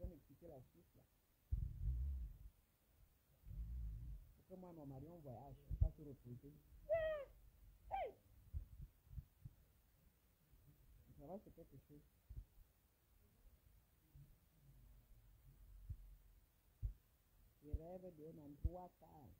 vais m'expliquer la suite là. Parce que moi et mon mari, on voyage, on va se reposer. Ça va, c'est quelque chose. Je rêve d'un endroit calme.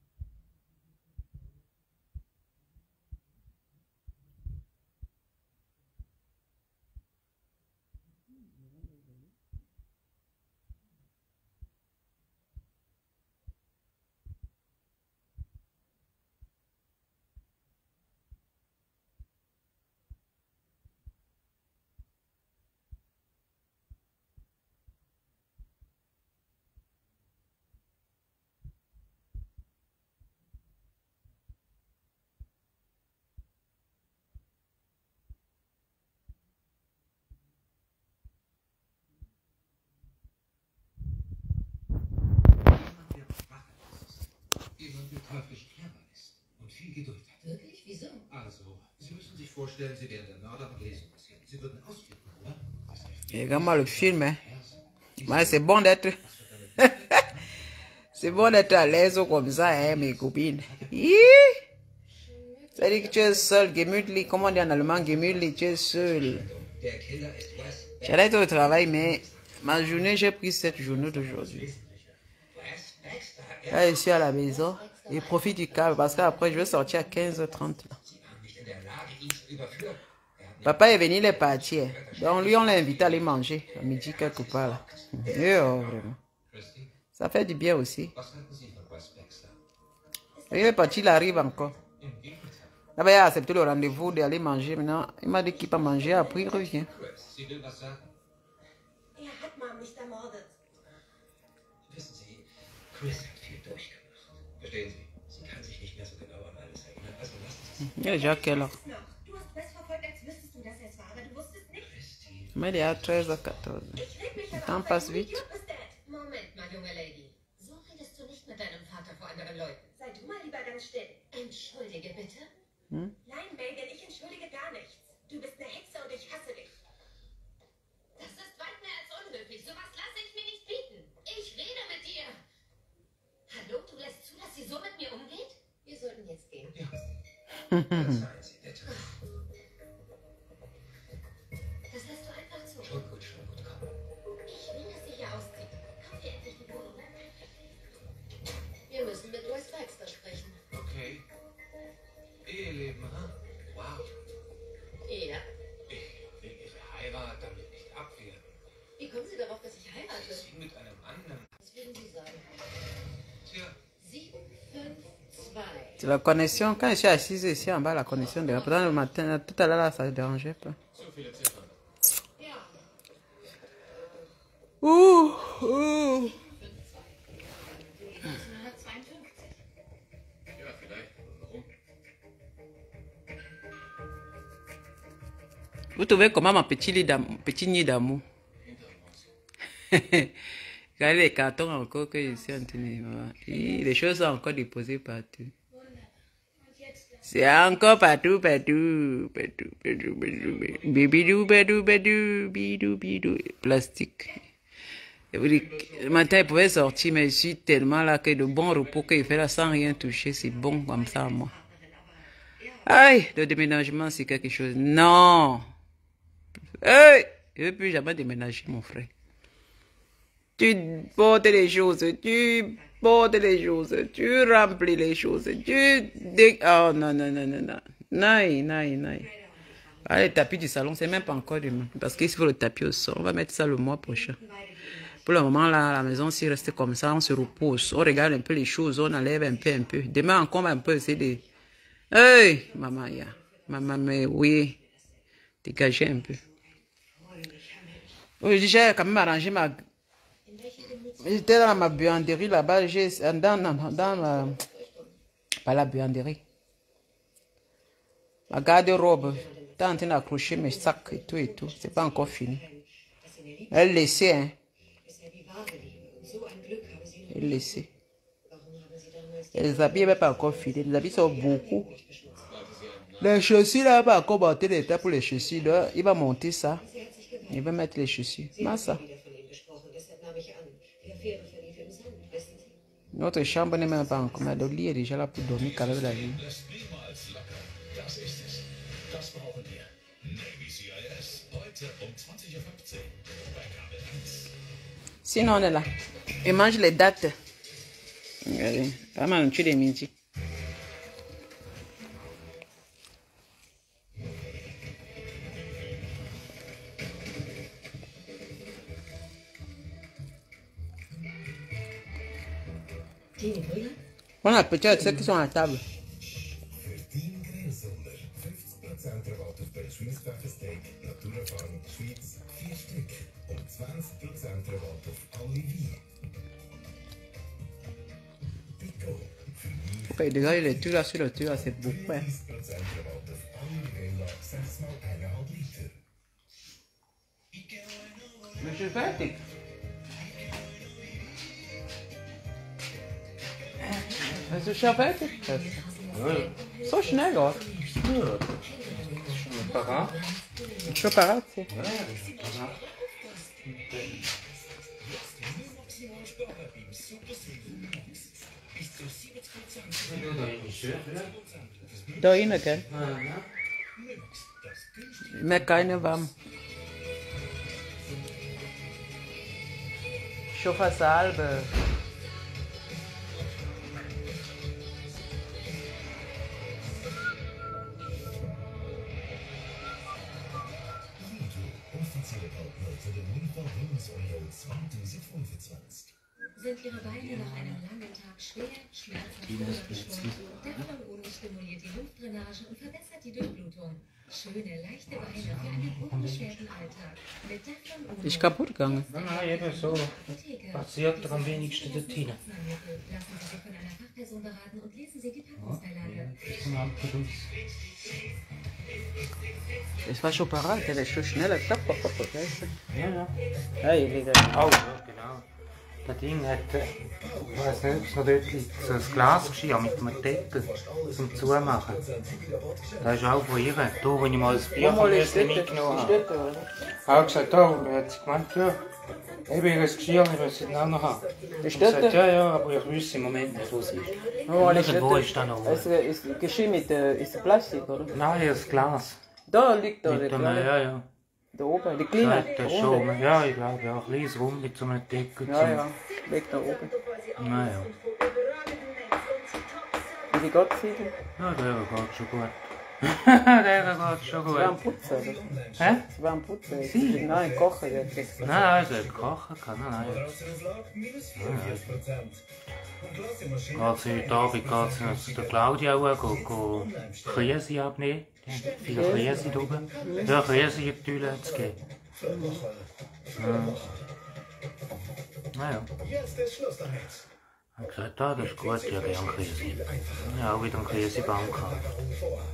Jemand, der teuflisch clever ist und viel Geduld hat. Wirklich? Wieso? Also, Sie müssen sich vorstellen, Sie wären der Mörder und lesen passieren. Sie würden ausflippen, oder? Regarde-moi le film, hein. Ouais, c'est bon d'être... c'est bon d'être à l'aise comme ça, hein, mes copines. C'est-à-dire que tu es seul, gemütlich, comment on dit en allemand, gemütlich, tu es seul. J'allais être au travail, mais ma journée, j'ai pris cette journée d'aujourd'hui. Là, je suis à la maison et profite du calme parce qu'après, je vais sortir à 15h30. Papa est venu, il est parti. Donc, lui, on l'a invité à aller manger à midi quelque part là. Et oh, vraiment. Ça fait du bien aussi. Il est parti, il arrive encore. Là-bas, il a accepté le rendez-vous d'aller manger. Maintenant, il m'a dit qu'il va manger, après il revient. Verstehen Sie? Sie kann sich nicht mehr so genau an alles erinnern. Also lassen Sie sich. Il est déjà quelle heure? Du hast Wes verfolgt, als wüsstest du, dass er es war, aber du wusstest nicht. Mais il est à 13h14. Le temps passe vite. Moment mal, junge Lady. So redest du nicht mit deinem Vater vor anderen Leuten. Sei du mal lieber ganz still. Entschuldige bitte. Hm? Nein, Megan, ich entschuldige gar nichts. Du bist eine Hexe und ich hasse dich. Das ist weit mehr als unmöglich. Sowas lasse ich mir nicht bieten. Ich rede mit dir. Hallo, du lässt zu, dass sie so mit mir umgeht? Wir sollten jetzt gehen. Ja. Verzeihen Sie, bitte. Das lässt du einfach zu. Schon gut, komm. Ich will, dass sie hier auszieht. Kauf dir endlich die Wohnung. Wir müssen mit Lois Baxter sprechen. Okay. Eheleben, ha? Wow. Ja. Ich will Ihre Heirat damit nicht abwehren. Wie kommen Sie darauf, dass ich heirate? Sie mit einem anderen. Was würden Sie sagen? Tja. 7, 5, 2. C'est la connexion. Quand je suis assise ici en bas, la connexion de pourtant le matin, tout à l'heure, là, ça ne dérangeait pas. So viele Ziffern. Ja. Ouh. 1952. Ja, vielleicht. Warum? Vous trouvez comment mon petit nid d'amour? Regardez les cartons encore que je suis en train de... Les choses sont encore déposées partout. C'est encore partout. Bidou, bidou. Plastique. Le matin, il pouvait sortir, mais je suis tellement là que de bon repos qu'il fait là sans rien toucher. C'est bon comme ça, moi. Aïe, le déménagement, c'est quelque chose. Non. Hey, je ne veux plus jamais déménager, mon frère. Tu portes les choses, tu remplis les choses, Oh non. Non. Ah, le tapis du salon, c'est même pas encore demain. Parce qu'il faut le tapis au sol. On va mettre ça le mois prochain. Pour le moment, là, la maison, s'il reste comme ça, on se repose. On regarde un peu les choses, on enlève un peu. Demain, encore un peu, c'est des... Hey, maman, maman, mais oui. Dégagez un peu. Oui, j'ai quand même arrangé ma... J'étais dans ma buanderie là-bas, pas la buanderie. Ma garde-robe, j'étais en train d'accrocher mes sacs et tout. C'est pas encore fini. Elle laissait, hein. Elle laissait. Et les habits n'avaient pas encore fini. Les habits sont beaucoup. Les chaussures là, pas encore monter l'état pour les chaussures. Il va monter ça. Il va mettre les chaussures. Massa. Notre chambre n'est même pas encore. Mais le lit est déjà là pour dormir qu'avec la vie. Lässt niemals locker. Das ist es. Das brauchen wir. Navy CIS. Heute um 20:15 Uhr. Bei Kabel 1. Sinon, on est là. Et mange les dates. Regardez. Pas mal, on tue les midi. Tine Brüder? Bon appétit à ceux qui sont à table. Für deinen Grillsommer 50% Rabatt auf den Swiss Pfeffer Steak Naturerfahrung Schweiz 4 Stück und 20% Rabatt auf alle Weine. Pico für mich Après, déjà, il est tout là sur le tour, c'est beaucoup. Hein. 30% Rabatt auf alle Rivella 6 mal 1,5 Liter. Je suis fertig. Bist du schon fertig? So schnell, oder? Parat? Schon parat, c'est. Da innen, gell? Ich merke keine warm. Schon fast halbe. Offizielle Partner für den Winter Bundesunion 2025. Sind Ihre Beine nach einem langen Tag schwer, schmerzhaft oder geschwollen? Teflon Uno stimuliert die Lymphdrainage und verbessert die Durchblutung. Schöne, leichte Beine für einen unbeschwerten Alltag. Mit Teflon Uno. Ist kaputt gegangen. Nein, eben so. Passiert am wenigsten dort hinein. Lassen Sie sich von einer Fachperson beraten und lesen Sie die Packungsbeilage. Von Ampel aus. Es war schon parat, der ist schon schneller. Ja, ja. Hey, Digga. Oh, ja, genau. Das Ding hat, ich weiß nicht, ob es noch dort liegt, so ein Glasgeschirr mit einem Deckel zum Zumachen. Das ist auch von ihr. Da, wo ich mal das Bier von ihr mitgenommen habe. Ich habe gesagt, da, hat sie gemeint, ja, eben ihr Geschirr, ich muss es auch noch haben. Ist Ich das gesagt, ja, ja, aber ich wüsste im Moment nicht, wo es ist. Irgendwo ist da noch. Ist geschehen mit ist Plastik, oder? Nein, das Glas. Da liegt da, Mit der dem, kleine. ja, ja. Da oben, die kleine. Das ist schon, ja, ich glaube, ja, ein kleines Rum mit so einem Deckel. Ja, ja, liegt da oben. Naja. Wie die Gott sieht. Ja, der geht schon gut. Der geht schon Sie waren gut. putzen, oder? Hä? Sie waren putzen. Sie? Nein, kochen jetzt. Nein, also kochen kann, nein. Geht sie heute Abend zu der Claudia auch, Käse abnehmen. Viele Käse da oben. Ja, Käse in die Tülle zu geben. Naja. Jetzt ist Schluss damit. Ich habe gesagt, ah, das ist gut, ich habe gerne Käse. Ja, auch wieder eine Käsebank.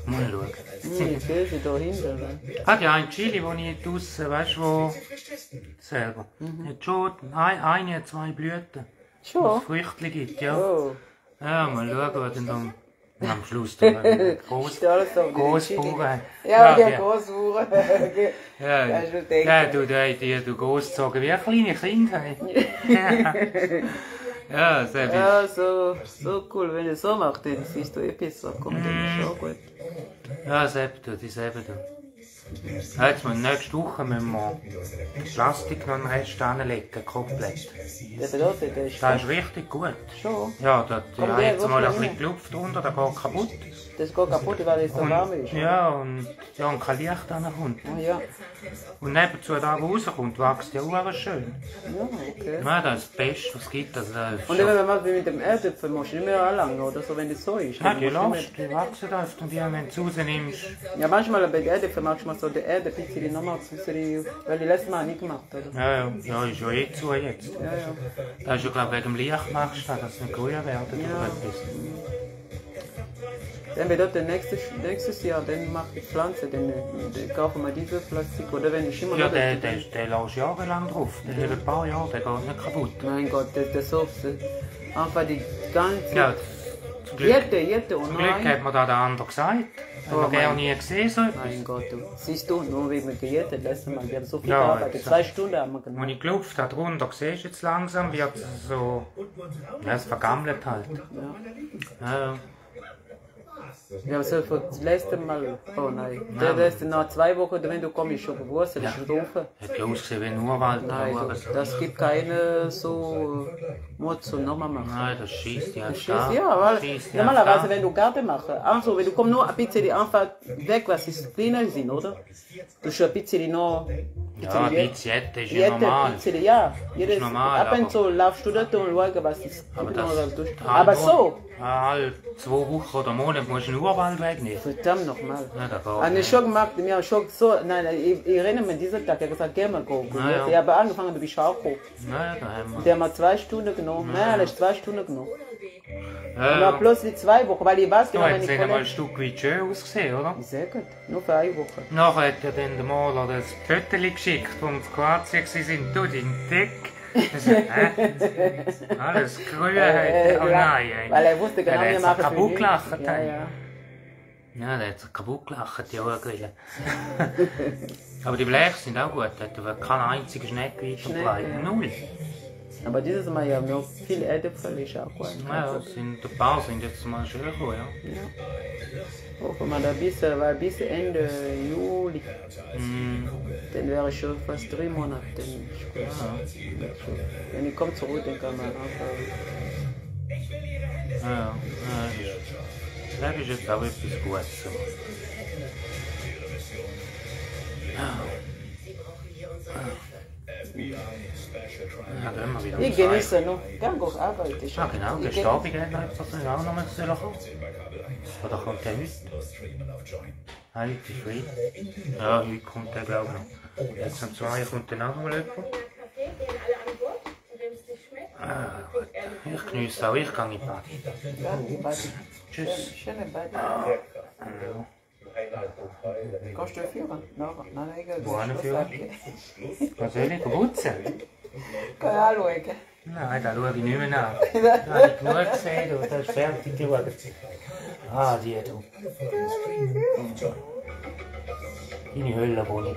Mal schauen. Die Käse da hinten, oder? Hat ja ein Chili, wo ich draussen, weißt du, wo. Selber. Hat schon eine, zwei Blüten. Schon? Früchtchen gibt, ja. Oh. Ja, mal schauen, was dann am Schluss da Ist alles so. Großbauern. Ja, die ja. Großbauern. Ja, Ja, schon denken. ja, du großgezogen wie kleine Kinder. Ja, sehr viel. Ja, so cool. Wenn ihr so macht, dann siehst du besser. Kommt dann schon gut. Ja, selber tut, ich selber tut. Ja, jetzt nächste Woche müssen wir Plastik noch einen Rest anlegen, komplett. Der bedeutet, der ist Das ist richtig gut. schon. Ja, da Komm, hat der jetzt mal ein rutscht bisschen die Luft runter, der geht kaputt. Das geht kaputt, weil es so warm ist. Ja, und kein Licht rankommt. Oh, ja. Und nebenzu, da wo rauskommt, wächst ja auch schön. Ja, okay. Ja, das ist das Beste, was es gibt. Also, Und wenn man mal wie mit dem Erdäpfel musst du nicht mehr anlangen, oder so, wenn das so ist. ja, dann die musst du lässt, die wachsen oft und die, wenn du sie rausnimmst. Ja, manchmal bei der Erdäpfel machst du mal so die Erde ein bisschen nochmal ein bisschen, weil die letzte Mal nicht gemacht, oder? Ja, ist ja eh zu jetzt. Ja, ja. Das ist ja, glaube ich, wegen dem Licht machst du, dass es nicht grün werden oder etwas. Wenn wir dort nächstes Jahr dann mache ich Pflanze, dann kaufen wir diese Plastik, oder wenn ich immer Ja, noch... der lässt jahrelang drauf. Der hält ein paar Jahre, der geht nicht kaputt. Mein Gott, das so... Einfach die ganze... Ja, Jette, oh Zum Glück nein. hat mir da der andere gesagt. Hat man gerne nie gesehen, so etwas. Mein Gott, du. Siehst du, nur wegen mir gejettet, letztes Mal. Wir haben so viel Ja, gearbeitet. exakt. 2 Stunden haben wir Als gemacht. ich gelaufen habe, drunter, siehst du jetzt langsam, wird es so... Ja, es vergammelt halt. Ja. Wir haben so für das letzte Mal, oh nein. Der letzte, nach 2 Wochen, wenn du kommst, ist schon gewusst, das ist doof. Hat ja ausgesehen wie ein Urwald. Nein, das gibt keine so Mut zum nochmal machen. Nein, das schießt ja Schießt, ja, weil normalerweise, wenn du Garten machst, also wenn du kommst nur ein bisschen einfach weg, was die kleiner sind, oder? Du schon ein bisschen noch. Ja, die Jette ist ja normal. Bisschen, ja. Jedes, normal, ab und aber- zu laufst du dort und schaust, was ist. Aber Aber so, Alle 2 Wochen oder Monate musst du einen Urwald wegnehmen. verdammt nochmal. Ja, da Habe geht ich schon gemacht, wir haben schon so, nein, ich erinnere mich diesen Tag, er hat gesagt, geh mal gucken. Ja. Ich habe angefangen, du bist auch gekommen. Nein, da haben wir. Der hat mir 2 Stunden genommen, nein, das ist 2 Stunden genommen. Und dann Ja, plötzlich 2 Wochen, weil ich weiß du genau, wenn hast ich nicht einmal ein komme. Stück weit schön ausgesehen, oder? Sehr gut, nur für 1 Woche. Nachher hat er dann der Maler das Fötterchen geschickt, wo wir in Kroatien waren. Du, dein Deck. Das ist, alles grün heute. Oh nein, ey. Weil er wusste genau, Der wir hat machen sich kaputt gelacht. Ja, ey. ja. Ja, der hat sich kaputt gelacht, die Augengrille. Aber die Bleche sind auch gut. Da hat keine einzige Schnecke weitergeleitet. ja. Null. Aber dieses Mal ja noch viel Erdäpfel ist auch gut. Ja, ein paar sind jetzt mal schön gekommen, ja. Hoffen wir da weil bis Ende Juli, dann wäre ich schon fast 3 Monate. Wenn ich komme zurück, dann kann man einfach. Ja, das ist jetzt auch etwas Gutes. So. Ja, gehen wir wieder. Ich genieße noch, kann auch arbeiten. Ah, genau, der Stabi geht noch etwas, das auch noch mal kommen. Oder kommt der heute? Heilige Frieden. Ja, heute kommt der, glaube ich, noch. Jetzt um 2 kommt dann auch noch mal jemand. Ich genieße auch, ich gehe in die Party. Tschüss. Schöne Beine. Kannst du führen? Nein, egal. Wo hinführen? Was soll ich putzen? Kann ich anschauen. Nein, da schaue ich nicht mehr nach. Da habe ich genug gesehen, du, das ist fertig geschaut. Ah, die du. Deine Höllenwohnung.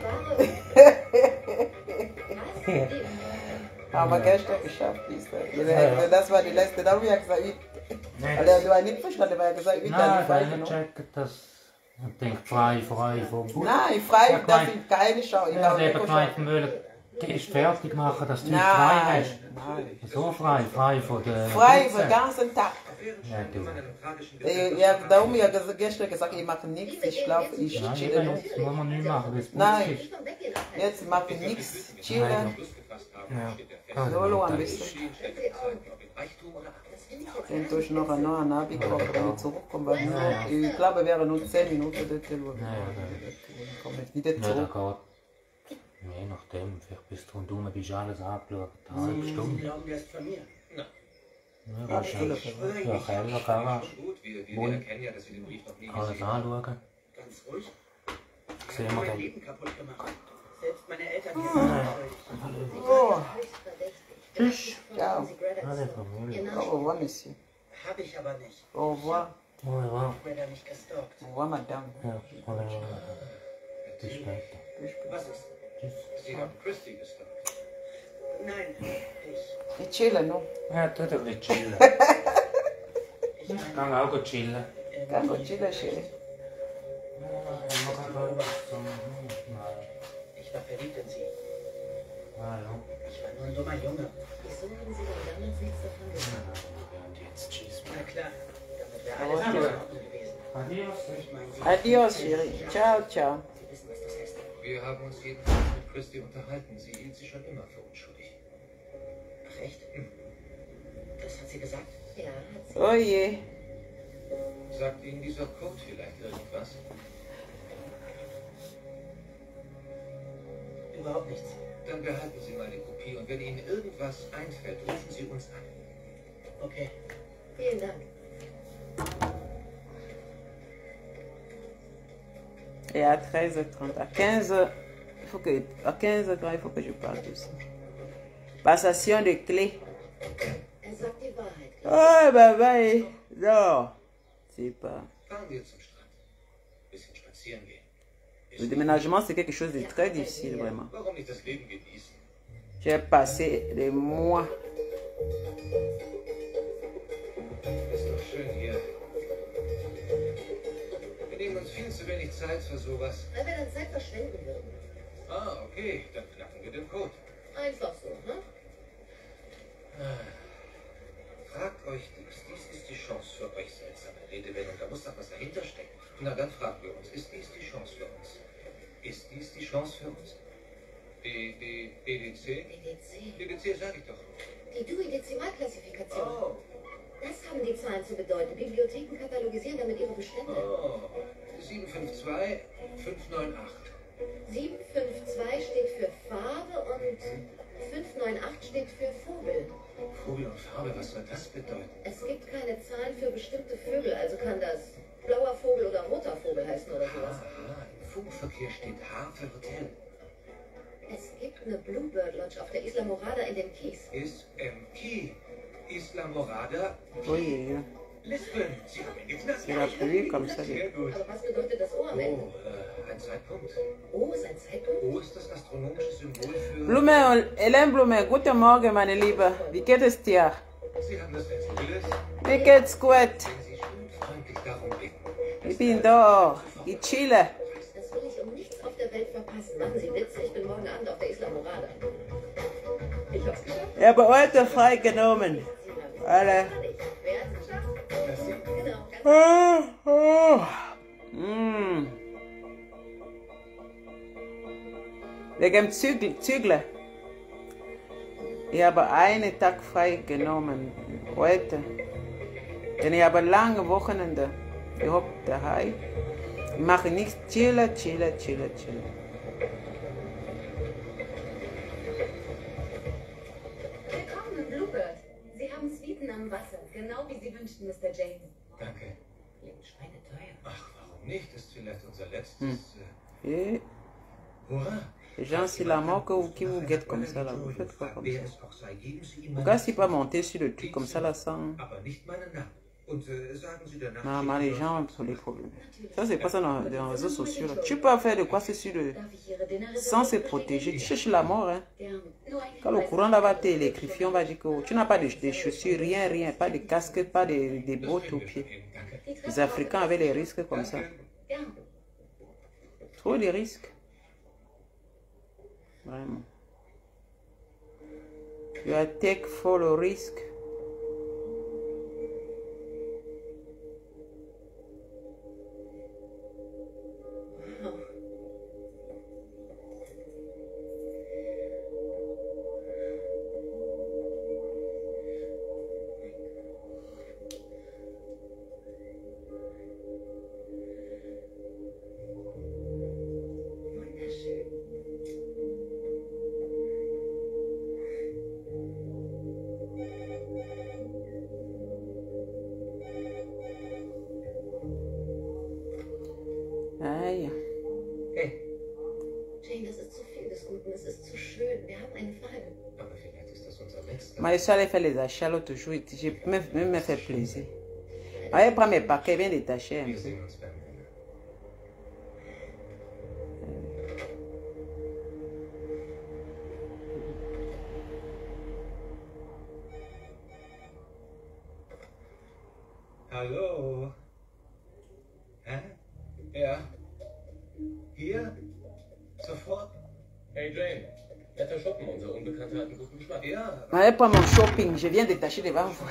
Haben wir gestern geschafft, das war die letzte, da habe ich ja gesagt, du hast nicht verstanden, weil er gesagt hat, ich Nein, habe ich habe nicht nicht genommen. gecheckt, dass... Ich denke, frei vom Bus. Nein, frei, Ja, das sind keine Schau. Ich Ich habe habe nicht eben gemeint, wir wollen gehst fertig machen, dass du frei Nein, hast. nein. So frei von der... Frei für den ganzen Tag. Ja, du. Ja, darum habe ich gestern gesagt, ich mache nichts, ich schlafe, ich Nein, chille nur. jetzt muss man nicht machen, weil es Nein. Bus ist. Jetzt mache ich nichts, chillen, Ja. solo ein bisschen. Dann tue ich noch einen Navi kochen, wenn ich zurückkomme. Weil ich glaube, es wären nur 10 Minuten dort. Dann komme ich wieder Ja, zurück. da geht. Je nachdem, vielleicht bist du rundum, bist alles angeschaut, eine halbe Stunde. Glauben wir erst von mir. Na, Ja, wahrscheinlich. Ja, Keller, Garage, gut, wir erkennen ja, dass wir den Brief noch nie alles anschauen. Ganz ruhig. Sehen wir Mein dann. Leben kaputt gemacht. Selbst meine Eltern kennen Oh, Tschüss. ciao. Alle Familie. Au revoir, monsieur. Habe ich aber nicht. Au revoir. Oh, ja. Ich werde nicht gestalkt. Au revoir, madame. Ja, bis später. Was ist? Tschüss. Sie haben Christy gestalkt. Nein, ich. Ich chille noch. Ja, tu doch nicht chillen. Ich kann auch gut chillen. Kann gut chillen, chillen. Ich war verliebt in sie. Hallo. Ich war nur ein dummer Junge. Wieso haben Sie denn damals nichts davon gesagt? Und jetzt tschüss. Na klar, damit wäre alles in Ordnung gewesen. Adios. Ich meine, sie Adios, Chérie. Ciao, ciao. Sie wissen, was das heißt. Wir haben uns jedenfalls mit Christy unterhalten. Sie hielt sich schon immer für unschuldig. Ach echt? Das hat sie gesagt? Ja, hat sie. Oh je. Sagt Ihnen dieser Code vielleicht irgendwas? Überhaupt nichts. Dann behalten Sie mal die Kopie und wenn Ihnen irgendwas einfällt, rufen Sie uns an. Okay. Vielen Dank. Et à 13h30, à 15h, à 15h, il faut que je parle de ça. Passation de clés. Er sagt die Wahrheit. Oh, bye bye. So. sais pas. Fahren wir zum Strand. Bisschen spazieren gehen. Le déménagement, c'est quelque chose de très difficile, vraiment. Warum nicht das Leben genießen? J'ai passé des mois. Ist doch schön hier. Wir nehmen uns viel zu wenig Zeit für sowas. Weil wir dann Zeit verschwenden würden. Ah, okay, dann knacken wir den Code. Einfach so, ne? Fragt euch dies ist die Chance für euch, seltsame Redewendung. Da muss doch was dahinter stecken. Na, dann fragen wir uns, ist dies die Chance für uns? Ist dies die Chance für uns? EDC? EDC. EDC sag ich doch. Die Dewey-Dezimalklassifikation. Oh, Das haben die Zahlen zu bedeuten. Bibliotheken katalogisieren damit ihre Bestände. oh. 752, 598. 752 steht für Farbe und 598 steht für Vogel. Vogel und Farbe, was soll das bedeuten? Es gibt keine Zahlen für bestimmte Vögel, also kann das blauer Vogel oder roter Vogel heißen oder sowas. Aha, im Funkverkehr steht H für Hotel. Es gibt eine Bluebird Lodge auf der Isla Morada in dem Kies. Ist Key. Isla Morada. Oui, Lisbon. Sie haben ihn geknackt. c'est la pluie comme ça. Sehr gut. Aber was bedeutet das O am Ende? Oh, ein Zeitpunkt. O ist ein Zeitpunkt? O ist das astronomische Symbol für... Blume, Hélène Blume, guten Morgen, meine Liebe. Wie geht es dir? Sie haben das Rätsel gelöst. Wie geht's gut? Wenn Sie schön freundlich darum bitten. Ich bin da. Ich chille. Das will ich um nichts auf der Welt verpassen. Machen Sie Witze, ich bin morgen Abend auf der Isla Morada. Ich hab's geschafft. Ich habe heute frei genommen. Alle. Wer hat's geschafft? Genau, ganz Wegen Zügle. Ich habe einen Tag frei genommen. Heute. Denn ich habe lange Wochenende. Ich hoffe daheim. Ich mache nichts. Chille. Willkommen in Bluebird. Sie haben Suiten am Wasser, genau wie Sie wünschten, Mr. James. Danke. Klingt schweineteuer. Ach, warum nicht? Ist vielleicht unser letztes... Et Hurra! les gens, c'est la mort qui vous guette comme ça, là. Vous faites pas comme ça. Wer es auch sei, geben Sie ihm Pourquoi c'est pas monter sur le truc comme ça, là, sans... aber nicht meinen Namen. Und sagen Sie danach... Normalement, les gens ont les problèmes. Ça, c'est pas ça dans les réseaux sociaux, là. Tu peux faire de quoi c'est sur le... Darf ich Ihre Dinnerreservation Sans se protéger. Tu cherches la mort, hein. Gern. Nur ein Quand le Hinweis. courant là va t'électrifier, on va dire que tu n'as pas de chaussures, rien, pas de casque, pas de bottes aux pieds. Danke. Die Les Treppe Africains avaient les risques comme ça. Gern. Trop de risques. Vraiment. You are take full risk. Wunderschön. Aïe. Hey, Jane, das ist zu viel des Guten. Es ist zu schön. Wir haben einen Fall. aber vielleicht ist das unser letzter. Moi, je suis allé faire les achats l'autre jour et je me fait plaisir. Allez, prends mes paquets, viens détacher un Wir peu. sehen uns beim Dinner. Hallo? Hä? Ja? Hier? Sofort? Hey Jane, netter Shoppen, unser Unbekannter hat einen guten Geschmack. Ja. Allez, prends mon shopping, je viens détacher devant vous.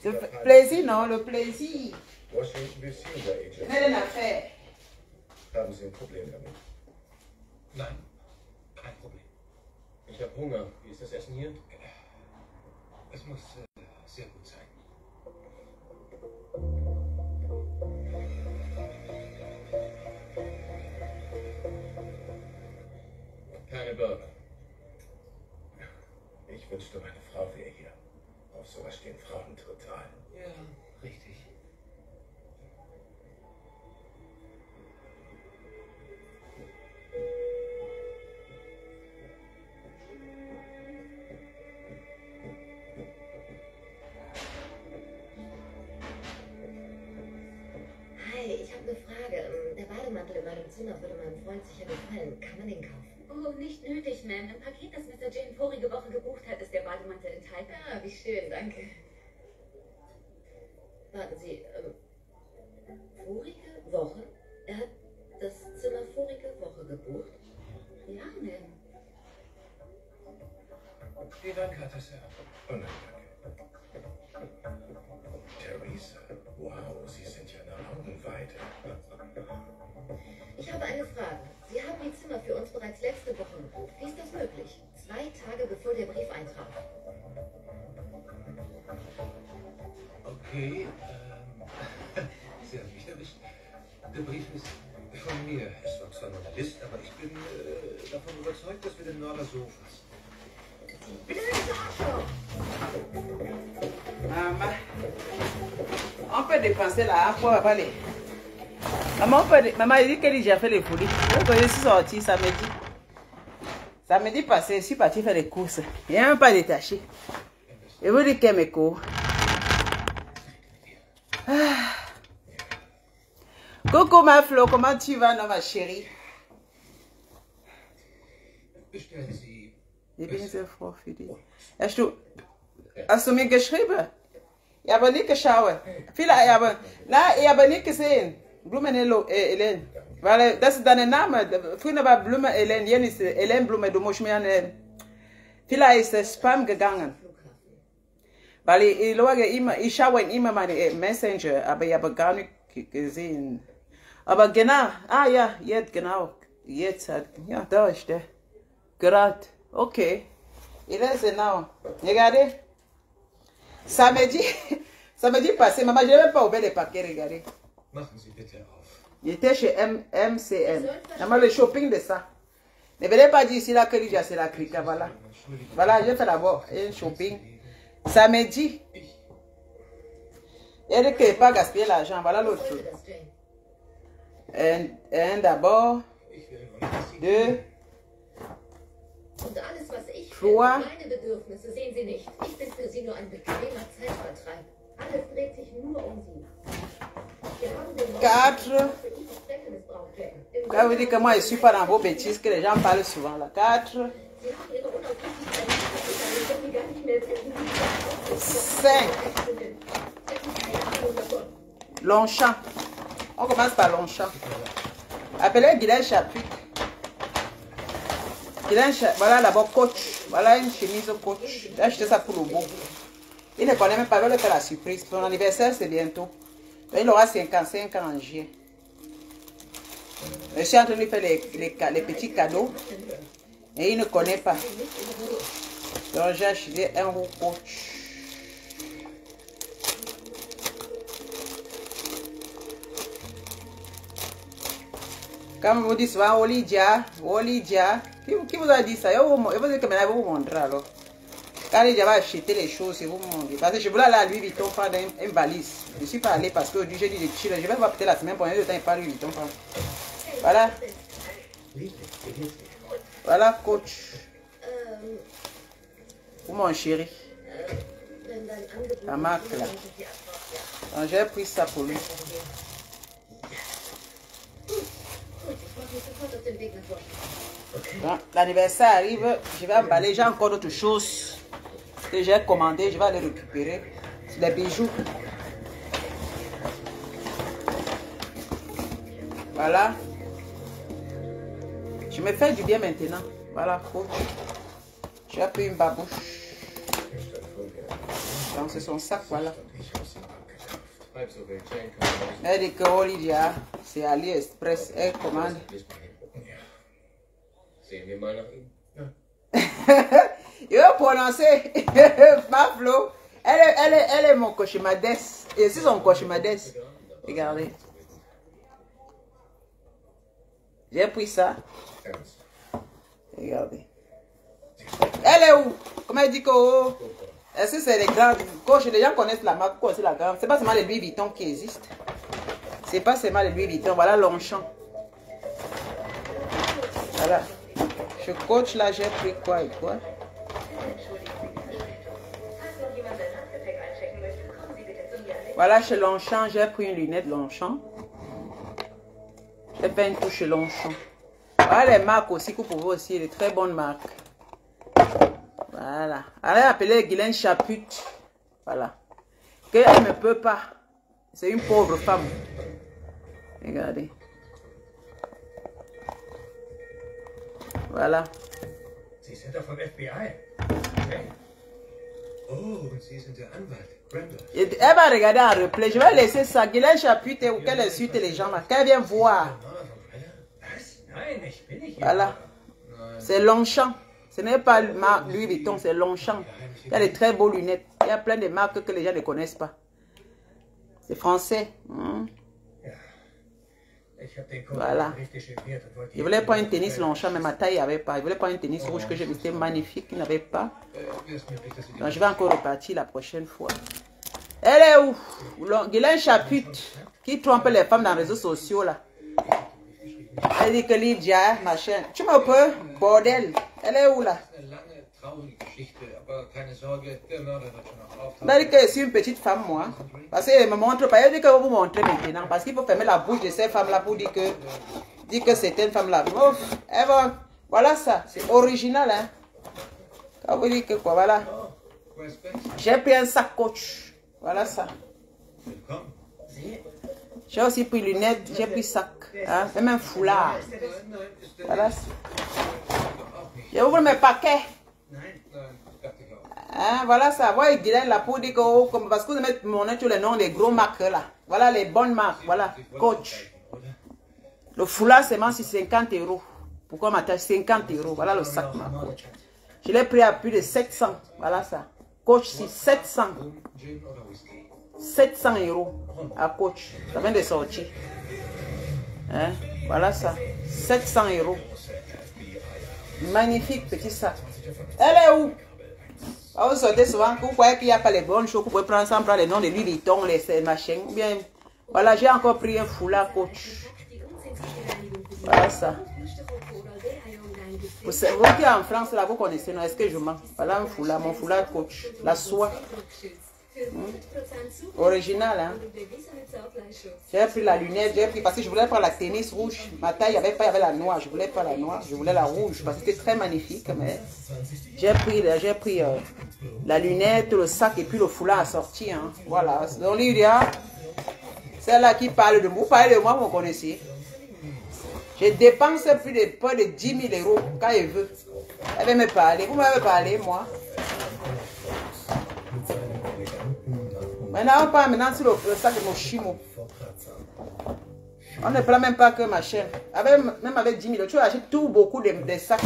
Le plaisir, non, le plaisir. Washington DC, unser Agent. C'est une affaire. Haben Sie ein Problem damit? Nein, kein Problem. Ich habe Hunger. Wie ist das Essen hier? Es muss sehr gut sein. Keine Burger. Ich wünschte, meine Frau wäre hier. Auf sowas stehen Frauen total. Ja, richtig. im Zimmer würde meinem Freund sicher gefallen. Kann man den kaufen? Oh, nicht nötig, Ma'am. Im Paket, das Mr. Jane vorige Woche gebucht hat, ist der Bademantel enthalten. Ah, wie schön, danke. Warten Sie, vorige Woche? Er hat das Zimmer vorige Woche gebucht? Ja, Ma'am. Vielen Dank, Herr Tesser. Oh nein, danke. Theresa, wow, Sie sind ja eine Augenweide. Ich habe eine Frage. Sie haben die Zimmer für uns bereits letzte Woche gebucht. Wie ist das möglich? 2 Tage bevor der Brief eintraf. Okay, Sie haben mich erwischt. Der Brief ist von mir. Es war zwar nur eine Liste, aber ich bin davon überzeugt, dass wir den Mörder so fassen. Maman, on peut dépenser là pour aller. Maman, maman a dit qu'elle a déjà fait les folies. Je suis sortie samedi. Samedi passé, je suis partie faire les courses. Il n'y a même pas détaché. Je vous dis qu'elle me court. Coucou ma Flo, comment tu vas, non, ma chérie? Bestellen Sie. Ich bin sehr froh für dich. Hast du mir geschrieben? Ich habe nicht geschaut. Vielleicht, aber, nein, ich habe nicht gesehen. Blumen Helen. Weil das ist dein Name. Früher war Blumen Helen. Jetzt ist Helen Blumen. Du musst mir eine. Vielleicht ist es Spam gegangen. Weil ich schaue immer meine Messenger, aber ich habe gar nicht gesehen. Aber genau, ah ja, jetzt genau. Jetzt hat, ja, da ist der. Gerade. Ok. Il est maintenant. Regardez. Samedi passé, maman, je n'ai même pas ouvert les paquets, regardez. Machen Sie bitte auf. J'étais chez MCM. Maman, le shopping de ça. Ne venez pas dire ici là que déjà c'est la clique. Voilà. Voilà, j'ai fait d'abord un shopping. Samedi. Il dit qu'il n'a pas gaspillé l'argent. Voilà l'autre chose. Un d'abord. 2. Und alles, was ich will, meine Bedürfnisse, sehen Sie nicht. Ich bin für Sie nur ein bequemer Zeitvertreib. Alles dreht sich nur um Sie. Wir haben den 4. für Ihre Zwecke missbraucht werden. Ça veut dire que moi je ne suis pas dans vos bêtises que les gens parlent souvent là. 4. Sie haben Ihre Unaufrichtigkeit nicht, wenn Sie gar nicht mehr wissen, wie Sie 5. keine Ahnung davon. Longchamp. On commence par Longchamp. Appelez Guylaine Chapuis. Voilà d'abord coach. Voilà une chemise coach. J'ai acheté ça pour le beau. Il ne connaît même pas, il veut faire la surprise. Son anniversaire c'est bientôt. Donc, il aura 55 ans en juillet. Je suis en train de lui faire les petits cadeaux. Et il ne connaît pas. Donc j'ai acheté un haut coach. Comme vous dites souvent, Olidia. Qui vous a dit ça? Et vous dites que maintenant vous montrez alors. Quand il va acheter les choses, vous montrez. Parce que je voulais aller à Louis Vuitton prendre une valise. Je ne suis pas allé parce que j'ai dit de chill. Je vais voir peut-être la semaine prochaine, le temps il pas Louis Vuitton prendre. Voilà. Voilà, coach. Pour mon chéri. La marque là. Donc j'ai pris ça pour lui. L'anniversaire arrive, je vais emballer. J'ai encore d'autres choses que j'ai commandées. Je vais aller récupérer. C'est les bijoux. Voilà. Je me fais du bien maintenant. Voilà, coach. J'ai pris une babouche. Donc c'est son sac, voilà. Elle dit que Olivia, c'est AliExpress, elle commande. Sehen wir mal nach ihm. Il va prononcer ma Flo. Elle est mon cauchemades. Et c'est son cauchemades. Regardez. J'ai pris ça. Regardez. Elle est où? Comment elle dit que oh, est-ce que c'est les grands coachs? Les gens connaissent la marque, quoi, c'est la grande. C'est pas seulement les Louis Vuitton qui existent. C'est pas seulement les Louis Vuitton. Voilà Longchamp. Voilà. Je coach là, j'ai pris quoi et quoi? Voilà, chez Longchamp, j'ai pris une lunette Longchamp. C'est pas une touche Longchamp. Voilà les marques aussi que vous pouvez aussi, les très bonnes marques. Voilà. Allez appeler Guylaine Chaput. Voilà. Qu'elle ne peut pas. C'est une pauvre femme. Regardez. Voilà. Sie sind doch vom FBI. Okay. Oh, und Sie sind der Anwalt, Brenda. Elle va regarder en replay. Je vais laisser ça. Guylaine Chaput ou qu'elle insulte les gens là. Qu'elle vienne voir. Nein, ich bin nicht. Voilà. C'est Longchamp. Ce n'est pas marque Louis Vuitton, c'est Longchamp. Il y a de très beaux lunettes. Il y a plein de marques que les gens ne connaissent pas. C'est français. Voilà. Je voulais pas une tennis Longchamp, mais ma taille n'avait pas. Je voulais pas une tennis rouge que j'ai vu, c'était magnifique, il n'avait pas. Donc je vais encore repartir la prochaine fois. Elle est où? Guylaine Chaput, qui trompe les femmes dans les réseaux sociaux là. Elle dit que Lydia, machin. Tu me peux? Bordel. Elle est où là? Elle dit que je suis une petite femme, moi. Parce qu'elle me montre pas. Elle dit que vous montrer maintenant. Parce qu'il faut fermer la bouche de ces femmes-là pour dire que c'est une femme-là. Voilà ça. C'est original, hein. Quand vous dites que quoi, voilà. J'ai pris un sac Coach. Voilà ça. J'ai aussi pris lunettes, j'ai pris sac. Hein? Même un foulard. Voilà. Je ouvre mes paquets. Hein? Voilà ça. Moi, il dirait la peau dit que oh, parce que vous mettez mon nom sur les noms des gros marques là. Voilà les bonnes marques. Voilà. Coach. Le foulard, c'est sur 50 €. Pourquoi ma taille 50 €? Voilà le sac ma Coach. Je l'ai pris à plus de 700. Voilà ça. Coach, c'est 700. 700 € à Coach. Ça vient de sortir. Hein? Voilà ça. 700 €. Magnifique petit sac. Elle est où? Vous sortez souvent, vous voyez qu'il n'y a pas les bonnes choses. Vous pouvez prendre ça, prendre les noms de Louis Vuitton, les machins. Bien, voilà, j'ai encore pris un foulard Coach. Voilà ça. Vous qui êtes en France, là, vous connaissez, non? Est-ce que je mens? Voilà un foulard, mon foulard Coach. La soie. Original, hein? J'ai pris la lunette, j'ai pris parce que je voulais prendre la tennis rouge. Ma taille, il n'y avait pas, il y avait la noire. Je voulais pas la noire, je voulais la rouge parce que c'était très magnifique. Mais j'ai pris la lunette, le sac et puis le foulard assorti. Hein? Voilà. Donc, Lydia, celle-là qui parle de moi, vous parlez de moi, vous me connaissez. Je dépense plus de près de 10 000 € quand elle veut. Elle veut me parler. Vous m'avez parlé, moi. Maintenant, on parle maintenant sur le sac de mon chimo. On ne prend même pas que ma chaîne. Même avec 10 000 €, tu achètes tout beaucoup de sacs.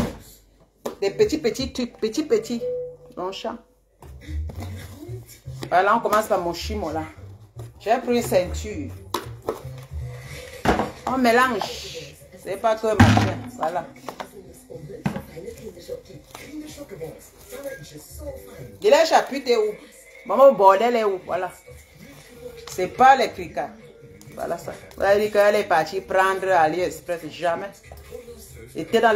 Des petits trucs, petits. Longchamp. Voilà, on commence par mon chimo là. J'ai pris une ceinture. On mélange. C'est pas que ma chaîne. Voilà. Il est chapitre où? Maman, bordel est où? Voilà. C'est pas les cliquants. Voilà ça. Vous avez dit qu'elle est partie prendre AliExpress. Jamais. Était dans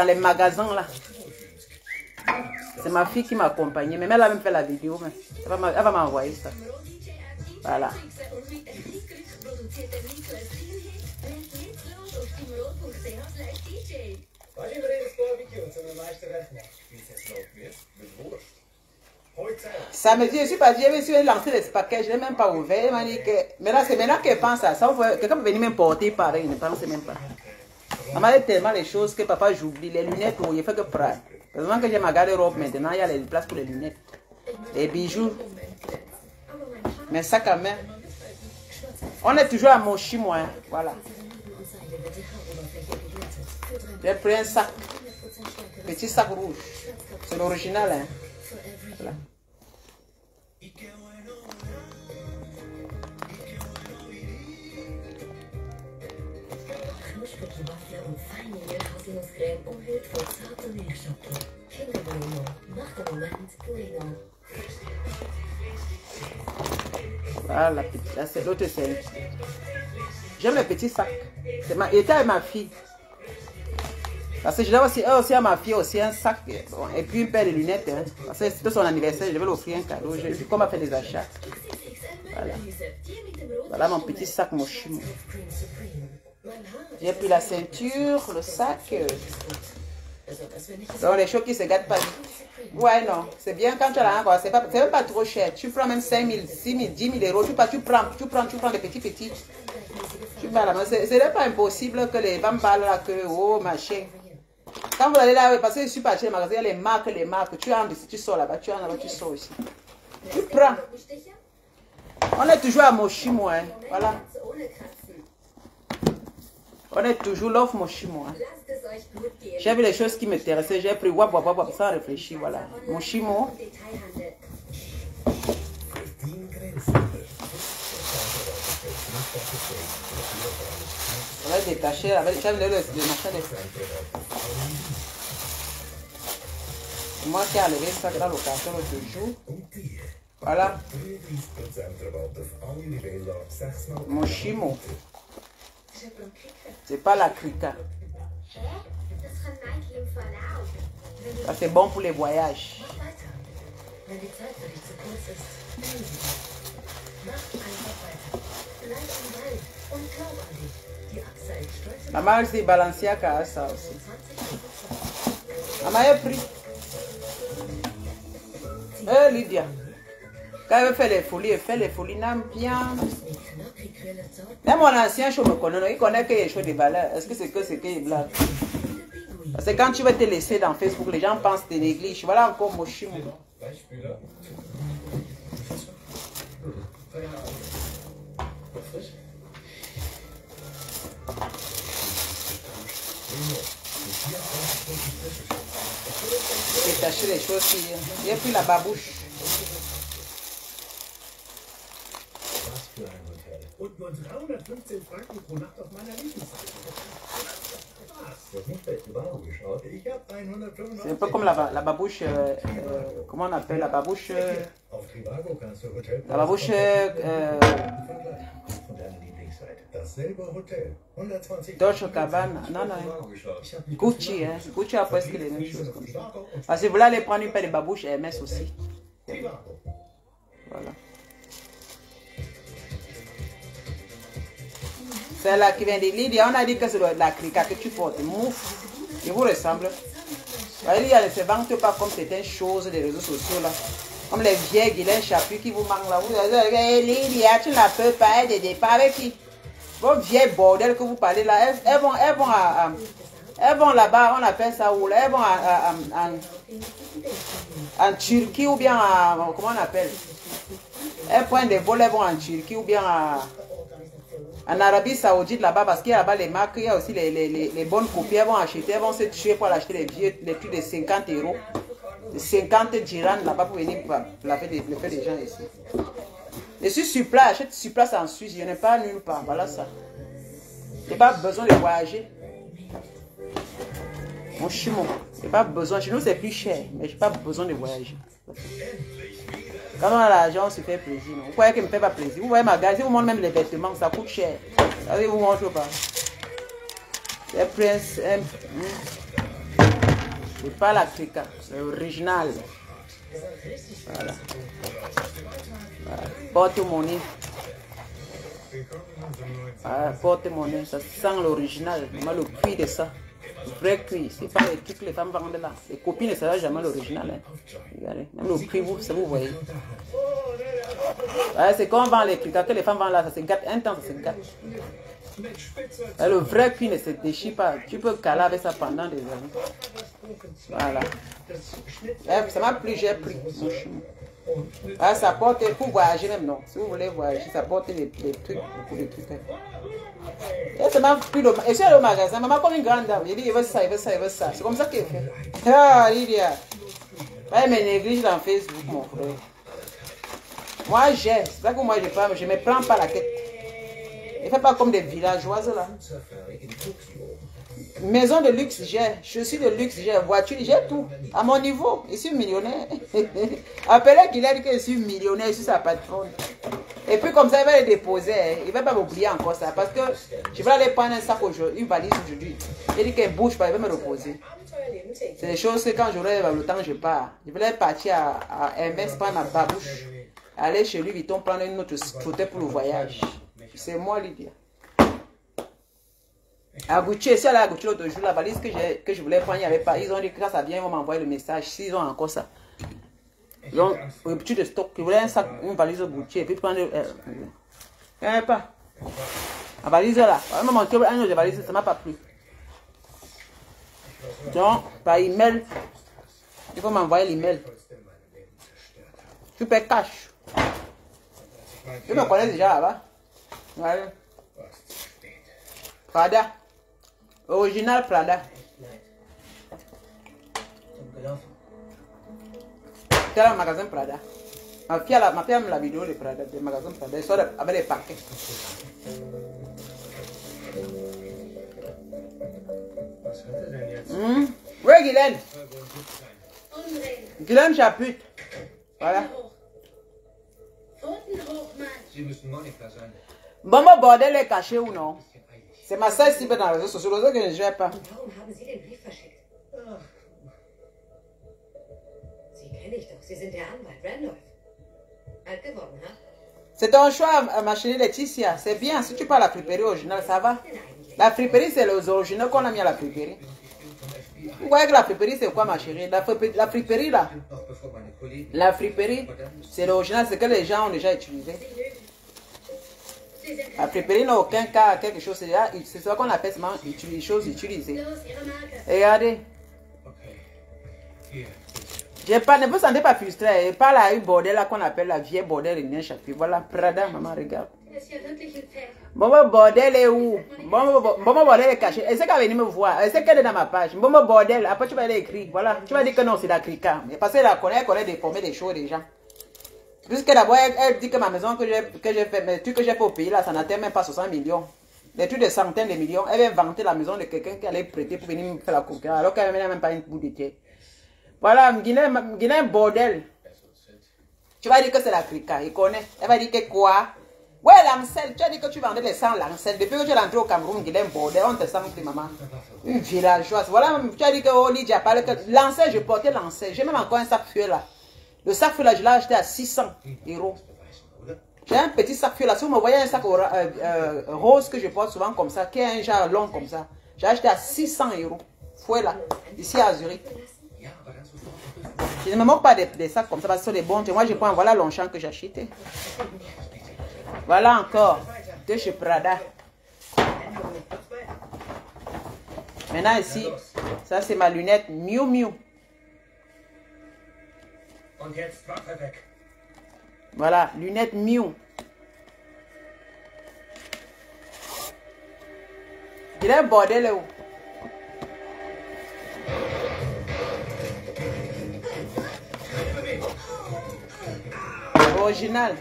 les magasins là. C'est ma fille qui m'a accompagnée. Mais elle a même fait la vidéo. Mais elle va m'envoyer ça. Voilà. Samedi, je suis parti, je me suis lancé les paquets, je ne l'ai même pas ouvert. Il m'a dit que. Mais là, c'est maintenant qu'elle pense à ça. Quelqu'un peut venir m'importer pareil, il ne pense même pas. On m'a dit tellement les choses que papa j'oublie. Les lunettes, il fait que prendre. Heureusement que j'ai ma garde-robe maintenant, il y a les places pour les lunettes. Les bijoux. Mais ça quand même. On est toujours à mon chinois, hein. Voilà. J'ai pris un sac. Petit sac rouge. C'est l'original, hein. Voilà. Voilà, là c'est l'autre scène. J'aime les petits sacs. Il était avec ma fille. Parce que je dois aussi à ma fille aussi un sac et puis une paire de lunettes. Hein. Parce que c'était son anniversaire, je devais lui offrir un cadeau. Comme elle fait des achats. Voilà. Voilà mon petit sac, mon chimo. J'ai pris la ceinture, le sac. Donc les choses qui se gâtent pas vite. Ouais, non. C'est bien quand tu as l'argent. C'est même pas trop cher. Tu prends même 5 000, 6 000, 10 000 euros. Tu prends des petits. Tu vas là. Ce n'est pas impossible que les femmes parlent là que, oh, machin. Quand vous allez là, parce que je suis parti au magasin, il y a les marques. Tu entres ici, tu sors là-bas, tu entres là-bas, tu sors ici. Tu prends. On est toujours à Moshimo, hein. Voilà. On est toujours l'offre Moshimo. Hein. J'ai vu les choses qui m'intéressaient, j'ai pris wap, sans réfléchir, voilà. Moshimo. On va détacher avec le machin de... C'est moi qui ai enlevé ça dans le carton l'autre jour. Voilà. Moshimo. C'est pas la Krika. Ça c'est bon pour les voyages. Maman aussi Balenciaga a ça aussi. Maman a pris. Lydia. Quand elle fait les folies, n'aime bien. Même mon ancien show me connaît, il connaît que les choses de valeur. Est-ce que c'est que les blagues? Parce que quand tu vas te laisser dans Facebook, les gens pensent que tu négliges. Voilà encore Moshimo. Détacher les choses qui... Et puis la babouche. Und nur 315 Franken pro Nacht auf meiner Lieblingsseite. C'est un peu comme la babouche, comment on appelle la babouche, Dolce Gabbana, non, Gucci, hein. Gucci a presque les mêmes choses comme ça. Parce que vous voulez aller prendre une paire de babouches Hermès aussi. Voilà. Celle-là qui vient de Lydia, on a dit que c'est la Krika que tu portes. Mouf, il vous ressemble. Lydia ne se vante pas comme certaines choses des réseaux sociaux là. Comme les vieilles Guylaine Chapuis qui vous manquent là. Vous dites, Lydia, tu n'as pas être de départ avec qui? Vos vieilles bordels que vous parlez là, elles vont là-bas, on appelle ça où là? Elles vont en Turquie ou bien comment on appelle? Elles prennent des vols, elles vont en Turquie ou bien en Arabie Saoudite là-bas, parce qu'il y a là-bas les marques, il y a aussi les bonnes copies, elles vont acheter, elles vont se tuer pour acheter les vieux, les prix de 50 euros, 50 dirhams là-bas pour venir laver les feux des gens ici. Je suis sur place, j'achète sur place en Suisse, je n'ai pas nulle part, voilà ça. Je n'ai pas besoin de voyager. Mon chimon, je n'ai pas besoin, chez nous c'est plus cher, mais je n'ai pas besoin de voyager. Quand on a l'argent, on se fait plaisir. Vous croyez qu'il ne me fait pas plaisir? Vous voyez ma gare, si vous montrez même les vêtements, ça coûte cher. Savez vous montrez pas? C'est Prince M. C'est pas la Krika, c'est original. Voilà. Porte-monnaie. Voilà, porte-monnaie, ça sent l'original. Le prix de ça. Vrai cuir, c'est pas les trucs que les femmes vendent là. Les copines ne savent jamais l'original. Hein. Regardez, même le prix, vous voyez. Ouais, c'est quand on vend les Krika que les femmes vendent là, ça se gâte. Un temps, ça se gâte. Et le vrai cuir ne se déchire pas. Tu peux caler avec ça pendant des années. Voilà. Et ça m'a plu, j'ai pris. Ah, ça porte pour voyager même, non. Si vous voulez voyager, ça porte des trucs, beaucoup de trucs. Et ça m'a pris et je suis allé au magasin, maman comme une grande dame, il dit il veut ça, il veut ça, il veut ça. C'est comme ça qu'il fait. Ah, Lydia. Elle me néglige dans Facebook, mon frère. Moi, j'ai. C'est ça que moi, je ne me prends pas la tête. Ne fais pas comme des villageoises là. Maison de luxe, j'ai. Je suis de luxe, j'ai. Voiture, j'ai tout. À mon niveau, je suis millionnaire. Appelez qu'il a dit que je suis millionnaire, je suis sa patronne. Et puis comme ça, il va les déposer. Il ne va pas m'oublier encore ça. Parce que je vais aller prendre un sac aujourd'hui, une valise aujourd'hui. Il dit qu'elle ne bouge pas, il va me reposer. C'est des choses que quand j'aurai le temps, je pars. Je vais partir à MS, prendre ma babouche. Aller chez lui, Vuitton, prendre une autre fauteuil pour le voyage. C'est moi, Lydia. À Gucci, si elle est à Gucci l'autre jour, la valise que je voulais prendre, il n'y avait pas. Ils ont dit que quand ça vient, ils vont m'envoyer le message. S'ils ont encore ça. Donc, rupture de stock. Je voulais un sac, une valise Gucci et puis prendre. Il n'y avait pas. La valise là. À un moment, un autre valise, ça ne m'a pas plu. Donc, par email, il faut m'envoyer l'email. Tu payes cash. Je me connais déjà là-bas. Voilà. Prada. Original Prada. C'est le magasin Prada. Ma fille aime la vidéo de Prada, du magasin Prada. Ils sont avec les paquets. Oui, Guylaine. Guylaine Chaput. Voilà. Bon, mon bordel est caché ou non? C'est ma soeur ici dans les réseaux sociaux, que je ne gère pas. Warum haben Sie den Brief verschickt? Sie kenne ich doch. Sie sind der Anwalt, Randolph. Alt geworden, hein? C'est ton choix, ma chérie Laetitia. C'est bien. Si tu parles la friperie originale, ça va. La friperie, c'est les originaux qu'on a mis à la friperie. Vous voyez que la friperie, c'est quoi, ma chérie? La friperie, là. La friperie, c'est l'original, c'est que les gens ont déjà utilisé. La friperie n'a aucun cas, quelque chose. C'est ce qu'on appelle seulement les choses utilisées. Regardez. Ne vous sentez pas frustré. Pas la bordel là qu'on appelle la vieille bordel de chapitre. Voilà, Prada, maman, regarde. Bon, bordel est où? Bon, bordel est caché. Est-ce qu'elle va venir me voir? Est-ce qu'elle est dans ma page? Bon, bordel, après tu vas l'écrire. Voilà, tu vas dire que non, c'est la clica. Parce qu'elle connaît déformer des choses déjà. Puisque d'abord, elle dit que ma maison que j'ai fait, mais tout que j'ai fait au pays là, ça n'atteint même pas 60 millions. Des trucs de centaines de millions. Elle vient vanter la maison de quelqu'un qui allait prêter pour venir me faire la concurrence, alors qu'elle n'a même pas une bout de terre. Voilà, Guinée bordel. Tu vas dire que c'est la clica, il connaît. Elle va dire que quoi? Ouais, l'ancel, tu as dit que tu vendais les 100 l'ancel. Depuis que tu es rentré au Cameroun, Guinée bordel, on te sent plus maman. Une villageoise. Voilà, tu as dit que oh, Lydia parle que l'ancel, je portais l'ancel. J'ai même encore un sac feu là. Le sac feu là, je l'ai acheté à 600 €. J'ai un petit sac feu là. Si vous me voyez un sac rose que je porte souvent comme ça, qui est un genre long comme ça, j'ai acheté à 600 €. Fouet là, ici à Zurich. Je ne me moque pas des sacs comme ça parce que ce sont des bons. Moi, je prends, voilà Longchamp que j'ai acheté. Voilà encore, de chez Prada. Maintenant ici, ça c'est ma lunette Miu Miu. Voilà, lunettes Miu. Il est un bordel là où? Original.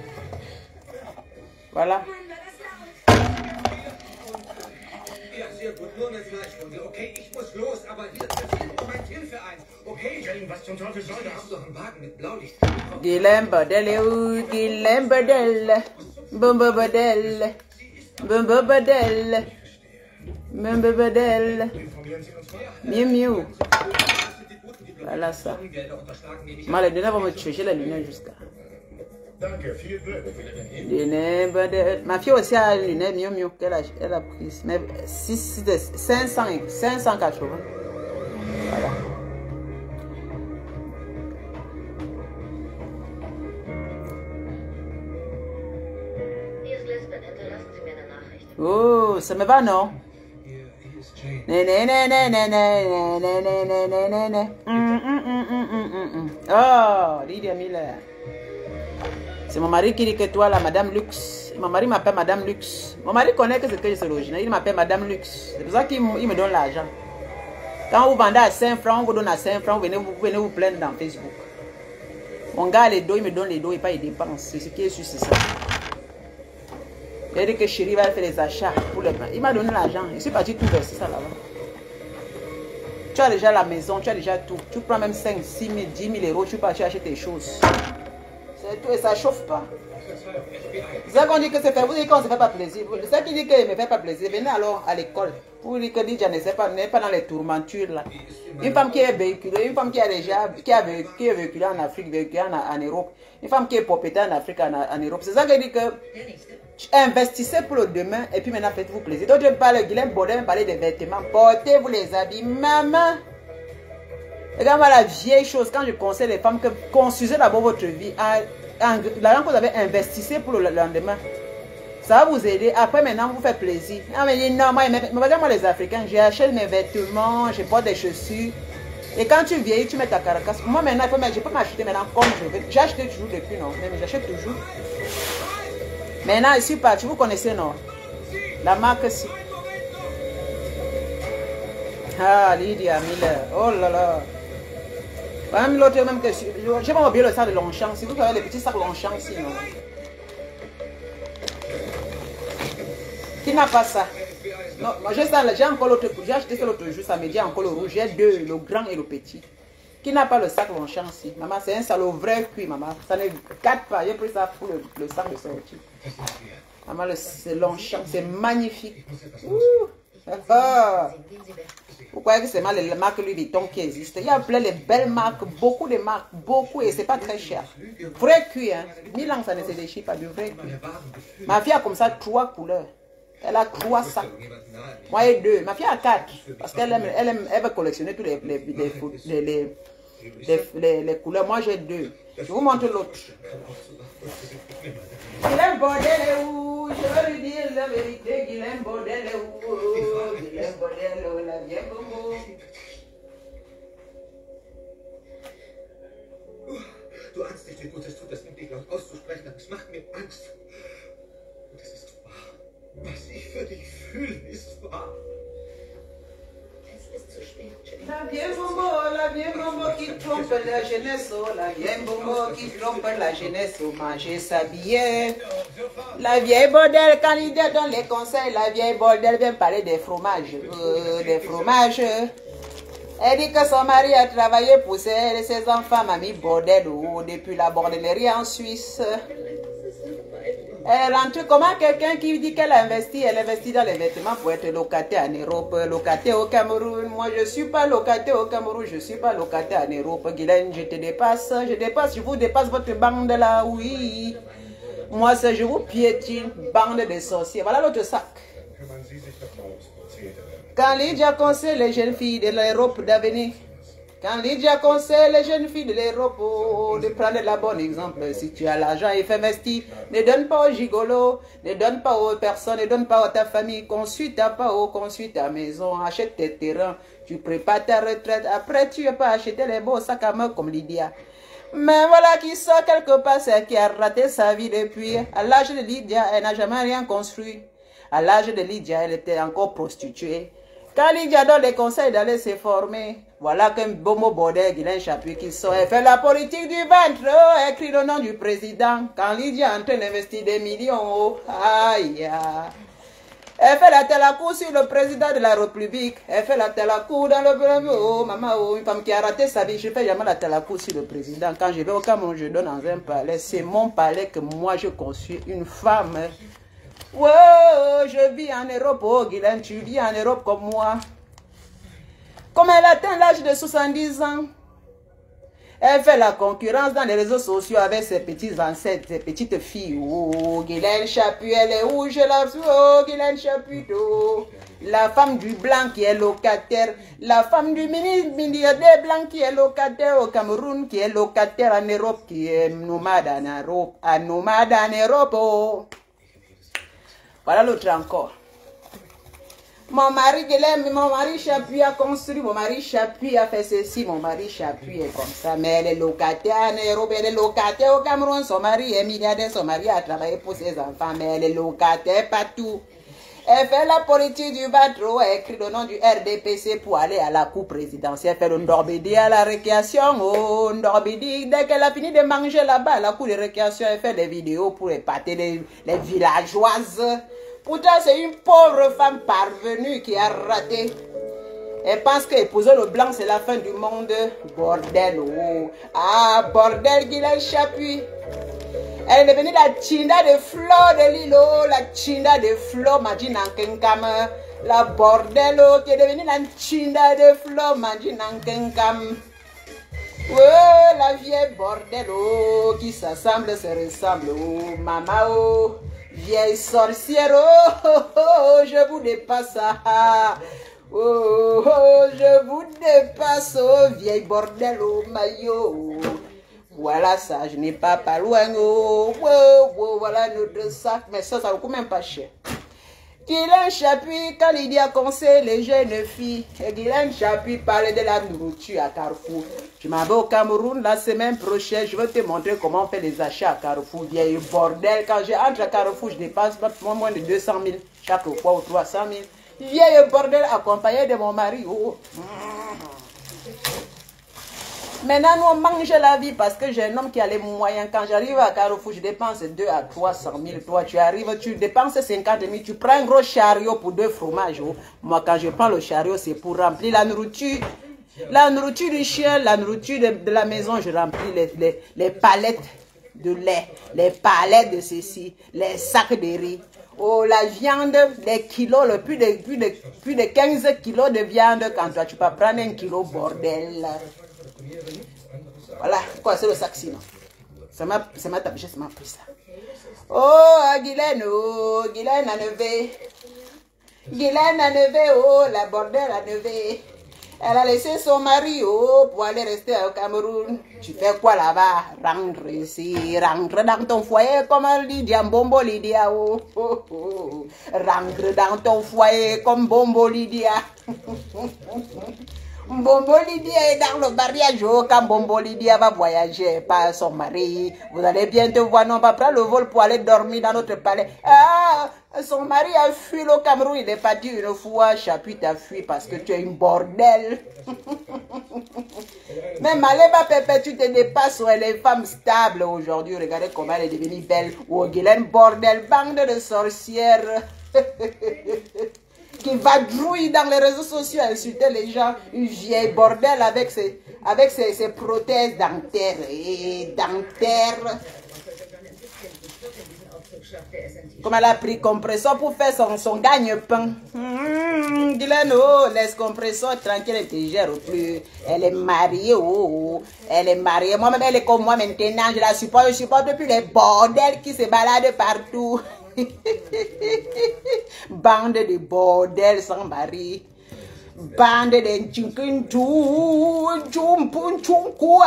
Voilà. Ja, sehr gut. Nur eine Fleischwunde. Okay, ich muss los, aber hier ist im Moment Hilfe ein. Okay, Jane, was zum Teufel soll das? Wir haben doch einen Wagen mit Blaulicht. Guilhem Bordel, Guilhem Bordel, Bumbo Bordel, Bumbo Bordel, Bumbo Bordel, Miu Miu. Voilà ça. Moi, les lunettes vont me tuer, j'ai les lunettes jusqu'à. Ma fille aussi a une lunette Miu Miu qu'elle a prise. Mais 580. Voilà. Oh, ça me va, non? Oh, Lydia Miller. C'est mon mari qui dit que toi, la Madame Luxe. Mon mari m'appelle Madame Luxe. Mon mari connaît que c'est l'original. Il m'appelle Madame Luxe. C'est pour ça qu'il me donne l'argent. Quand vous vendez à 5 francs, on vous donne à 5 francs, vous venez vous plaindre dans Facebook. Mon gars, les dos, il me donne les dos et pas les dépenses. C'est ce qui est sûr, c'est ça. Il a dit que chérie va faire les achats pour les plans. Il m'a donné l'argent. Je suis parti tout verser ça là-bas. Tu as déjà la maison, tu as déjà tout. Tu prends même 5, 6 000, 10 000 euros, tu peux acheter tes choses. C'est tout et ça ne chauffe pas. C'est ça qu'on dit que c'est fait. Vous dites qu'on ne se fait pas plaisir. C'est ça qui dit qu'il ne me fait pas plaisir. Venez alors à l'école. Vous dites que Lydia n'est pas dans les tourmentures là. Une femme qui est véhiculée, une femme qui a déjà qui est véhiculée en Afrique, véhiculée en Europe. Une femme qui est propriétaire en Afrique, en Europe. C'est ça qui dit que Investissez pour le demain et puis maintenant faites-vous plaisir. Donc je parle, Guilhem Baudet me parlait des vêtements. Portez-vous les habits. Maman, regarde-moi la vieille chose. Quand je conseille les femmes que construisez d'abord votre vie. L'argent que vous avez investissez pour le lendemain. Ça va vous aider. Après, maintenant, vous faites plaisir. Ah, mais non, moi, les Africains, j'achète mes vêtements, je porte des chaussures. Et quand tu vieillis, tu mets ta caracasse. Moi, maintenant, je peux m'acheter maintenant comme je veux. J'ai acheté toujours depuis, non? Mais j'achète toujours. Maintenant, je suis parti. Vous connaissez, non? La marque, si. Ah, Lydia Miller. Oh là là. Même l'autre, même que... J'ai pas oublié le sac de Longchamp. Si vous avez les petits sacs Longchamp ici, non? Qui n'a pas ça? Non, j'ai encore l'autre. J'ai acheté ça l'autre jour, ça me dit encore le rouge. J'ai deux, le grand et le petit. Qui n'a pas le sac Longchamp ici? Maman, c'est un salaud vrai cuit, maman. Ça ne gâte pas. J'ai pris ça pour le sac de sortie. Maman, c'est Longchamp, c'est magnifique. Vous croyez que c'est mal les marques Louis Vuitton qui existent? Il y a plein de belles marques, beaucoup de marques, beaucoup, et c'est pas très cher. Vrai cuit, hein. 1000 ans, ça ne se déchire pas, du vrai cuit. Ma fille a comme ça 3 couleurs. Elle a 3 sacs. Moi, j'ai 2. Ma fille a 4. Parce qu'elle elle veut collectionner tous les couleurs. Moi, j'ai 2. Je vous montre l'autre. Guilhem Baudet est où? Je veux lui dire la vérité. Guilhem Baudet est où? Guilhem Baudet est où? La vieille Bobo. Du ahnst nicht, wie gut es tut, das endlich laut auszusprechen, aber es macht mir Angst. Und es ist wahr. Was ich für dich fühle, ist wahr. Es ist zu spät. La vieille Bobo qui trompe la jeunesse, oh, la vieille Bobo qui trompe la jeunesse, oh, manger s'habiller. La vieille Bordel, quand il donne les conseils, la vieille Bordel vient parler des fromages, Elle dit que son mari a travaillé pour ses enfants, mamie Bordel, depuis la bordellerie en Suisse. Elle rentre comment quelqu'un qui dit qu'elle investit dans les vêtements pour être locataire en Europe, locataire au Cameroun. Moi, je ne suis pas locataire au Cameroun, je ne suis pas locataire en Europe. Guilhem, je te dépasse, je vous dépasse votre bande là, oui. Moi, c'est je vous piétine, bande de sorciers. Voilà l'autre sac. Quand Lydia conseille les jeunes filles de l'Europe d'avenir, quand Lydia conseille les jeunes filles de l'Europe de prendre le bon exemple, si tu as l'argent et fais investir, ne donne pas aux gigolos, ne donne pas aux personnes, ne donne pas à ta famille, construis ta PAO, construis ta maison, achète tes terrains, tu prépares ta retraite, après tu ne vas pas acheter les beaux sacs à main comme Lydia. Mais voilà qui sort quelque part, c'est qui a raté sa vie depuis. À l'âge de Lydia, elle n'a jamais rien construit. À l'âge de Lydia, elle était encore prostituée. Quand Lydia donne les conseils d'aller se former, voilà qu'un Bomo Baudet, Guilhem Chapuis qui sort, elle fait la politique du ventre, elle écrit le nom du président. Quand Lydia est en train d'investir des millions, aïe, elle fait la télacour sur le président de la République. Elle fait la télacour dans le... Oh, maman, oh, une femme qui a raté sa vie, je fais jamais la télacour sur le président. Quand je vais au Cameroun, je donne dans un palais. C'est mon palais que moi je construis. Une femme... Wow, je vis en Europe, oh Guilhem, tu vis en Europe comme moi. Comme elle atteint l'âge de 70 ans, elle fait la concurrence dans les réseaux sociaux avec ses petits ancêtres, ses petites filles. Oh, Guilhem Chapuis, elle est où je la suis, oh, Guilhem Chapuis, oh. La femme du blanc qui est locataire, la femme du milliardaire blanc qui est locataire au Cameroun, qui est locataire en Europe, qui est nomade en Europe, oh. Voilà l'autre encore. Mon mari Guilhem, mon mari Chapuis a construit, mon mari Chapuis a fait ceci, mon mari Chapuis est comme ça. Mais elle est locataire en Europe, elle est locataire au Cameroun. Son mari est milliardaire, son mari a travaillé pour ses enfants, mais elle est locataire partout. Elle fait la politique du Batro, elle écrit le nom du RDPC pour aller à la cour présidentielle, faire une Ndorbidi à la récréation. Oh, Ndorbidi, dès qu'elle a fini de manger là-bas à la cour de récréation, elle fait des vidéos pour épater les villageoises. Pourtant, c'est une pauvre femme parvenue qui a raté. Elle pense qu'épouser le blanc, c'est la fin du monde. Bordel, oh. Ah, bordel, Guilhem Chapuis. Elle est devenue la Tchinda de Flo de Lilo, la Tchinda de Flo Majinankenkam, la Bordelo qui est devenue la Tchinda de Flo Majinankenkam. Oh, la vieille Bordelo qui s'assemble, se ressemble, oh, maman, oh. Vieille sorcière, oh, oh, oh, je vous dépasse. Oh, oh, je vous dépasse, oh, vieille bordel au maillot. Voilà ça, je n'ai pas loin. Oh, oh, oh, voilà notre sac. Mais ça ne coûte même pas cher. Guylaine Chapuis, quand il dit à conseil les jeunes filles, Guylaine Chapuis parlait de la nourriture à Carrefour. Je m'en vais au Cameroun la semaine prochaine, je vais te montrer comment on fait les achats à Carrefour. Vieille bordel, quand j'entre à Carrefour, je dépasse pas moins de 200 000 chaque fois ou 300 000. Vieille bordel accompagné de mon mari. Oh. Maintenant, nous on mange la vie parce que j'ai un homme qui a les moyens. Quand j'arrive à Carrefour, je dépense 2 à 300 000. Toi, tu arrives, tu dépenses 50 000. Tu prends un gros chariot pour 2 fromages. Oh. Moi, quand je prends le chariot, c'est pour remplir la nourriture. La nourriture du chien, la nourriture de la maison, je remplis les palettes de lait, les palettes de ceci, les sacs de riz. Oh, la viande, les kilos, plus de 15 kilos de viande. Quand toi, tu peux prendre 1 kilo, bordel. Voilà, quoi, c'est le sac sinon. Ça m'a tapé, ça m'a pris ça. Oh, Guylaine, oh, Guylaine a nevé. Guylaine a nevé, oh, la bordel a nevé. Elle a laissé son mari, oh, pour aller rester au Cameroun. Tu fais quoi là-bas? Rentre ici, rentre dans ton foyer comme Lydia, Bombo Lydia, oh, oh, oh. Rentre dans ton foyer comme Bombo Lydia. Bombo Lydia est dans le mariage, oh, quand Bombo Lydia va voyager par son mari. Vous allez bientôt voir, non, on va prendre le vol pour aller dormir dans notre palais. Ah, son mari a fui au Cameroun, il est parti une fois, Chapuis t'a fui parce que tu es une bordel. Mais Maléba Pépé, tu te dépasses, elle est femme stable aujourd'hui. Regardez comment elle est devenue belle. Oh, Guylaine bordel, bande de sorcières. Qui va drouiller dans les réseaux sociaux, insulter les gens, une vieille bordel avec ses prothèses dentaires et dentaires. Comme elle a pris compresseur pour faire son gagne-pain. Guylaine, oh, laisse compresseur tranquille, elle te gère plus. Elle est mariée, oh, elle est mariée. Moi-même, elle est comme moi maintenant, je la supporte, je supporte depuis les bordels qui se baladent partout. Bande de bordel sans mari. Bande de tchunkuntou, tchumpunchunkoua.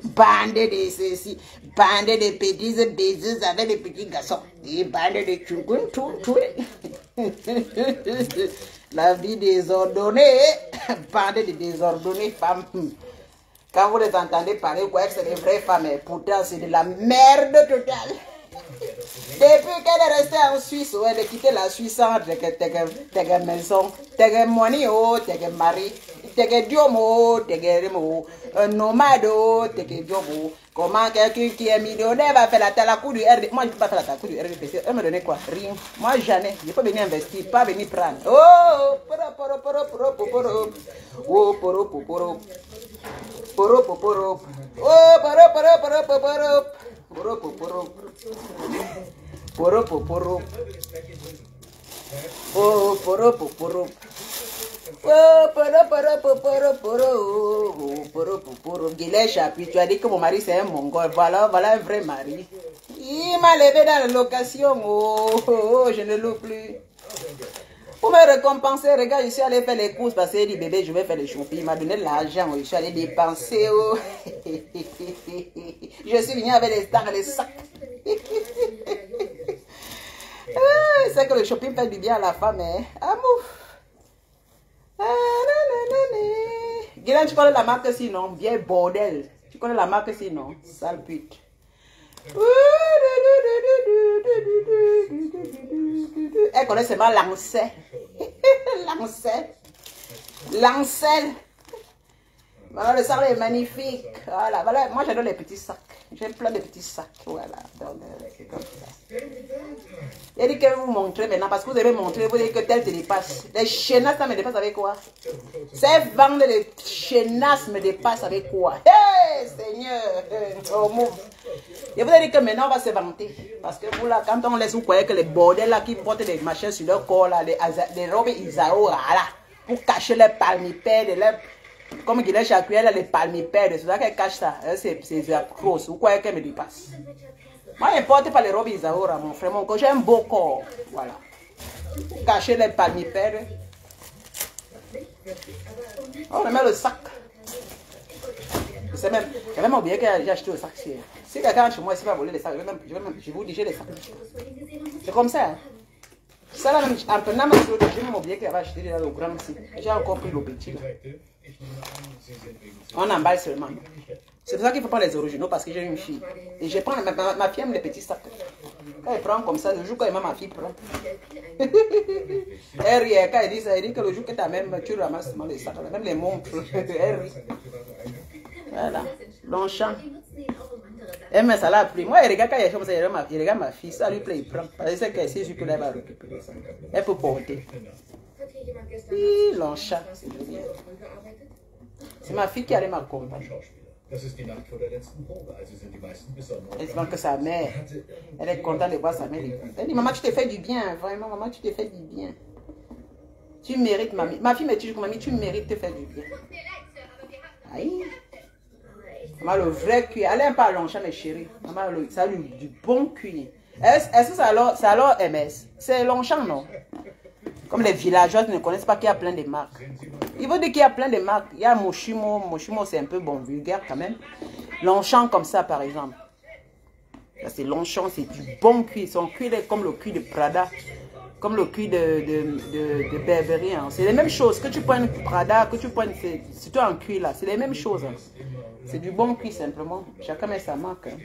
Bande de ceci, bande de petits baisers avec des petits garçons. Et bande de tchunkuntou. La vie désordonnée. Bande de désordonnées femmes. Quand vous les entendez parler, vous croyez que c'est des vraies femmes, et pourtant c'est de la merde totale. Depuis qu'elle est restée en Suisse, elle a quitté la Suisse sans tege maison, tege money, tege mari, tege diomo, tege remo, un nomade, tege diomo. Comment quelqu'un qui est millionnaire va faire la coup du RD? Moi, je ne peux pas faire la coup du RDPC. Elle me donnait quoi? Rien. Moi, jamais. Je peux venir investir, pas venir prendre. Oh, poro, poro, poro, poro, poro. Oh, poro, poro, poro. Poro, poro, poro. Oh, poro, poro, poro, poro. Poro, poro, poro. Poro, poro, poro. Oh, poro, poro, poro. Oh, poro. Guylaine Chapuis, tu as dit que mon mari c'est un mongol. Voilà un vrai mari. Il m'a levé dans la location. Oh, je ne loue plus. Pour me récompenser, regarde, je suis allé faire les courses parce qu'il dit bébé, je vais faire les shopping. Il m'a donné de l'argent, je suis allé dépenser. Oh. Je suis venu avec les stars et les sacs. C'est que le shopping fait du bien à la femme, hein. Amour. Guylaine, tu connais la marque sinon? Vieille bordel. Tu connais la marque sinon? Sale pute. Elle connaît seulement Lancel. Lancel. Voilà, le sac est magnifique. Voilà, voilà. Moi j'adore les petits sacs. J'ai plein de petits sacs. Voilà. Donc, c'est comme ça. Il dit que vous montrez maintenant, parce que vous avez montré, vous dites que tel te dépasse. Les chenasses, ça me dépasse avec quoi? Ces ventes de chenasses me dépassent avec quoi? Hey, Seigneur! Oh, move. Et vous avez dit que maintenant on va se vanter. Parce que vous là, quand on laisse, vous croyez que les bordels là qui portent des machins sur leur corps là, les robes Isao là, pour cacher les palmipèdes, Comme il est chaque elle a les palmipèdes, c'est ça qu'elle cache ça. C'est grosse. Vous croyez qu'elle me dépasse? Moi, n'importe pas les robes Isaura, mon frère, mon corps, j'ai un beau corps. Voilà. Cacher les palmipèdes. On remet le sac. J'avais même oublié que j'ai acheté le sac. Si quelqu'un chez moi ici va voler les sacs, je vous dis, j'ai les sacs. C'est comme ça. Hein. Ça là, même, en prenant ma solo, j'ai même oublié qu'il avait acheté le grand ici. J'ai encore pris le petit. Là. On emballe seulement. C'est pour ça qu'il ne faut pas les originaux parce que j'ai une fille. Et je prends, ma fille aime les petits sacs. Quand elle prend comme ça, le jour quand ma fille prend. Elle rit, quand elle dit ça, elle dit que le jour que tu as même, tu ramasses les sacs, même les montres. Elle rit. Voilà, Longchamp. Elle met ça là, pris. Moi, elle regarde quand il y a comme ça, il regarde ma fille, ça lui plaît, il prend. Parce que c'est qu'elle sait que là, elle va récupérer ça. Elle peut porter. Oui, Longchamp, c'est bien. C'est ma fille qui allait m'accompagner. Elle dit que sa mère, elle est contente de voir sa mère. Elle dit, maman, tu te fais du bien, vraiment, maman, tu te fais du bien. Tu mérites, mamie. Ma fille me dit, mamie, tu mérites de te faire du bien. Aïe. Maman, le vrai cuir. Elle n'aime pas Longchamp, mes chéris. Maman, ça a du bon cuir. Est-ce que c'est alors MS? C'est Longchamp, non? Comme les villageois qui ne connaissent pas qu'il y a plein de marques. Il veut dire qu'il y a plein de marques. Il y a Moshimo. Moshimo, c'est un peu bon, vulgaire quand même. Longchamp comme ça, par exemple. C'est Longchamp, c'est du bon cuir. Son cuir est comme le cuir de Prada. Comme le cuir de Burberry. Hein. C'est les mêmes choses. Que tu prennes Prada, que tu prennes... C'est toi en cuir là. C'est les mêmes choses. Hein. C'est du bon cuir simplement. Chacun met sa marque. Hein.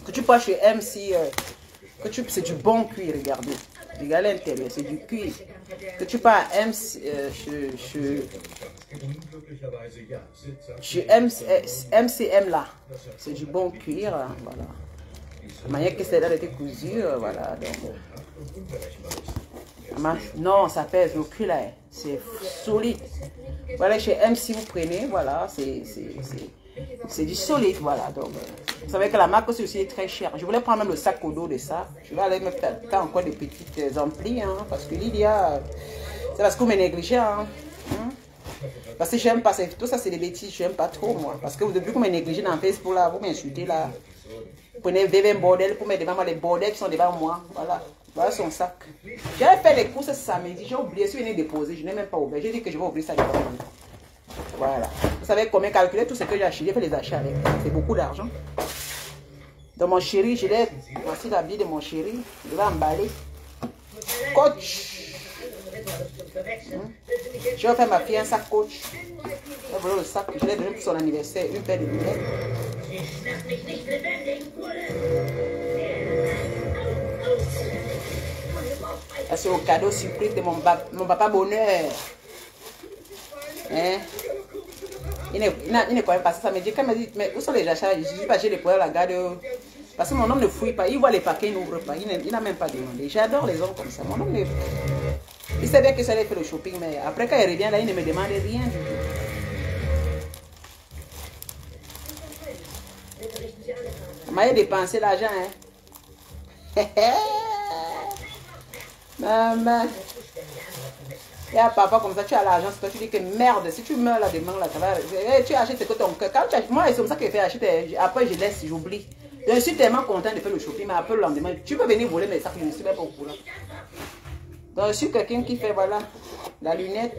Que tu prends chez MC... c'est du bon cuir, regardez. Regardez l'intérieur, c'est du cuir. Que tu pars chez MCM là, c'est du bon cuir, voilà. La manière que c'est là été cousu, voilà. Donc, non, ça pèse, le cuir là, c'est solide. Voilà, chez MC vous prenez, voilà, c'est du solide, voilà. Donc, vous savez que la marque aussi est très chère. Je voulais prendre même le sac au dos de ça. Je vais aller me faire encore des petites amplis, hein, parce que Lydia, c'est parce que vous me négligez, hein. Parce que j'aime pas, tout ça c'est des bêtises, j'aime pas trop moi. Parce que depuis que vous me négligez dans Facebook là, vous m'insultez là. Vous prenez un bordel pour mettre devant moi les bordels qui sont devant moi, voilà. Voilà son sac. J'avais fait les courses ce samedi, j'ai oublié, je suis venu déposer, je n'ai même pas ouvert. J'ai dit que je vais ouvrir ça devant moi. Voilà. Vous savez combien calculer tout ce que j'ai acheté, j'ai fait les achats avec. C'est beaucoup d'argent. Dans mon chéri, je l'ai. Voici l'habit de mon chéri. Je vais emballer. Coach. Je vais faire ma fille un sac coach. Je vais voler le sac. Je l'ai donné pour son anniversaire. Une paire de lunettes. C'est le cadeau surprise de mon papa bonheur. Hein? Il ne connaît pas ça. Ça me dit, quand il me dit, mais où sont les achats? Je dis, j'ai les poils à la garde. Parce que mon homme ne fouille pas. Il voit les paquets, il n'ouvre pas. Il n'a même pas demandé. J'adore les hommes comme ça. Mon homme, il sait bien que ça allait faire le shopping, mais après, quand il revient là, il ne me demande rien du tout. Il m'a dépensé l'argent, hein. Maman. Il y a papa comme ça, tu as l'argent, tu dis que merde, si tu meurs là demain, là, ça va. Tu achètes ce que ton cœur. Moi, c'est comme ça que je fais acheter. Après, je laisse, j'oublie. Je suis tellement content de faire le shopping, mais après le lendemain, tu peux venir voler mes sacs, je ne suis même pas au courant. Donc, je suis quelqu'un qui fait, voilà, la lunette,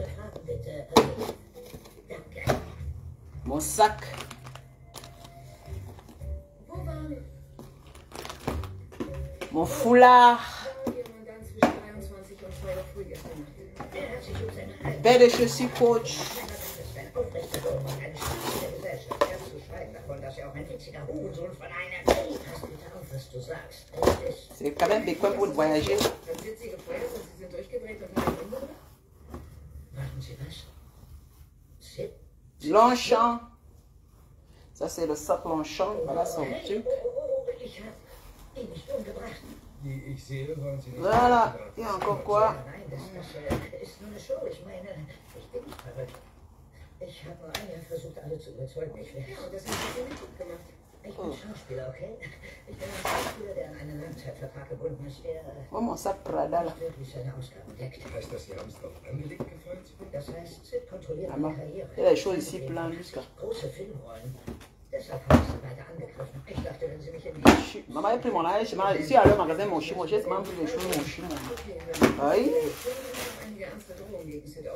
mon sac, mon foulard. Paire de chaussures coach. C'est quand même des coins pour voyager. Longchamp. Ça c'est le sac Longchamp. Voilà son truc. Voilà, il y a encore quoi? Ich bin Schauspieler, okay? Ich bin ein Schauspieler, der an einen Langzeitvertrag gebunden ist, der Oh, mon sac Prada là. wirklich seine Ausgaben deckt. Heißt das, Sie haben es darauf angelegt, gefeuert zu werden? Das heißt, Sid kontrolliert Maman, meine Karriere. il y a des choses ici plein jusqu'à. Große Filmrollen. Deshalb habe ich sie beide angegriffen. Ich dachte, wenn sie mich in die... Maman a pris mon âge, ici à le magasin mon chien, j'ai seulement pris les choses mon chien. Oui.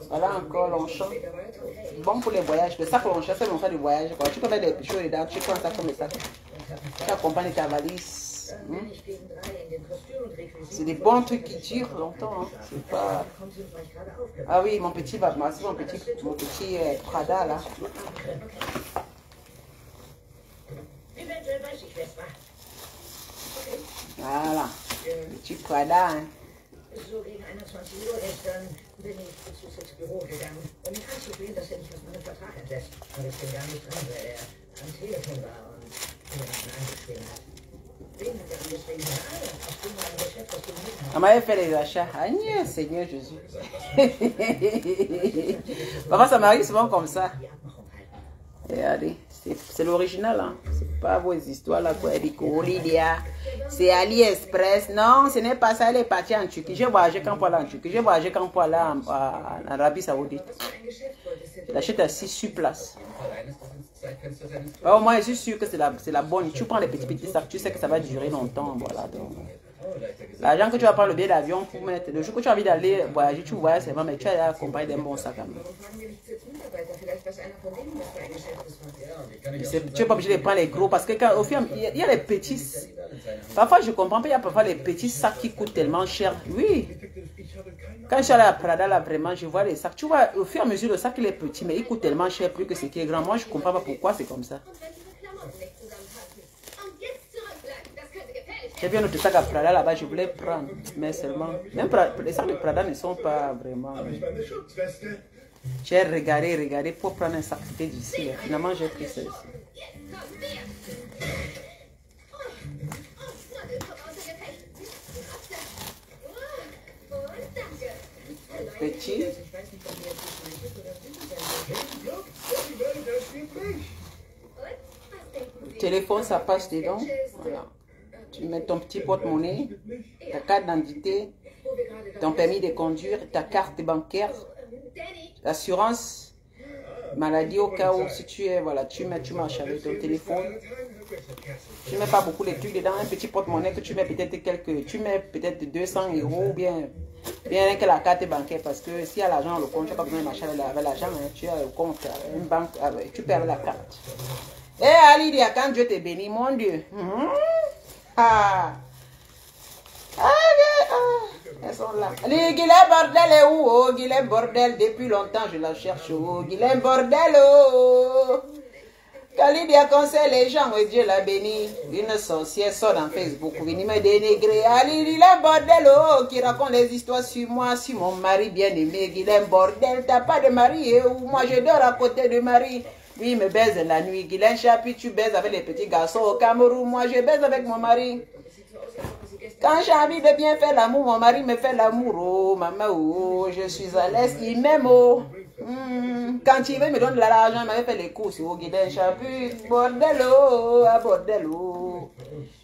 Voilà encore l'enchant. Bon pour les voyages, le sac l'enchant c'est mon sac de voyage. Quoi. Tu peux mettre des choses dedans, tu prends ça comme le sac. Tu accompagnes ta valise. C'est des bons trucs qui durent longtemps. Hein. C'est pas... Ah oui, mon petit Prada là. Voilà, petit Prada. Hein. So gegen 21 Uhr gestern bin ich zu Sids Büro gegangen, um ihn anzuflehen, dass er mich aus meinem Vertrag entlässt. Aber ich bin gar nicht dran, weil er am Telefon war und jemanden angeschrieben hat. Wen hat er angeschrieben? Auf dem mein Geschäft, das du nicht hast. Maman a fait les achats. Agnès, Seigneur Jésus. Papa, ça m'arrive souvent comme ça. Regardez, c'est l'original, hein. C'est pas vos histoires là, quoi. C'est AliExpress. Non, ce n'est pas ça, elle est partie en Turquie. J'ai voyagé quand pour aller en Turquie. J'ai voyagé quand pour aller en Arabie Saoudite. J'achète assis sur place. Oh, moi, je suis sûr que c'est la bonne. Tu prends les petits sacs, tu sais que ça va durer longtemps. Voilà, donc. L'argent que tu vas prendre le billet d'avion pour mettre, le jour que tu as envie d'aller voyager, tu voyages seulement, mais tu as accompagné d'un bon sac à main. Tu n'es pas obligé de prendre les gros parce que quand, au fur il y a les petits. Parfois je comprends pas, il y a parfois les petits sacs qui coûtent tellement cher. Oui. Quand je suis allé à Prada là, vraiment, je vois les sacs. Tu vois, au fur et à mesure, le sac il est petit, mais il coûte tellement cher plus que ce qui est grand. Moi, je comprends pas pourquoi c'est comme ça. J'ai vu un autre sac à Prada là-bas, je voulais prendre, mais seulement. Même les sacs de Prada ne sont pas vraiment. J'ai regardé pour prendre un sac, c'était d'ici. Finalement, j'ai pris celle-ci. Petit. Le téléphone, ça passe dedans. Voilà. Tu mets ton petit porte-monnaie, ta carte d'identité, ton permis de conduire, ta carte bancaire, l'assurance, maladie au cas où si tu es, voilà, tu marches avec ton téléphone. Tu mets pas beaucoup les trucs dedans, un petit porte-monnaie que tu mets peut-être 200 € ou bien que la carte bancaire parce que s'il y a l'argent dans le compte, tu n'as pas besoin de marcher avec l'argent, hein, tu as le compte, une banque, tu perds la carte. Et Alidia, quand Dieu te bénit, mon Dieu. Elles sont là. Guilhem Bordel est où? Oh, Guilhem Bordel, depuis longtemps je la cherche. Oh, Guilhem Bordel, oh. Kalidia conseille les gens, et Dieu l'a béni. Une sorcière sort dans Facebook, venir me dénigrer. Ali, Guilhem Bordel, oh, qui raconte les histoires sur moi, sur mon mari bien-aimé. Guilhem Bordel, t'as pas de mari, ou moi je dors à côté de mari. Lui, il me baise la nuit. Guilhem Chapi, tu baises avec les petits garçons au Cameroun. Moi, je baise avec mon mari. Quand j'ai envie de bien faire l'amour, mon mari me fait l'amour. Oh, maman, oh, je suis à l'aise. Il m'aime, oh. Quand il veut me donner de l'argent, il m'avait fait les courses. Oh, Guilhem Chapi, bordel, oh, ah, bordel, oh.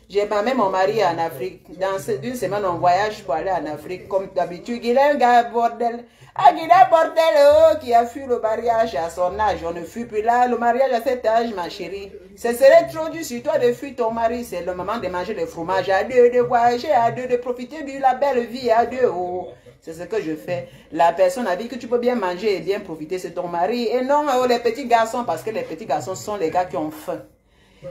J'ai même mon mari en Afrique. Dans une semaine, on voyage pour aller en Afrique. Comme d'habitude, Guilhem, bordel. Ah, Guilhem Bordel, oh, qui a fui le mariage à son âge. On ne fuit plus là. Le mariage à cet âge, ma chérie. Ce serait trop dur sur toi de fuir ton mari. C'est le moment de manger le fromage à deux, de voyager à deux, de profiter de la belle vie à deux. Oh. C'est ce que je fais. La personne a dit que tu peux bien manger et bien profiter, c'est ton mari. Et non, oh, les petits garçons, parce que les petits garçons sont les gars qui ont faim.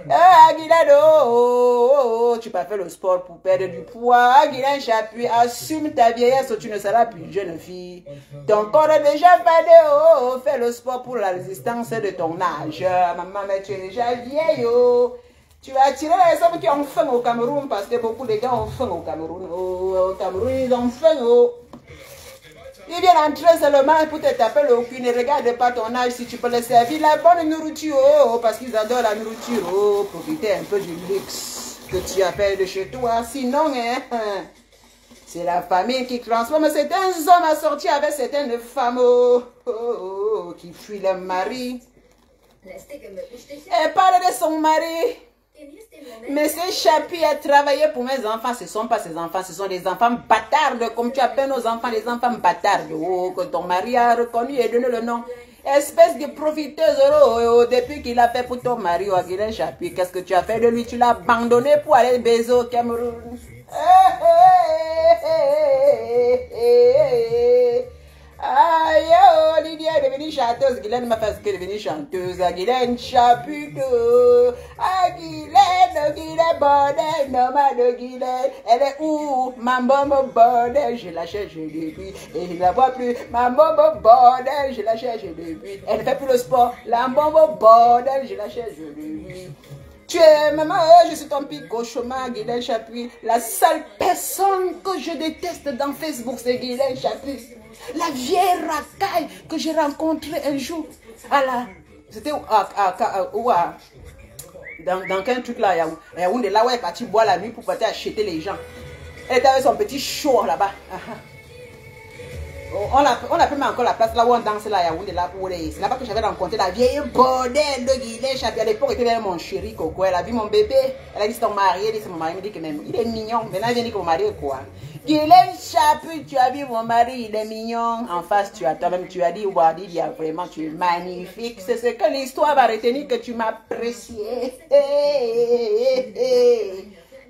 Aguilado, oh, tu peux faire le sport pour perdre du poids. Guilhem Chapuis, assume ta vieillesse, tu ne seras plus jeune fille. Ton corps est déjà fadé, oh, fais le sport pour la résistance de ton âge. Maman, mais tu es déjà vieille, oh. Tu as attiré les hommes qui ont faim au Cameroun parce que beaucoup de gars ont faim au Cameroun. Oh, au Cameroun, ils ont faim, oh. Ils viennent entrer seulement pour te taper le cul. Ne regarde pas ton âge si tu peux les servir la bonne nourriture. Oh, parce qu'ils adorent la nourriture. Oh, profitez un peu du luxe que tu as fait de chez toi. Sinon, hein, c'est la famille qui transforme certains hommes à sortir avec certaines femmes qui fuient leur mari. Elle parle de son mari. Monsieur Chapuis a travaillé pour mes enfants. Ce ne sont pas ses enfants, ce sont des enfants bâtards, comme tu appelles nos enfants, les enfants bâtards. Oh, que ton mari a reconnu et donné le nom. Espèce de profiteuse, depuis qu'il a fait pour ton mari, Guilain Chapuis, qu'est-ce que tu as fait de lui? Tu l'as abandonné pour aller baiser au Cameroun. Aïe, oh, Lydia est devenue chanteuse. Guylaine m'a fait ce qu'elle est devenue chanteuse. Guylaine Chapuis. Guylaine bordel, nomade de Guylaine. Elle est où? Ma maman bordel, je la cherche depuis. Et je ne la vois plus. Ma maman bordel, je la cherche depuis. Elle ne fait plus le sport. La maman bordel, je la cherche depuis. Tu es maman, je suis ton pic au chemin, Guylaine Chapuis. La seule personne que je déteste dans Facebook, c'est Guylaine Chapuis. La vieille racaille que j'ai rencontrée un jour. C'était dans quel truc là, Yaoundé, là où elle est partie boire la nuit pour partir acheter les gens. Elle était avec son petit show là-bas. On appelle même encore la place là où on danse là, Yaoundé, là où c'est là-bas que j'avais rencontré la vieille bordel de Guylaine Chapuis. À l'époque, elle était avec mon chéri Coco. Elle a vu mon bébé. Elle a dit c'est ton mari. Elle dit c'est mon mari. Elle me dit que même il est mignon. Maintenant, elle vient dire que mon mari est quoi? Guylaine Chapuis, tu as vu mon mari, il est mignon. En face, tu as toi-même, tu as dit, Wadi, il y a vraiment, tu es magnifique. C'est ce que l'histoire va retenir, que tu m'apprécies.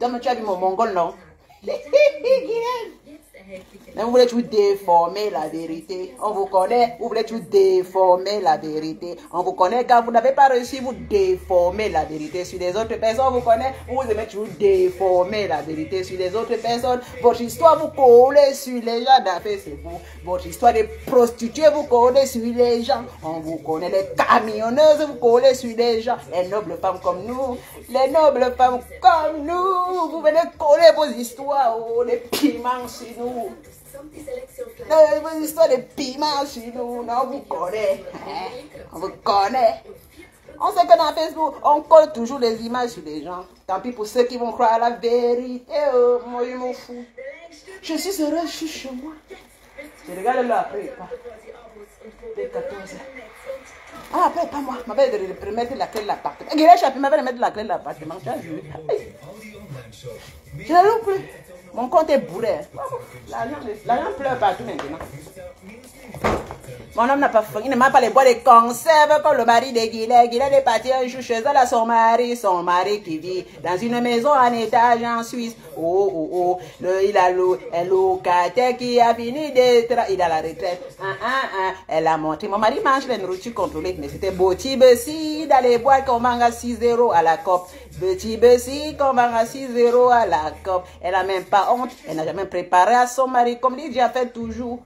Donc, tu as vu mon mongol, non? Mais vous voulez toujours déformer la vérité. On vous connaît, vous voulez toujours déformer la vérité. On vous connaît quand vous n'avez pas réussi, vous déformez la vérité sur les autres personnes. On vous connaît, vous aimez toujours déformer la vérité sur les autres personnes. Votre histoire, vous collez sur les gens d'affaires, c'est vous. Votre histoire de prostituées, vous collez sur les gens. On vous connaît, les camionneuses, vous collez sur les gens. Les nobles femmes comme nous, les nobles femmes comme nous. Vous venez coller vos histoires, les piments sur nous. Vos histoires de piments sur nous, non, on vous connaît. On vous connaît. On sait que dans Facebook, on colle toujours les images sur les gens. Tant pis pour ceux qui vont croire à la vérité. Oh, moi, je m'en fous. Je suis heureuse, je suis chez moi. Je regarde là après, pas. Dès 14 h. Ah, après, pas moi. Ma mère de remettre la clé de l'appartement. Guylaine Chapuis m'avait remettre la clé de l'appartement. Tu as vu? Je ne l'ai plus. Mon compte est bourré. L'argent pleure partout maintenant. Mon homme n'a pas faim. Il ne m'a pas les bois de conserve comme le mari de Guylaine. Guylaine est parti un jour chez elle à son mari qui vit dans une maison en étage en Suisse. Il a un locataire qui a fini d'être. Il a la retraite. Elle a monté. Mon mari mange les nourritures contrôlées. Mais c'était Boti Bessi dans les boîtes qu'on mange à 6 € à la COP. Petit Bessi qu'on mange à 6 € à la COP. Elle n'a même pas honte. Elle n'a jamais préparé à son mari comme Lydia fait toujours.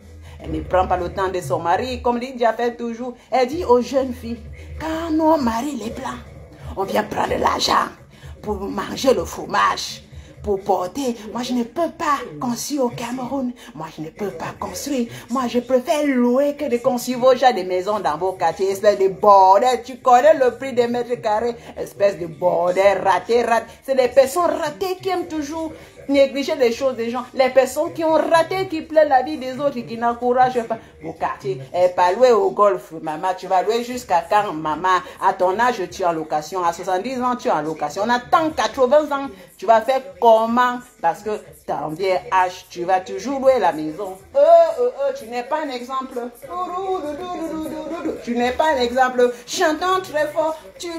Elle ne prend pas le temps de son mari comme Lydia fait toujours. Elle dit aux jeunes filles, quand nos maris les blancs, on vient prendre l'argent pour manger le fromage, pour porter. Moi, je ne peux pas construire au Cameroun. Moi, je ne peux pas construire. Moi, je préfère louer que de construire vos gens des maisons dans vos quartiers. Espèce de bordel. Tu connais le prix des mètres carrés. Espèce de bordel raté. C'est les personnes ratées qui aiment toujours négliger les choses des gens. Les personnes qui ont raté, qui plaisent la vie des autres et qui n'encouragent pas. Vos quartiers, pas louer au golf, maman. Tu vas louer jusqu'à quand, maman? À ton âge, tu es en location. À 70 ans, tu es en location. On attend 80 ans. Tu vas faire comment? Parce que ton vieil âge, tu vas toujours louer la maison. Tu n'es pas un exemple. Tu n'es pas un exemple. Chantant très fort. Tu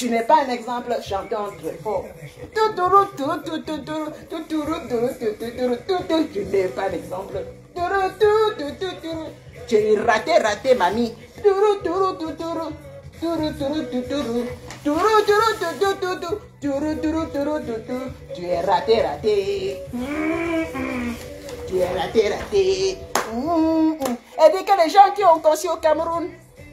n'es pas un exemple. Chantant très fort. Tu n'es pas un exemple. Tu es raté, mamie. Tu es raté. Tu es raté. Elle dit que les gens qui ont conçu au Cameroun,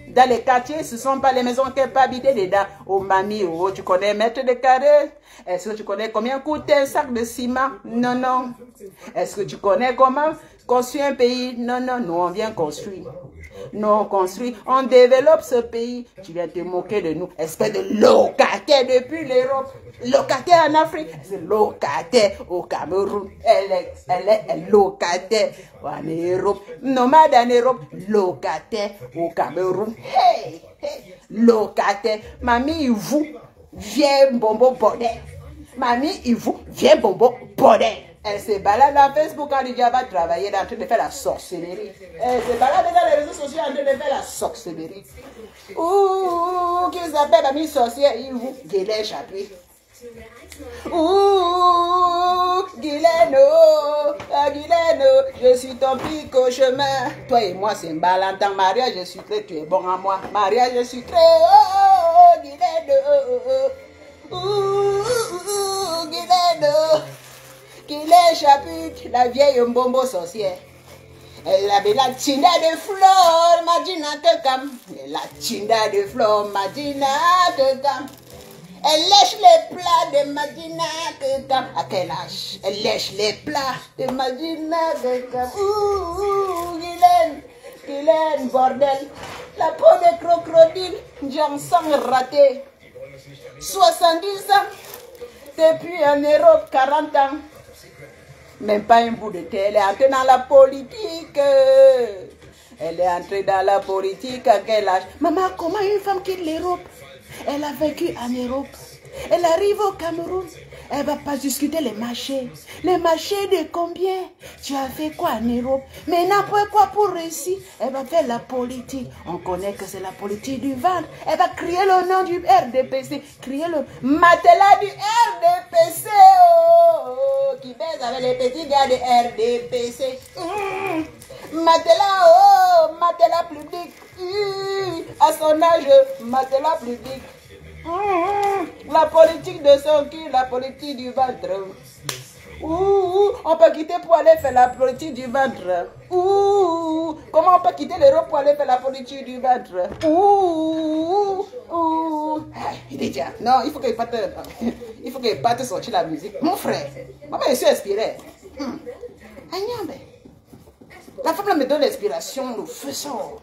dans les quartiers, ce ne sont pas les maisons qu'elle peut habiter dedans. Oh mamie, tu connais mètre de carré? Est-ce que tu connais combien coûte un sac de ciment? Non. Est-ce que tu connais comment construire un pays? Non, nous on vient construire. Nous on construit, on développe ce pays. Tu viens te moquer de nous, espèce de locataire depuis l'Europe. Locataire en Afrique, c'est locataire au Cameroun. Elle est locataire en Europe. Nomade en Europe, locataire au Cameroun. Hey, locataire. Mamie, vous, viens bonbon bordel. Mamie, il vous, viens bonbon bordel. Elle se balade dans Facebook quand Lydia va travailler, elle est en train de faire la sorcellerie. Elle se balade dans les réseaux sociaux en train de faire la sorcellerie. Ouh, qui s'appelle Mamie sorcière, il vous, Guélène Chapuis. Ouh, Guileno, je suis ton pic au chemin. Toi et moi, c'est un balantin. Maria, je suis très, tu es bon à moi. Maria, je suis très, Guileno, Guileno. Guilène Chapuis, la vieille mbombo sorcière. Elle avait la tinda de fleurs, Madina te cam. La tinda de fleurs, Madina te cam. Elle lèche les plats de Madina Kekam. À quel âge? Elle lèche les plats de Madina Kekam. Ouh, Guilène, bordel. La peau de crocodile, j'en sens raté. 70 ans, depuis en Europe, 40 ans. Même pas un bout de terre, elle est entrée dans la politique. Elle est entrée dans la politique à quel âge? Maman, comment une femme quitte l'Europe? Elle a vécu en Europe. Elle arrive au Cameroun. Elle va pas discuter les marchés. Les marchés de combien? Tu as fait quoi en Europe? Mais n'importe quoi pour réussir. Elle va faire la politique. On connaît que c'est la politique du ventre. Elle va crier le nom du RDPC. Crier le matelas du RDPC. Oh, qui baise avec les petits gars de RDPC. Matelas, oh, matelas public. À son âge, matelas public. La politique de son cul, la politique du ventre. On peut quitter pour aller faire la politique du ventre. Comment on peut quitter l'Europe pour aller faire la politique du ventre? Il est déjà. Non, il faut qu'il parte. Il faut qu'il parte sortir la musique. Mon frère, maman, je suis inspirée. Agnambe. La femme là me donne l'inspiration, le feu sort.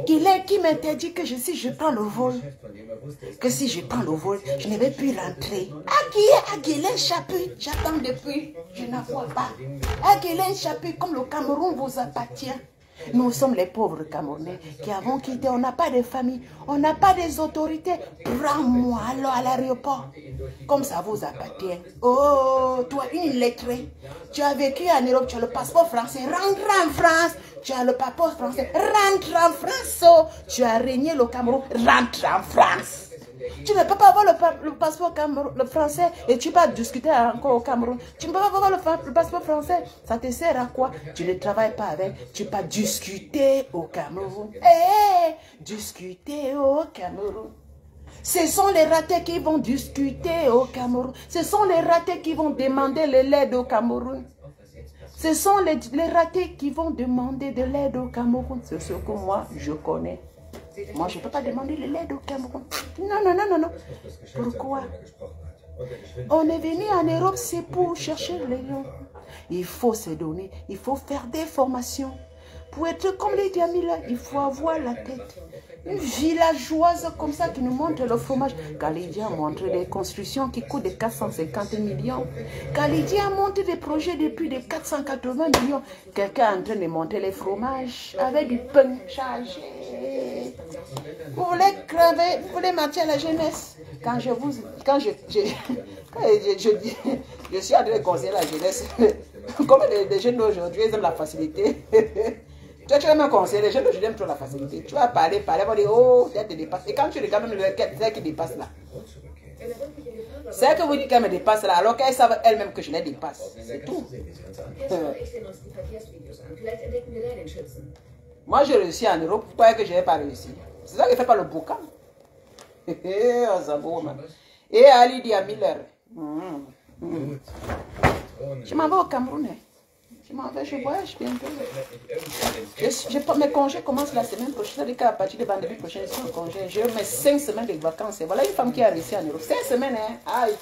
Il est qui m'interdit que si je prends le vol, je ne vais plus rentrer. À Guilène Chapuis, j'attends depuis, je n'en vois pas. À Guilène Chapuis, comme le Cameroun vous appartient. Nous sommes les pauvres Camerounais qui avons quitté, on n'a pas de famille, on n'a pas des autorités. Prends-moi alors à l'aéroport, comme ça vous appartient. Oh, toi une illettrée, tu as vécu en Europe, tu as le passeport français, rentre en France. Tu as le passeport français, rentre en France. Oh, tu as régné le Cameroun, rentre en France. Tu ne peux pas avoir le passeport le français et tu vas discuter encore au Cameroun. Tu ne peux pas avoir le passeport français. Ça te sert à quoi? Tu ne travailles pas avec. Tu vas discuter au Cameroun. Discuter au Cameroun. Ce sont les ratés qui vont discuter au Cameroun. Ce sont les ratés qui vont demander de l'aide au Cameroun. Ce sont les ratés qui vont demander de l'aide au Cameroun. C'est ce que moi, je connais. Moi, je ne peux pas demander de l'aide au Cameroun. Non. Pourquoi? On est venu en Europe, c'est pour chercher les gens. Il faut se donner, il faut faire des formations. Pour être comme les Diamila, il faut avoir la tête. Une villageoise comme ça qui nous montre le fromage. Kalidia montre des constructions qui coûtent de 450 millions. Kalidia montre des projets de plus de 480 millions. Quelqu'un est en train de monter les fromages avec du pain chargé. Vous voulez crever, vous voulez mentir à la jeunesse. Quand je suis en train de conseiller la jeunesse, comme les jeunes d'aujourd'hui, ils aiment la facilité. Tu vas me conseiller, les jeunes d'aujourd'hui aiment trop la facilité. Tu vas parler, ils vont dire, oh, ça te dépasse. Et quand tu regardes même celle qui dépasse là, celle que vous dites qu'elle me dépasse là, alors qu'elles savent elles-mêmes que je les dépasse. C'est tout. Moi, j'ai réussi en Europe, pourquoi que je n'ai pas réussi? C'est ça qui ne fait pas le boucan. Et Ali dit à Miller. Je m'en vais au Cameroun. Je voyage bientôt. Mes congés commencent la semaine prochaine. C'est-à-dire qu'à partir de vendredi prochain, je suis en congé. J'ai mes 5 semaines de vacances. Et voilà une femme qui a réussi en Europe. 5 semaines, hein. Aïe.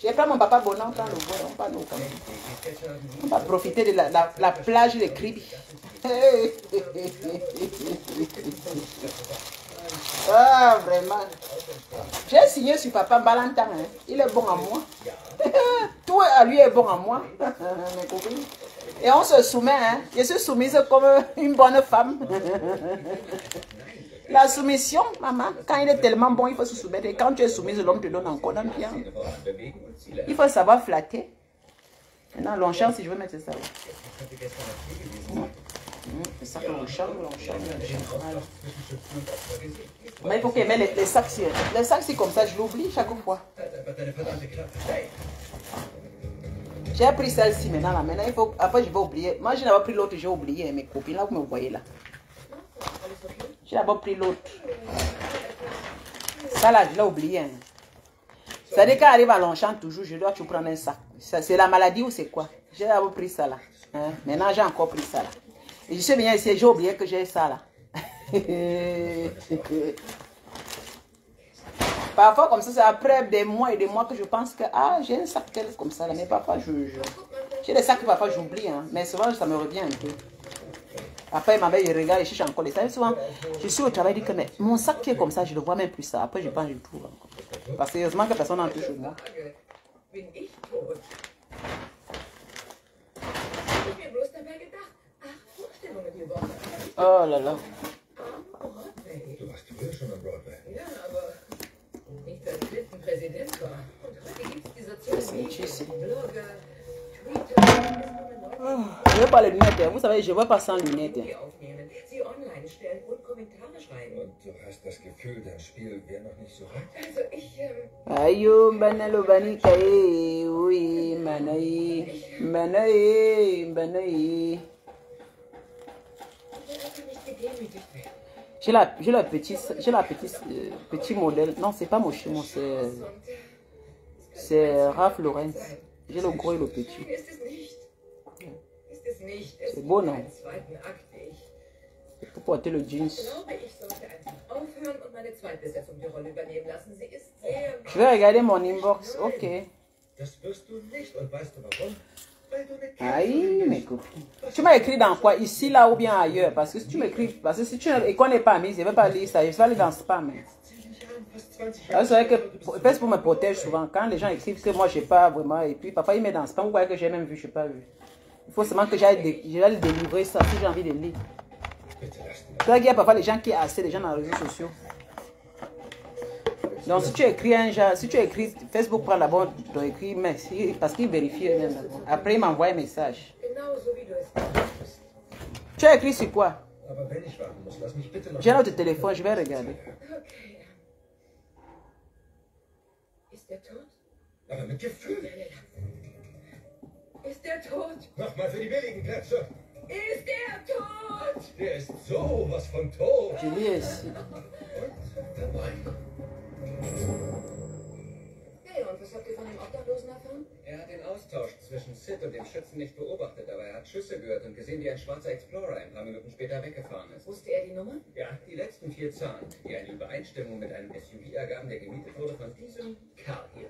Je vais prendre mon papa Bonan, on prend le vol, on part au Cameroun. On va profiter de la plage de Kribi. Ah, vraiment. J'ai signé sur papa Valentin. Hein. Il est bon à moi. Tout à lui est bon à moi. Mes copines. Et on se soumet, hein. Je suis soumise comme une bonne femme. La soumission, maman, quand il est tellement bon, il faut se soumettre. Et quand tu es soumise, l'homme te donne encore un bien. Il faut savoir flatter. Maintenant, Longchamp, si je veux mettre ça. C'est ça que Longchamp. Voilà. Mais il faut qu'il mette les sacs. Les sacs, c'est comme ça, je l'oublie chaque fois. J'ai pris celle-ci maintenant. Maintenant, il faut. Après, je vais oublier. Moi, je n'avais pas pris l'autre, j'ai oublié. Mes copines, là, vous me voyez là. J'ai d'abord pris l'autre. Ça là, je l'ai oublié. Hein. Ça dit qu'à arrive à Longchamp, toujours, je dois toujours prendre un sac. C'est la maladie ou c'est quoi? J'ai d'abord pris ça là. Hein? Maintenant, j'ai encore pris ça là. Et je suis venu ici, j'ai oublié que j'ai ça là. Parfois, comme ça, c'est après des mois et des mois que je pense que j'ai un sac comme ça là. Mais parfois, j'ai des sacs que parfois j'oublie. Hein? Mais souvent, ça me revient un peu. Après, ma mère, il regarde et cherche encore les sacs. Souvent, je suis au travail, je dis que mais mon sac qui est comme ça, je ne le vois même plus ça. Après, je pense que je le trouve encore. Parce que heureusement que personne n'en touche chez moi. Oh là là. Du warst früher schon am Broadway. Ja, aber nicht als Präsident war. Und heute gibt es die sozialen Medien, Blogger, Je ne veux pas les lunettes. Vous savez, je ne vois pas sans lunettes. Sie online stellen und Kommentare schreiben. Und du hast das Gefühl, dein Spiel wäre noch nicht so weit? Also ich, Ayo, banalo banika, oui, manaï. J'ai la petit modèle. Non, c'est pas mon chimon, c'est Ralph Lauren. J'ai le gros et le petit. C'est beau, non? Pour porter le jeans. Je vais regarder mon inbox. Ok. Aïe, mes copines. Tu m'as écrit dans quoi? Ici, là ou bien ailleurs? Parce que si tu m'écris, parce que si tu ne connais pas mis, je ne vais pas lire ça. Je vais aller dans spam. C'est vrai que Facebook me protège souvent. Quand les gens écrivent que moi, je n'ai pas vraiment. Et puis, parfois, ils mettent dans spam. Vous voyez que j'ai même vu, je n'ai pas vu. Il faut seulement que j'aille délivrer ça si j'ai envie de lire. C'est vrai qu'il y a parfois les gens qui assez des gens dans les réseaux sociaux. Donc si tu écris Facebook prend d'abord ton écrit, mais parce qu'il vérifie eux-mêmes. Après il m'envoie un message. Tu as écrit sur quoi? J'ai notre téléphone, je vais regarder. Ist der tot? Aber mit Gefühl. Ist der tot? Nochmal für die billigen Plätze. Ist der tot? Der ist sowas von tot. Je lis ici. Hey, und was habt ihr von dem Obdachlosen erfahren? Er hat den Austausch zwischen Sid und dem Schützen nicht beobachtet, aber er hat Schüsse gehört und gesehen, wie ein schwarzer Explorer ein paar Minuten später weggefahren ist. Wusste er die Nummer? Ja, die letzten 4 Zahlen, die eine Übereinstimmung mit einem SUV ergaben, der gemietet wurde von diesem Kerl hier.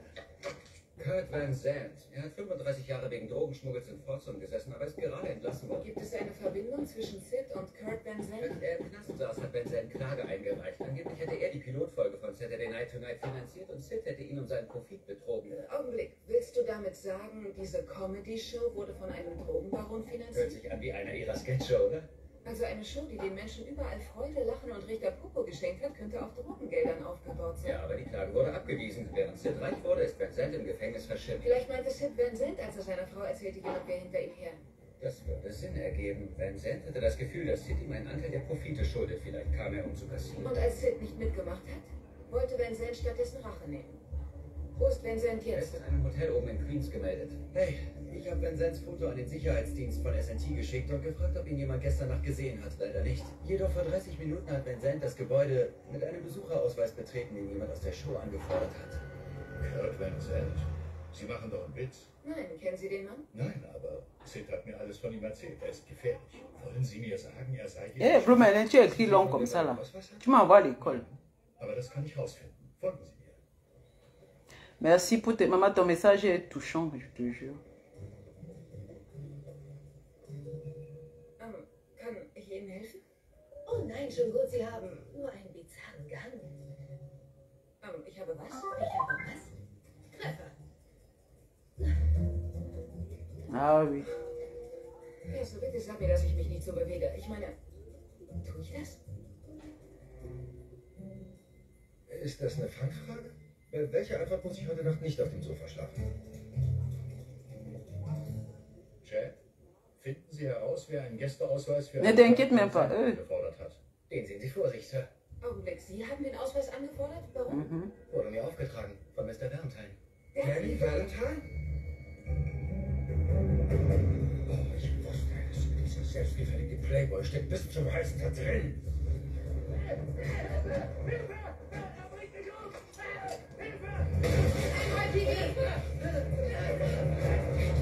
Kurt Van Zandt. Er hat 35 Jahre wegen Drogenschmuggels in Folsom gesessen, aber ist gerade entlassen worden. Gibt es eine Verbindung zwischen Sid und Kurt Van Zandt? Während er im Knast saß, hat Van Zandt Klage eingereicht. Angeblich hätte er die Pilotfolge von Saturday Night Tonight finanziert und Sid hätte ihn um seinen Profit betrogen. Augenblick, willst du damit sagen, diese Comedy-Show wurde von einem Drogenbaron Hört finanziert? sich an wie einer ihrer Sketche, oder? Also eine Show, die den Menschen überall Freude, Lachen und Richter Popo geschenkt hat, könnte auf Drogengeldern aufgebaut sein. Ja, aber die Klage wurde abgewiesen. Während Sid reich wurde, ist Van Zandt im Gefängnis verschimpft. Vielleicht meinte Sid Van Zandt, als er seiner Frau erzählte, jemand wäre hinter ihm her. Das würde Sinn ergeben. Van Zandt hatte das Gefühl, dass Sid ihm einen Anteil der Profite schuldet. Vielleicht kam er, um zu kassieren. Und als Sid nicht mitgemacht hat, wollte Van Zandt stattdessen Rache nehmen. Wo ist Van Zandt Er jetzt? ist in einem Hotel oben in Queens gemeldet. Hey, ich habe Van Zandts Foto an den Sicherheitsdienst von S&T geschickt und gefragt, ob ihn jemand gestern Nacht gesehen hat. Leider nicht. Jedoch vor 30 Minuten hat Van Zandt das Gebäude mit einem Besucherausweis betreten, den jemand aus der Show angefordert hat. Kurt Van Zandt. Sie machen doch einen Witz. Nein, kennen Sie den Mann? Nein, aber Sid hat mir alles von ihm erzählt. Er ist gefährlich. Wollen Sie mir sagen, er sei Eh, Blumen, tu écris long comme ça là. Tu m'envoies à l'école. Aber das kann ich rausfinden. Folgen Sie mir. Merci pour maman, ton message est touchant, je te jure. Kann ich Ihnen helfen? Oh nein, schon gut, Sie haben nur einen bizarren Gang. Ich habe was? Ich habe was? Treffer. Ah oui. Andreas, so bitte sag mir, dass ich mich nicht so bewege. Ich meine, tue ich das? Ist das eine Fangfrage? Welche Antwort muss ich heute Nacht nicht auf dem Sofa schlafen? Chef, finden Sie heraus, wer einen Gästeausweis für Ne t'inquiète même pas. gefordert hat? Den sehen Sie vor sich, Sir. Augenblick, Sie haben den Ausweis angefordert? Warum? Wurde mir aufgetragen von Mr. Valentine. Danny Valentine? Oh, ich wusste es. Dieser selbstgefällige Playboy steckt bis zum Hals da drin.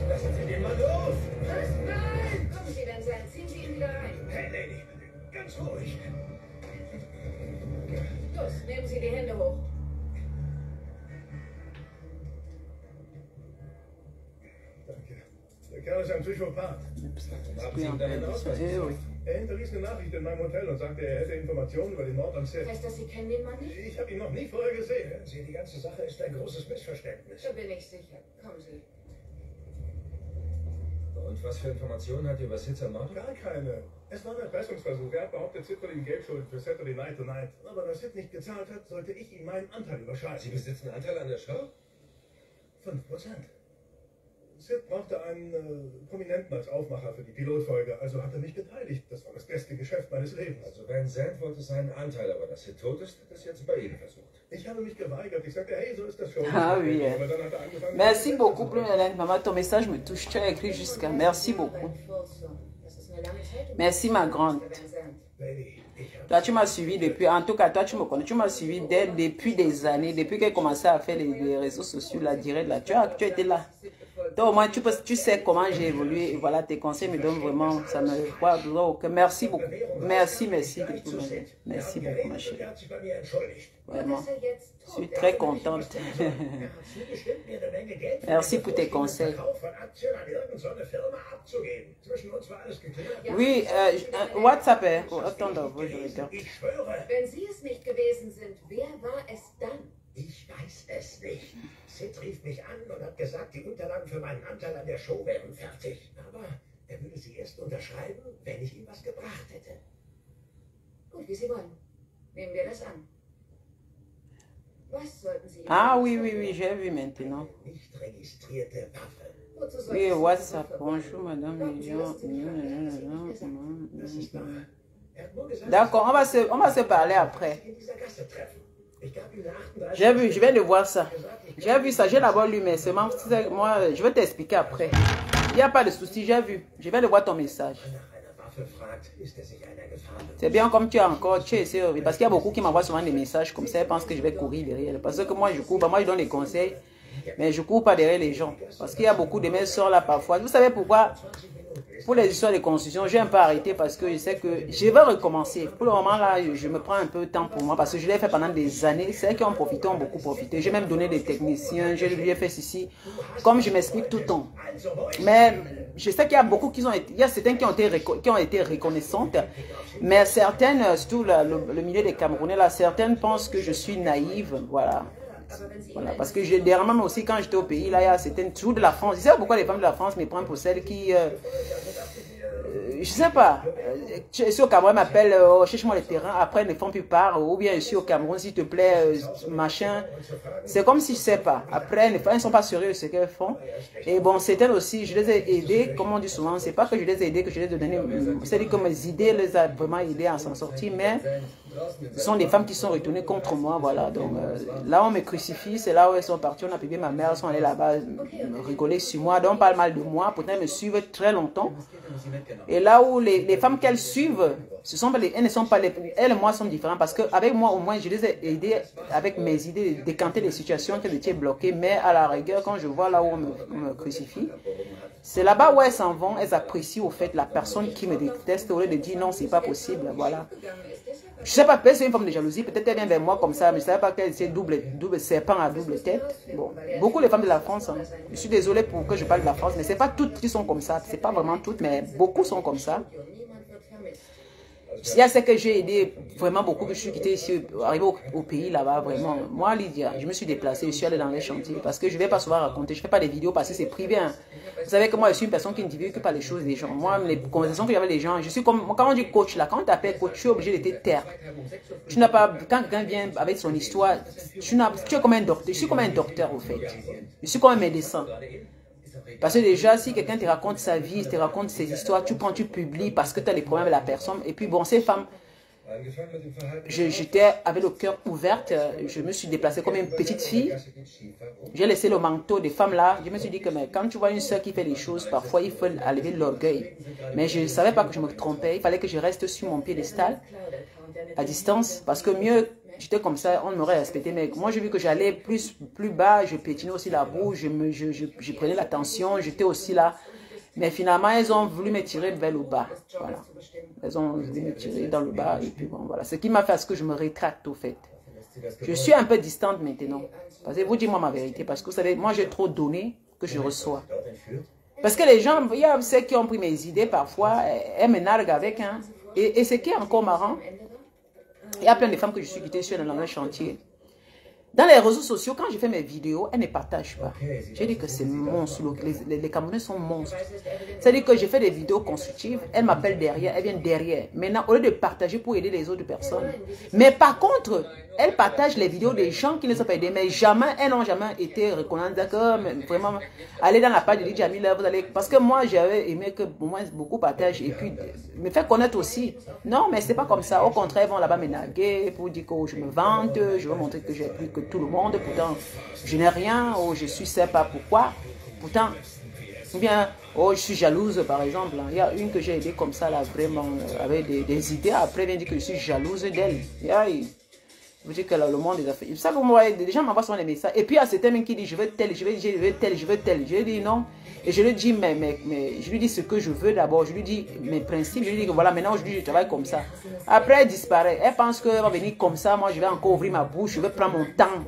Lassen Sie den mal los! Was? Nein! Kommen Sie, Vincent, ziehen Sie ihn wieder rein. Hey, Lady, ganz ruhig. Los, nehmen Sie die Hände hoch. Danke. Der Kerl ist ein Psychopath. Haben Sie ihm deinen Ausweis gezeigt? Er hinterließ eine Nachricht in meinem Hotel und sagte, er hätte Informationen über den Mord am Set. Heißt das, Sie kennen den Mann nicht? Ich habe ihn noch nie vorher gesehen. Sie, die ganze Sache ist ein großes Missverständnis. Da bin ich sicher. Kommen Sie. Und was für Informationen hat er über Sitz ermordet? Gar keine. Es war ein Erpressungsversuch. Er hat behauptet, Sid würde ihm Geld schulden für Saturday Night Tonight. Aber da Sid nicht gezahlt hat, sollte ich ihm meinen Anteil überschreiben. Sie besitzen einen Anteil an der Show? 5%. Sid brauchte einen Prominenten als Aufmacher für die Pilotfolge, also hat er mich beteiligt. Das war das beste Geschäft meines Lebens. Also Vincent wollte seinen Anteil, aber dass Sid tot ist, hat es jetzt bei Ihnen versucht. Ich habe mich geweigert. Ich sagte, hey, so ist das schon. Ah oui. Aber dann hat er angefangen... Merci beaucoup, maman. Ton message me touche. Tu as écrit jusqu'à. Merci beaucoup. Merci, ma grande. Toi, tu m'as suivi depuis. En tout cas, toi, tu me connais. Tu m'as suivi depuis des années. Depuis qu'elle commençait à faire les réseaux sociaux, la direct là. Tu étais là. Donc, au moins, tu sais comment j'ai évolué. Et voilà, tes conseils me donnent vraiment. Ça me voit. Merci beaucoup. Merci de tout. Merci beaucoup, ma chérie. Vraiment. Je suis très contente. Merci pour tes conseils. Oui, WhatsApp. Attends, je regarde. Wenn Sie es nicht gewesen sind, wer war es dann? Ich weiß es nicht. Sid rief mich an und hat gesagt, die Unterlagen für meinen Anteil an der Show wären fertig. Aber er würde sie erst unterschreiben, wenn ich ihm was gebracht hätte. Gut, wie Sie wollen. Nehmen wir das an. Was sollten Sie... Ah oui, j'ai vu maintenant. Nicht registrierte Waffe. Oui, WhatsApp. Bonjour, madame. D'accord, on va se parler après. J'ai vu, je viens de voir ça. J'ai vu ça, j'ai d'abord lu, mais seulement, moi, je vais t'expliquer après. Il n'y a pas de souci, j'ai vu. Je viens de voir ton message. C'est bien comme tu as encore, tu essaies, parce qu'il y a beaucoup qui m'envoient souvent des messages comme ça, ils pensent que je vais courir derrière. Parce que moi, je cours, moi, je donne des conseils, mais je cours pas derrière les gens. Parce qu'il y a beaucoup de mes soeurs là parfois. Vous savez pourquoi? Pour les histoires de construction, j'ai un peu arrêté parce que je sais que je vais recommencer. Pour le moment là, je me prends un peu de temps pour moi parce que je l'ai fait pendant des années. Ceux qui ont profité ont beaucoup profité. J'ai même donné des techniciens, j'ai fait ceci, comme je m'explique tout le temps. Mais je sais qu'il y a beaucoup qui ont été, il y a certaines qui ont été reconnaissantes, mais certaines, surtout le milieu des Camerounais là, certaines pensent que je suis naïve, voilà. Voilà, parce que dernièrement aussi quand j'étais au pays, là, il y a certaines, toujours de la France, je sais pas pourquoi les femmes de la France me prennent pour celles qui, je sais pas, ici au Cameroun, m'appellent, cherche-moi le terrain, après ne font plus part, ou bien ici au Cameroun, s'il te plaît, machin, c'est comme si je sais pas, après elles ne sont pas sérieux ce qu'elles font, et bon, certaines aussi, je les ai aidées, comme on dit souvent, c'est pas que je les ai aidées, que je les ai donné, c'est-à-dire que mes idées les a vraiment aidées à s'en sortir, mais ce sont des femmes qui sont retournées contre moi, voilà. Donc là, on me crucifie, c'est là où elles sont parties. On a publié ma mère, elles sont allées là-bas rigoler sur moi. Donc on parle mal de moi, pourtant elles me suivent très longtemps. Et là où les femmes qu'elles suivent, elles ne sont pas elles et moi sont différentes parce qu'avec moi, au moins, je les ai aidées avec mes idées, de décanter les situations qui étaient bloquées. Mais à la rigueur, quand je vois là où on me crucifie, c'est là-bas où elles s'en vont, elles apprécient au fait la personne qui me déteste au lieu de dire non, c'est pas possible, voilà. Je sais pas, peut-être c'est une forme de jalousie, peut-être elle vient vers moi comme ça, mais je ne savais pas qu'elle c'est double serpent à double tête. Bon, beaucoup de femmes de la France, hein. Je suis désolée pour que je parle de la France, mais c'est pas toutes qui sont comme ça, c'est pas vraiment toutes, mais beaucoup sont comme ça. Il y a ce que j'ai aidé vraiment beaucoup, que je suis quitté ici, arrivé au pays là-bas, vraiment. Moi, Lydia, je me suis déplacée, je suis allée dans les chantiers parce que je ne vais pas souvent raconter, je ne fais pas des vidéos parce que c'est privé. Hein. Vous savez que moi, je suis une personne qui ne divulgue pas les choses des gens. Moi, les conversations que j'avais avec les gens, je suis comme, quand on dit coach là, quand on t'appelle coach, tu es obligé de te taire. Tu n'as pas, quand quelqu'un vient avec son histoire, tu es comme un docteur, je suis comme un docteur au fait. Je suis comme un médecin. Parce que déjà, si quelqu'un te raconte sa vie, te raconte ses histoires, tu prends, tu publies parce que tu as les problèmes avec la personne. Et puis bon, ces femmes, j'étais avec le cœur ouvert, je me suis déplacée comme une petite fille. J'ai laissé le manteau des femmes là. Je me suis dit que mais, quand tu vois une soeur qui fait les choses, parfois il faut enlever l'orgueil. Mais je ne savais pas que je me trompais. Il fallait que je reste sur mon piédestal, à distance, parce que mieux... J'étais comme ça, on m'aurait respecté, mais moi j'ai vu que j'allais plus bas, je pétinais aussi la boue, je prenais la tension, j'étais aussi là. Mais finalement, elles ont voulu me tirer vers le bas. Voilà. Elles ont voulu me tirer dans le bas. Et puis bon, voilà. Ce qui m'a fait à ce que je me rétracte au fait. Je suis un peu distante maintenant. Parce que vous dites moi ma vérité, parce que vous savez, moi j'ai trop donné que je reçois. Parce que les gens, il y a ceux qui ont pris mes idées parfois, elles me narguent avec. Hein. Et ce qui est encore marrant, il y a plein de femmes que je suis quittée sur dans le chantier. Dans les réseaux sociaux, quand je fais mes vidéos, elles ne partagent pas. J'ai dit que c'est monstre. Les Camerounais sont monstres. C'est-à-dire que je fais des vidéos constructives, elles m'appellent derrière, elles viennent derrière. Maintenant, au lieu de partager pour aider les autres personnes. Mais par contre, elles partagent les vidéos des gens qui ne sont pas aidés. Mais jamais, elles n'ont jamais été reconnaissantes. D'accord, vraiment, allez dans la page de Lydia Miller, vous allez... Parce que moi, j'avais aimé que au moins beaucoup partagent et puis me faire connaître aussi. Non, mais c'est pas comme ça. Au contraire, ils vont là-bas me narguer pour dire que je me vante, je veux montrer que j'ai plus que tout le monde. Pourtant, je n'ai rien. Oh, je suis sympa. Pourquoi? Pourtant, ou bien, oh, je suis jalouse, par exemple. Il y a une que j'ai aidée comme ça, là, vraiment, avec des idées. Après, elle vient dire que je suis jalouse d'elle. Vous dites que là, le monde est affaires. Ça, moi, les gens m'envoient souvent des messages. Et puis, il y a certains qui disent, je veux tel, je veux tel, je veux tel. Je lui dis non. Et je lui dis, mais je lui dis ce que je veux d'abord. Je lui dis mes principes. Je lui dis que voilà, maintenant, je travaille comme ça. Après, elle disparaît. Elle pense qu'elle va venir comme ça. Moi, je vais encore ouvrir ma bouche. Je vais prendre mon temps.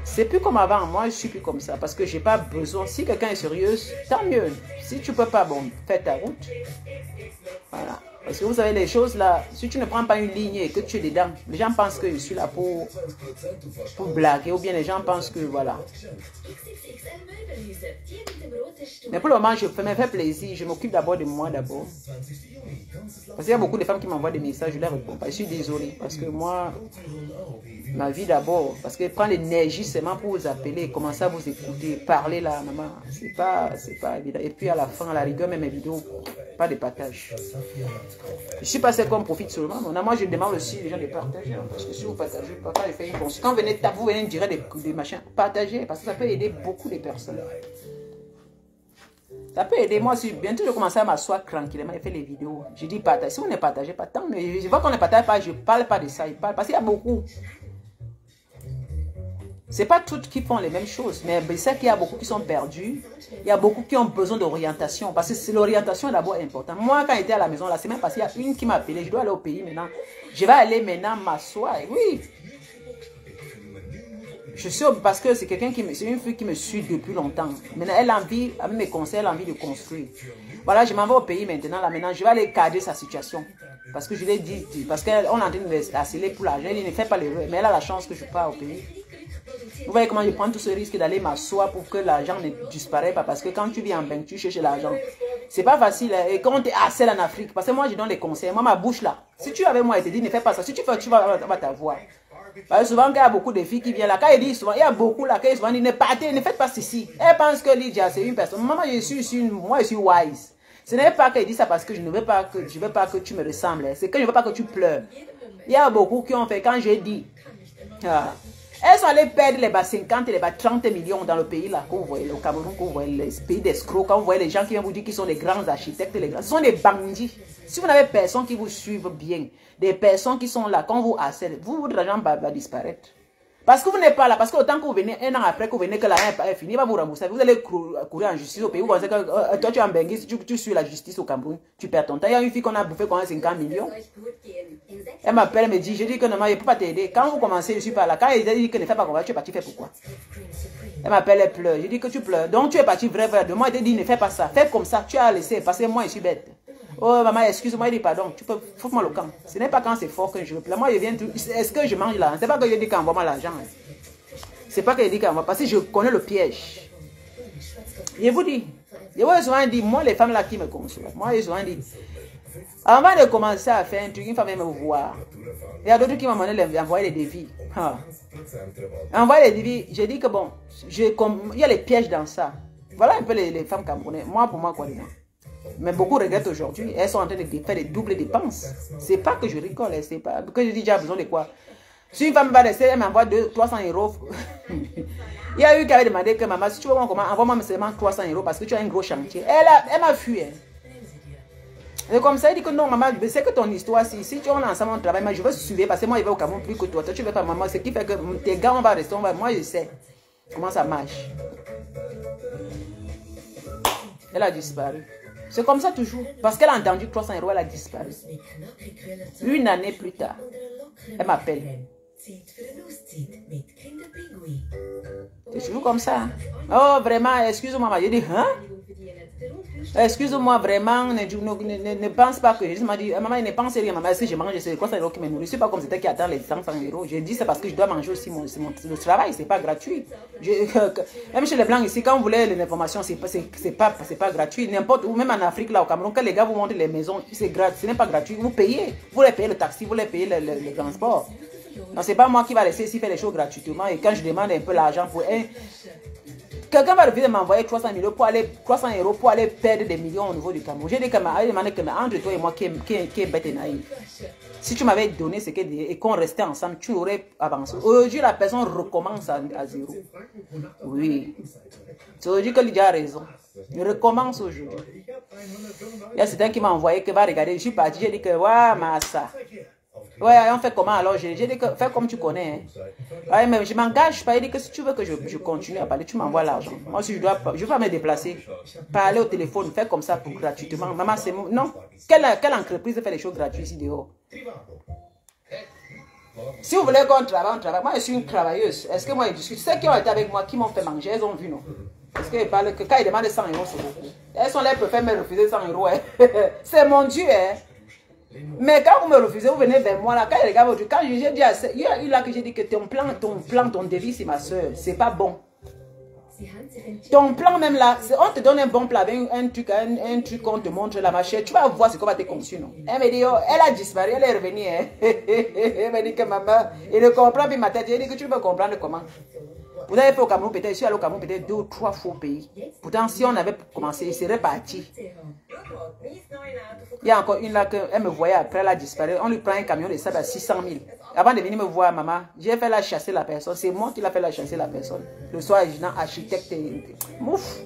C'est plus comme avant. Moi, je suis plus comme ça. Parce que je n'ai pas besoin. Si quelqu'un est sérieux, tant mieux. Si tu ne peux pas, bon, fais ta route. Voilà. Parce que vous savez, les choses là, si tu ne prends pas une ligne et que tu es dedans, les gens pensent que je suis là pour blaguer, ou bien les gens pensent que voilà. Mais pour le moment, je me fais plaisir, je m'occupe d'abord de moi d'abord. Parce qu'il y a beaucoup de femmes qui m'envoient des messages, je leur réponds pas. Je suis désolée, parce que moi, ma vie d'abord, parce que prendre l'énergie seulement pour vous appeler, commencer à vous écouter, parler là, maman, c'est pas évident. Et puis à la fin, à la rigueur, même mes vidéos, pas de partage. Je suis pas celle qu'on profite seulement. Moi, je demande aussi les gens de partager. Parce que si vous partagez, quand je fais une consultation, quand vous venez dire des machins, partagez, parce que ça peut aider beaucoup de personnes. Ça peut aider. Moi, si bientôt je commence à m'asseoir tranquillement et faire les vidéos, je dis partage. Si vous ne partagez pas, tant mieux. Je vois qu'on ne partage pas, je ne parle pas de ça. Parce qu'il y a beaucoup. Ce n'est pas toutes qui font les mêmes choses, mais c'est qu'il y a beaucoup qui sont perdus. Il y a beaucoup qui ont besoin d'orientation. Parce que l'orientation est d'abord importante. Moi, quand j'étais à la maison, la semaine passée, il y a une qui m'a appelé. Je dois aller au pays maintenant. Je vais aller maintenant m'asseoir. Oui. Je suis parce que c'est quelqu'un c'est une fille qui me suit depuis longtemps. Maintenant, elle a envie, avec mes conseils, elle a envie de construire. Voilà, je m'en vais au pays maintenant. Là, maintenant, je vais aller cadrer sa situation. Parce que je l'ai dit, parce qu'on est en train de me harceler pour l'argent. Elle ne fait pas l'erreur, mais elle a la chance que je pars au pays. Vous voyez comment je prends tout ce risque d'aller m'asseoir pour que l'argent ne disparaisse pas. Parce que quand tu viens en banque, tu cherches l'argent. C'est pas facile. Et quand on te harcèle en Afrique, parce que moi, je donne des conseils. Moi, ma bouche là, si tu avais moi, elle te dit, ne fais pas ça. Si tu fais, tu vas t'avoir. Parce que souvent, il y a beaucoup de filles qui viennent là. Quand ils disent souvent, il y a beaucoup là, quand ils souvent disent, ne partez, ne faites pas ceci. Elle pense que Lydia, c'est une personne. Maman, moi, je suis wise. Ce n'est pas qu'elle dit ça parce que je ne veux pas que tu me ressembles. C'est que je ne veux pas que tu pleures. Il y a beaucoup qui ont fait, quand j'ai dit, elles sont allées perdre les 50 et les 30 millions dans le pays là, quand vous voyez le Cameroun, quand vous voyez les pays d'escrocs, quand vous voyez les gens qui viennent vous dire qu'ils sont les grands architectes, ce sont des bandits. Si vous n'avez personne qui vous suivent bien, des personnes qui sont là, quand vous harcèlez, votre argent va disparaître. Parce que vous n'êtes pas là, parce que autant que vous venez, un an après que vous venez, que l'argent est fini, il va vous rembourser. Vous allez courir en justice au pays. Vous pensez que toi tu es en Benguis, si tu suis la justice au Cameroun, tu perds ton temps. Il y a une fille qu'on a bouffé qu'on a 50 millions. Elle m'appelle, elle me dit, je dis que non, je ne peux pas t'aider. Quand vous commencez, je ne suis pas là. Quand elle dit que ne fais pas comme ça, tu es parti faire pourquoi? Elle m'appelle, elle pleure. Je dis que tu pleures. Donc tu es parti vrai. De moi, elle te dit, ne fais pas ça. Fais comme ça, tu as laissé. Parce que moi, je suis bête. Oh, maman, excuse-moi, il dit pardon. Tu peux foutre-moi le camp. Ce n'est pas quand c'est fort que je veux. Moi, je viens tout. Est-ce que je mange là? C'est pas que je dis qu'on envoie moi l'argent. Hein. C'est pas que je dis qu'on envoie. Parce que je connais le piège. Je vous dis. Je vous ai souvent dit, moi, les femmes là qui me consolent. Moi, j'ai souvent dit. Avant de commencer à faire un truc, une femme vient me voir. Il y a d'autres qui m'ont demandé d'envoyer les devis. Envoyer les devis, j'ai dit que bon, il y a les pièges dans ça. Voilà un peu les femmes camerounaises. Moi, pour moi, quoi, moi. Mais beaucoup regrettent aujourd'hui. Elles sont en train de faire des doubles dépenses. C'est pas que je rigole, c'est pas que je dis déjà besoin de quoi. Si une femme va rester, elle m'envoie 300 €. Il y a eu qui avait demandé que maman, si tu veux comment, envoie-moi seulement 300 € parce que tu as un gros chantier. Elle m'a fui. Hein. Et comme ça, il dit que non, maman, c'est que ton histoire, si tu es ensemble, on travaille, mais je veux suivre parce que moi, je vais au Cameroun plus que toi. Toi, tu ne veux pas, maman. Ce qui fait que tes gars, on va rester, moi, je sais comment ça marche. Elle a disparu. C'est comme ça toujours. Parce qu'elle a entendu 300 €, elle a disparu. Une année plus tard, elle m'appelle. C'est toujours comme ça. Oh, vraiment, excuse-moi, maman. Je dis, hein? Excuse-moi, vraiment, ne pense pas que... Je m'a dit, maman, ne pense rien, maman, si je mange, c'est quoi ça qui me nourrit? C'est pas comme c'était qui attend les 500 €. Je dis, c'est parce que je dois manger aussi le travail, c'est pas gratuit. Même chez les Blancs ici, quand vous voulez l'information, c'est pas gratuit. N'importe où, même en Afrique, là, au Cameroun, quand les gars vous montrent les maisons, c'est gratuit, ce n'est pas gratuit. Vous payez. Vous les payez le taxi, vous les payez le transport. Non, c'est pas moi qui va rester ici faire les choses gratuitement. Et quand je demande un peu l'argent pour... Quelqu'un va refuser de m'envoyer 300 € pour aller perdre des millions au niveau du Cameroun. J'ai dit que entre toi et moi qui est bête et naïf. Si tu m'avais donné ce et qu'on restait ensemble, tu aurais avancé. Aujourd'hui, la personne recommence à zéro. Oui. C'est aujourd'hui que Lydia a raison. Je recommence aujourd'hui. Il y a certains qui m'ont envoyé que va regarder. Je suis parti, j'ai dit que, ouais, Massa. Ouais, on fait comment alors? J'ai dit que fais comme tu connais. Hein. Ouais, mais je m'engage pas. Il dit que si tu veux que je continue à parler, tu m'envoies l'argent. Moi, si je vais pas me déplacer. Parler au téléphone, faire comme ça pour gratuitement. Maman, c'est non. Quelle entreprise fait les choses gratuites ici dehors? Si vous voulez qu'on travaille, on travaille. Moi, je suis une travailleuse. Est-ce que moi, je discute? Ceux qui ont été avec moi, qui m'ont fait manger, elles ont vu, non? Parce qu'ils parlent que quand ils demandent 100 €, c'est beaucoup. Elles sont là, elles préfèrent me refuser 100 €. Hein. C'est mon Dieu, hein. Mais quand vous me refusez, vous venez vers moi là. Quand regarde votre quand j'ai dit il y a eu là que j'ai dit que ton devis, c'est ma soeur, c'est pas bon. Ton plan même là, on te donne un bon plan avec un truc qu'on te montre là, ma chère, tu vas voir ce qu'on va te conçu, non? Elle me dit, oh, elle a disparu, elle est revenue. Hein. Elle me dit que maman, il ne comprend plus ma tête. Elle dit que tu veux comprendre comment. Vous avez fait au Cameroun, peut-être, je suis allé au Cameroun peut-être 2 ou 3 fois au pays. Pourtant, si on avait commencé, il serait parti. Il y a encore une là qu'elle me voyait après, elle a disparu. On lui prend un camion de sable à 600 000. Avant de venir me voir, maman, j'ai fait la chasser la personne. C'est moi qui l'a fait la chasser la personne. Le soir, architecte. Mouf.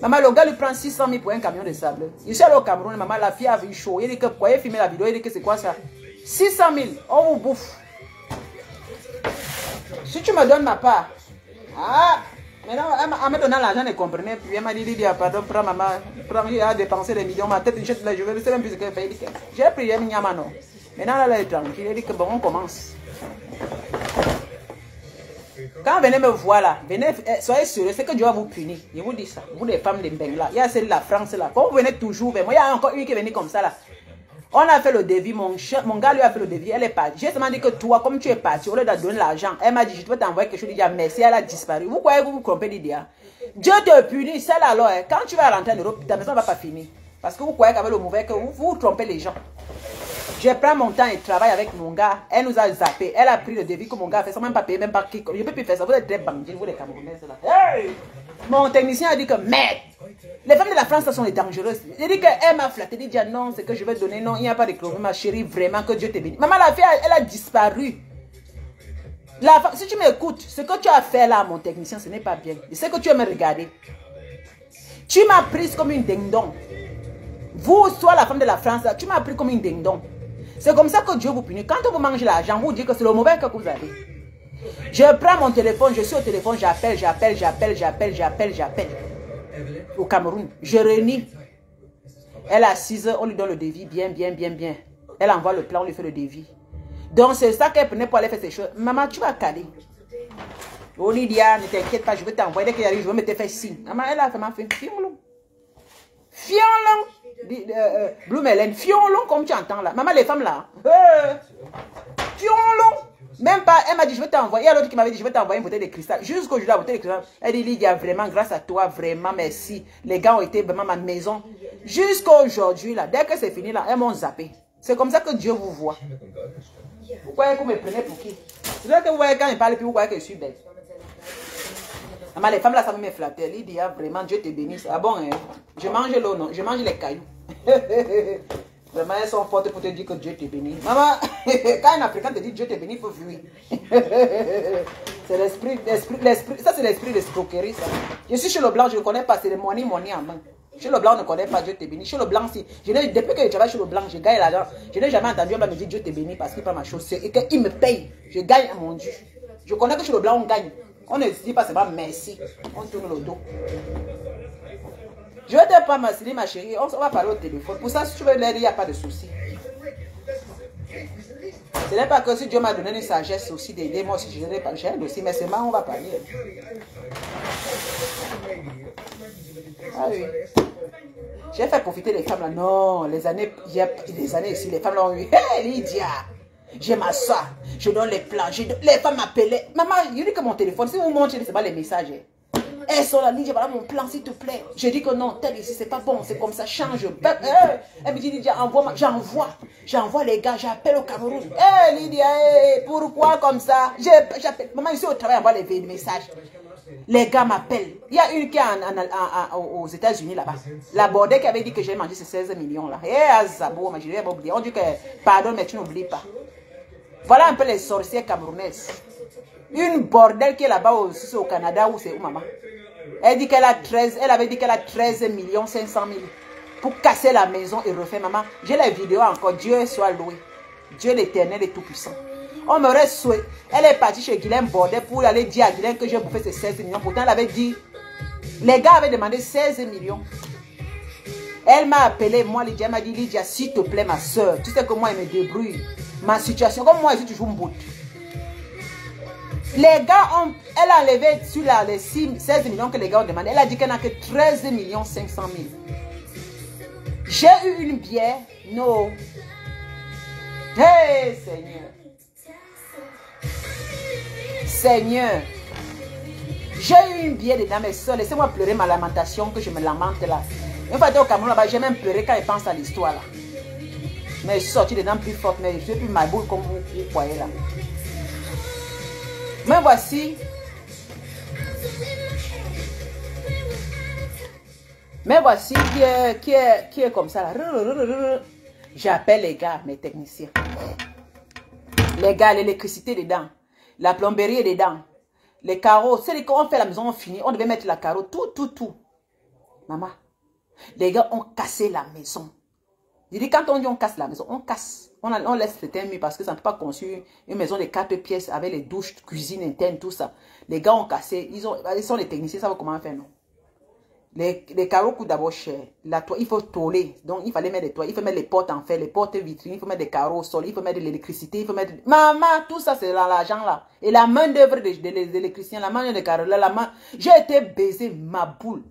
Maman, le gars lui prend 600 000 pour un camion de sable. Je suis allé au Cameroun, maman, la fille a vu chaud. Il dit que pourquoi il filmer la vidéo, il dit que c'est quoi ça? 600 000, on vous bouffe. Si tu me donnes ma part. Ah, maintenant, en me donnant l'argent, elle ne comprenait plus. Elle m'a dit, pardon, prends maman, il a dépensé des millions, ma tête, je vais rester même plus ce qu'elle fait. J'ai pris un Nyamano. Maintenant, elle est tranquille. Elle dit que bon, on commence. Quand vous venez me voir là, venez, soyez sûrs, c'est que Dieu va vous punir. Je vous dis ça. Vous les femmes de Bengla, il y a celle de la France là. Quand vous venez toujours vers moi, il y a encore une qui est venue comme ça là. On a fait le devis, mon gars lui a fait le devis, elle est partie. J'ai seulement dit que toi, comme tu es parti, au lieu de donner l'argent, elle m'a dit, je vais t'envoyer quelque chose, il dit, merci, elle a disparu. Vous croyez que vous comprenez l'idée? Dieu te punit, c'est là alors, quand tu vas rentrer en Europe, ta maison ne va pas finir. Parce que vous croyez qu'avec le mauvais, que vous trompez les gens. Je prends mon temps et travaille avec mon gars, elle nous a zappé, elle a pris le devis que mon gars a fait, sans même pas payer, même pas qui. Je ne peux plus faire ça, vous êtes très bandits, vous les Camerounais, là. Hey! Mon technicien a dit que, merde, les femmes de la France, ça sont les dangereuses. Il dit qu'elle m'a flatté, il dit, non, c'est que je vais donner, non, il n'y a pas de chlorure, ma chérie, vraiment, que Dieu te bénisse. Maman, la fille, elle a disparu. Si tu m'écoutes, ce que tu as fait là, mon technicien, ce n'est pas bien. Je sais que tu veux me regarder. Tu m'as prise comme une ding-dong. Vous, soit la femme de la France, tu m'as pris comme une ding-dong. C'est comme ça que Dieu vous punit. Quand vous mangez l'argent, vous dites que c'est le mauvais que vous avez. Je prends mon téléphone, je suis au téléphone, j'appelle. Au Cameroun, je renie. Elle est assise, on lui donne le devis, bien. Elle envoie le plan, on lui fait le devis. Donc c'est ça qu'elle prenait pour aller faire ces choses. Maman, tu vas caler. Oh Lydia, ne t'inquiète pas, je vais t'envoyer. Dès qu'il arrive, je vais me te faire signe. Maman, elle a fait ma fin. Fion-le. Blue Melen, fion-long comme tu entends là. Maman, les femmes là. Fion-long. Même pas, elle m'a dit, je vais t'envoyer. Il y a l'autre qui m'avait dit, je vais t'envoyer une bouteille de cristal. Jusqu'au jour de la bouteille de cristal. Elle dit, Lydia, vraiment, grâce à toi, vraiment, merci. Les gars ont été vraiment ma maison. Jusqu'à aujourd'hui, là, dès que c'est fini, là, elles m'ont zappé. C'est comme ça que Dieu vous voit. Vous croyez que vous me prenez pour qui? C'est là que vous voyez quand il parle, puis vous voyez que je suis belle. Maman, les femmes là, ça me flatter. Lydia, vraiment, Dieu te bénisse. Ah bon, hein? Je mange l'eau, non? Je mange les cailloux. Vraiment, elles sont fortes pour te dire que Dieu te bénit. Maman, quand un Africain te dit Dieu te bénit, il faut fuir. C'est l'esprit, ça c'est l'esprit de escroquerie, ça. Je suis chez le blanc, je ne connais pas, c'est le money en main. Chez le blanc, on ne connaît pas Dieu te bénit. Chez le blanc, si, depuis que je travaille chez le blanc, je gagne l'argent. Je n'ai jamais entendu un blanc me dire Dieu te bénit parce qu'il prend ma chose et qu'il me paye. Je gagne à mon Dieu. Je connais que chez le blanc, on gagne. On ne dit pas seulement merci. On tourne le dos. Je vais te prendre ma chérie. On va parler au téléphone. Pour ça, si tu veux l'aider, il n'y a pas de souci. Ce n'est pas que si Dieu m'a donné une sagesse aussi d'aider, moi aussi je n'ai pas. J'ai aussi, mais c'est marrant, on va parler. Ah oui. J'ai fait profiter les femmes là. Non, les années, il y a des années ici, les femmes là ont eu. Hé, Lydia! Je m'assois, je donne les plans, les femmes m'appelaient. Maman, il dit que mon téléphone, si vous montrez, c'est pas les messages. Elles sont là, Lydia, voilà mon plan, s'il te plaît. Je dis que non, tel ici, c'est pas bon, c'est comme ça, change. Elle me dit, Lydia, envoie-moi, j'envoie les gars, j'appelle au Cameroun. Hé, Lydia, pourquoi comme ça? J'appelle, maman, ici au travail, envoie les messages. Les gars m'appellent. Il y a une qui est aux États-Unis là-bas. La bordée qui avait dit que j'ai mangé ces 16 millions là. Azabo, je l'ai oublié. On dit que, pardon, mais tu n'oublies pas. Voilà un peu les sorcières camerounaises. Une bordel qui est là-bas aussi au Canada où c'est où maman. Elle dit qu'elle a 13, elle avait dit qu'elle a 13 500 000 pour casser la maison et refaire maman. J'ai la vidéo encore. Dieu soit loué. Dieu l'éternel est tout puissant. On m'aurait souhaité. Elle est partie chez Guylaine Bordet pour aller dire à Guylaine que j'ai bouffé ces 16 millions. Pourtant, elle avait dit, les gars avaient demandé 16 millions. Elle m'a appelé, moi, Lydia m'a dit, Lydia, s'il te plaît, ma soeur, tu sais que moi, elle me débrouille. Ma situation, comme moi, je suis toujours une boute. Les gars, elle a enlevé sur les 16 millions que les gars ont demandé. Elle a dit qu'elle n'a que 13 500 000. J'ai eu une bière. Non. Hey, Seigneur. Seigneur. J'ai eu une bière dedans, mes soeurs. Laissez-moi pleurer ma lamentation que je me lamente là. Une fois au Cameroun là-bas, j'ai même pleuré quand je pense à l'histoire là. Mais je suis sortie dedans plus forte, mais je suis plus ma boule comme vous voyez là. Mais voici. Mais voici qui est comme ça là. J'appelle les gars, mes techniciens. Les gars, l'électricité dedans. La plomberie est dedans. Les carreaux. C'est quand on fait la maison, on finit. On devait mettre la carreau. Tout. Maman. Les gars ont cassé la maison. Je dis, quand on dit on casse la maison, on casse. On laisse le terme parce que ça ne peut pas construire une maison de 4 pièces avec les douches, cuisine interne, tout ça. Les gars ont cassé. Ils sont les techniciens, ça va comment faire, non? Les carreaux coûtent d'abord cher. La toile, il faut tôler. Donc, il fallait mettre des toiles. Il faut mettre les portes en fer, les portes vitrines. Il faut mettre des carreaux au sol. Il faut mettre de l'électricité. Il faut mettre... Maman, tout ça, c'est dans l'argent là. Et la main d'œuvre des électriciens, la main de carreaux, la main... J'ai été baisé ma boule.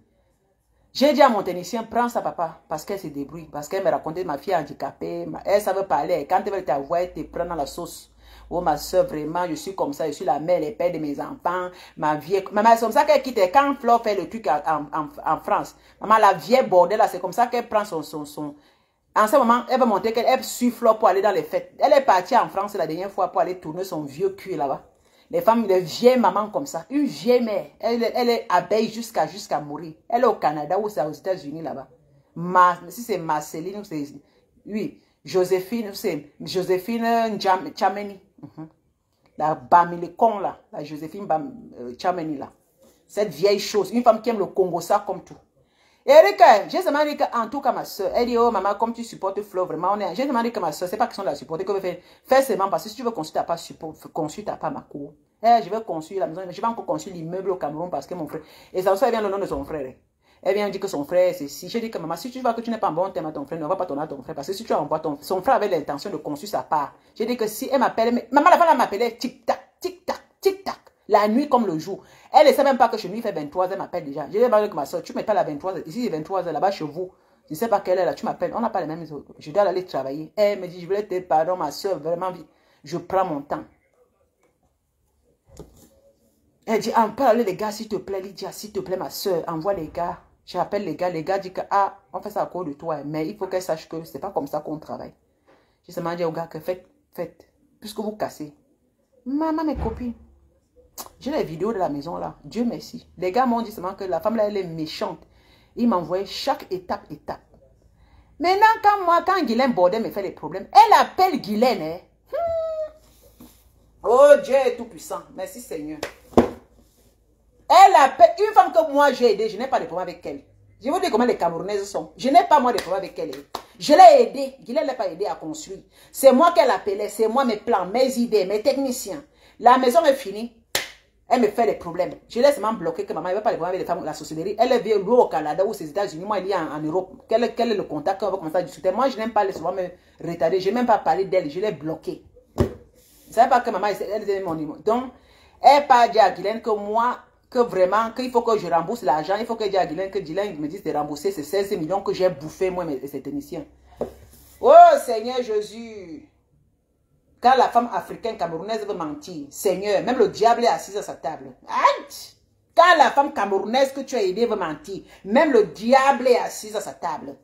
J'ai dit à mon technicien, prends ça, papa, parce qu'elle se débrouille. Parce qu'elle me racontait ma fille handicapée. Elle savait parler. Quand elle veut t'avoir, elle te prend dans la sauce. Oh, ma soeur, vraiment, je suis comme ça. Je suis la mère, les pères de mes enfants. Ma vieille... Maman, c'est comme ça qu'elle quitte. Quand Flore fait le truc en France, maman, la vieille bordel, là, c'est comme ça qu'elle prend son... En ce moment, elle va montrer qu'elle suit Flore pour aller dans les fêtes. Elle est partie en France la dernière fois pour aller tourner son vieux cul là-bas. Les femmes, les vieilles mamans comme ça. Une vieille mère. Elle est abeille jusqu'à mourir. Elle est au Canada ou c'est aux États-Unis là-bas. Si c'est Marceline ou c'est... Oui. Joséphine, c'est Joséphine Chameni. La Bamilecon là. La Joséphine Chameni là. Cette vieille chose. Une femme qui aime le Congo ça comme tout. Et Erika, j'ai demandé en tout cas ma soeur. Elle dit, oh maman, comme tu supportes Flo, vraiment, j'ai demandé que ma soeur, c'est pas question de la supporter, que je vais faire seulement parce que si tu veux construire, t'as pas ma cour. Je vais construire la maison, je vais encore construire l'immeuble au Cameroun parce que mon frère, et ça vient le nom de son frère. Elle vient dire que son frère, c'est si. J'ai dit que maman, si tu vois que tu n'es pas en bon terme à ton frère, ne va pas tourner à ton frère parce que si tu envoies son frère avait l'intention de construire sa part. J'ai dit que si elle m'appelle, maman, la femme m'appelait tic-tac, tic-tac, tic-tac. La nuit comme le jour. Elle ne sait même pas que chez nous, il fait 23h, elle m'appelle déjà. J'ai demandé que ma soeur, tu ne mets pas la 23h. Ici, c'est 23h, là-bas, chez vous. Je ne sais pas quelle est là, tu m'appelles. On n'a pas les mêmes. Je dois aller travailler. Elle me dit, je voulais te pardon, ma soeur, vraiment, je prends mon temps. Elle dit, on peut aller les gars, s'il te plaît, Lydia, s'il te plaît, ma soeur, envoie les gars. J'appelle les gars disent que, ah, on fait ça à cause de toi, mais il faut qu'elle sache que c'est pas comme ça qu'on travaille. J'ai seulement dit aux gars que faites, puisque vous cassez. Maman, mes copines, j'ai les vidéos de la maison là, Dieu merci. Les gars m'ont dit seulement que la femme là, elle est méchante. Ils m'envoyaient chaque étape. Maintenant, quand Guylaine Bordet me fait les problèmes, elle appelle Guylaine, hein. Oh, Dieu est tout puissant, merci Seigneur. Elle appelle une femme que moi j'ai aidée, je n'ai pas de problème avec elle. Je vous dis comment les Camerounaises sont. Je n'ai pas moi de problème avec elle. Je l'ai aidée. Je ne l'ai pas aidée à construire. C'est moi qu'elle appelait. C'est moi mes plans, mes idées, mes techniciens. La maison est finie. Elle me fait des problèmes. Je l'ai seulement bloqué que maman ne veut pas les problèmes avec les femmes, la sorcellerie. Elle est venue au Canada ou aux États-Unis. Moi, elle est en Europe. Quel est le contact qu'on va commencer à discuter? Moi, je n'aime pas les souvent me retarder. Je n'ai même pas parlé d'elle. Je l'ai bloquée. Vous ne savez pas que maman, elle est mon numéro. Donc, elle parle à Guylaine que moi, que vraiment, qu'il faut que je rembourse l'argent. Il faut que Guylaine me dise de rembourser ces 16 millions que j'ai bouffé, moi, et ces techniciens. Oh, Seigneur Jésus. Quand la femme africaine camerounaise veut mentir, Seigneur, même le diable est assis à sa table. Quand la femme camerounaise que tu as aidée veut mentir, même le diable est assis à sa table.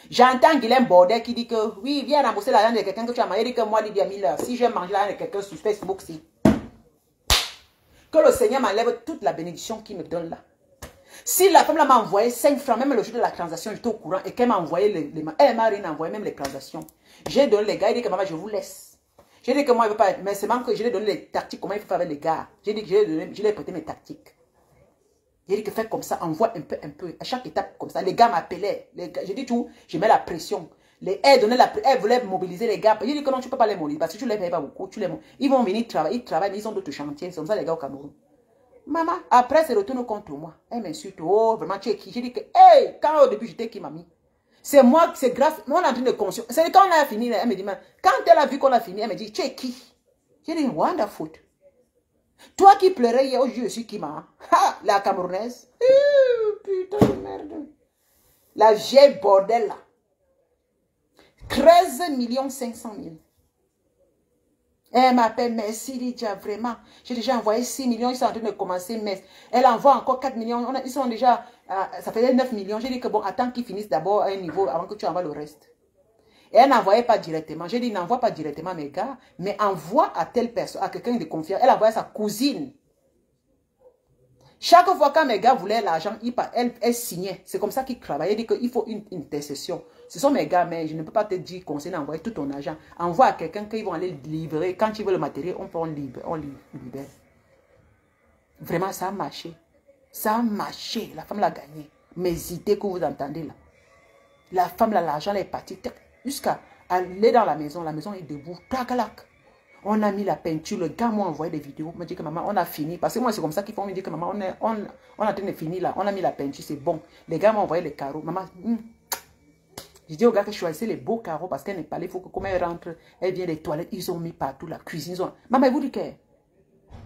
J'entends Guylaine Bordet qui dit que, oui, viens rembourser l'argent de quelqu'un que tu as marié. Il dit que moi, Lydia Miller, si je mange l'argent de quelqu'un sur Facebook, si. Que le Seigneur m'enlève toute la bénédiction qu'il me donne là. Si la femme m'a envoyé 5 francs, même le jour de la transaction, j'étais au courant, et qu'elle m'a envoyé, elle m'a rien envoyé, même les transactions. J'ai donné les gars, il dit que maman, je vous laisse. J'ai dit que moi, je ne veux pas être, mais c'est même que je lui ai donné les tactiques, comment il faut faire avec les gars. J'ai dit que je lui ai prêté mes tactiques. J'ai dit que fais comme ça, envoie un peu, à chaque étape comme ça. Les gars m'appelaient, j'ai dit tout, je mets la pression. Elle voulait mobiliser les gars. J'ai dit que non, tu ne peux pas les mobiliser parce que tu ne les payes pas beaucoup. Ils vont venir travailler, mais ils ont d'autres chantiers. C'est comme ça les gars au Cameroun. Maman, après, c'est retourne contre moi. Elle m'insulte. Oh, vraiment, tu es qui? J'ai dit que, hey, quand au début, j'étais qui, mamie? C'est moi, c'est grâce. On est en train de conscience. C'est quand on a fini, elle me dit, quand elle a vu qu'on a fini, elle me dit, tu es qui? J'ai dit, wonderful. Toi qui pleurais hier, aujourd'hui, je suis qui, maman? Ha, la Camerounaise. Putain de merde. La vieille bordel, là. 13 500 000. Elle m'appelle, merci Lydia, vraiment. J'ai déjà envoyé 6 millions, ils sont en train de commencer, mais elle envoie encore 4 millions. Ils sont déjà, ça faisait 9 millions. J'ai dit que bon, attends qu'ils finissent d'abord à un niveau avant que tu envoies le reste. Et elle n'envoyait pas directement. J'ai dit, n'envoie pas directement mes gars, mais envoie à telle personne, à quelqu'un de confiance. Elle envoyait sa cousine. Chaque fois quand mes gars voulaient l'argent, elle signait. C'est comme ça qu'ils travaillaient. Elle dit qu'il faut une intercession. Ce sont mes gars, mais je ne peux pas te dire conseiller d'envoyer tout ton argent. Envoie à quelqu'un qu'ils vont aller livrer. Quand tu veux le matériel, on libère. Vraiment, ça a marché. Ça a marché. La femme l'a gagné. Mes idées que vous entendez là. La femme, là, l'argent est parti. Jusqu'à aller dans la maison. La maison est debout. Tac-lac. On a mis la peinture. Le gars m'a envoyé des vidéos. Il m'a dit que maman, on a fini. Parce que moi, c'est comme ça qu'ils font. Il me dit que maman, on est en train de finir là. On a mis la peinture. C'est bon. Les gars m'ont envoyé les carreaux. Maman, j'ai dit aux gars que choisissez les beaux carreaux parce qu'elle n'est pas là. Il faut que comme elle rentre, elle vient des toilettes. Ils ont mis partout la cuisine. Maman, vous dit que.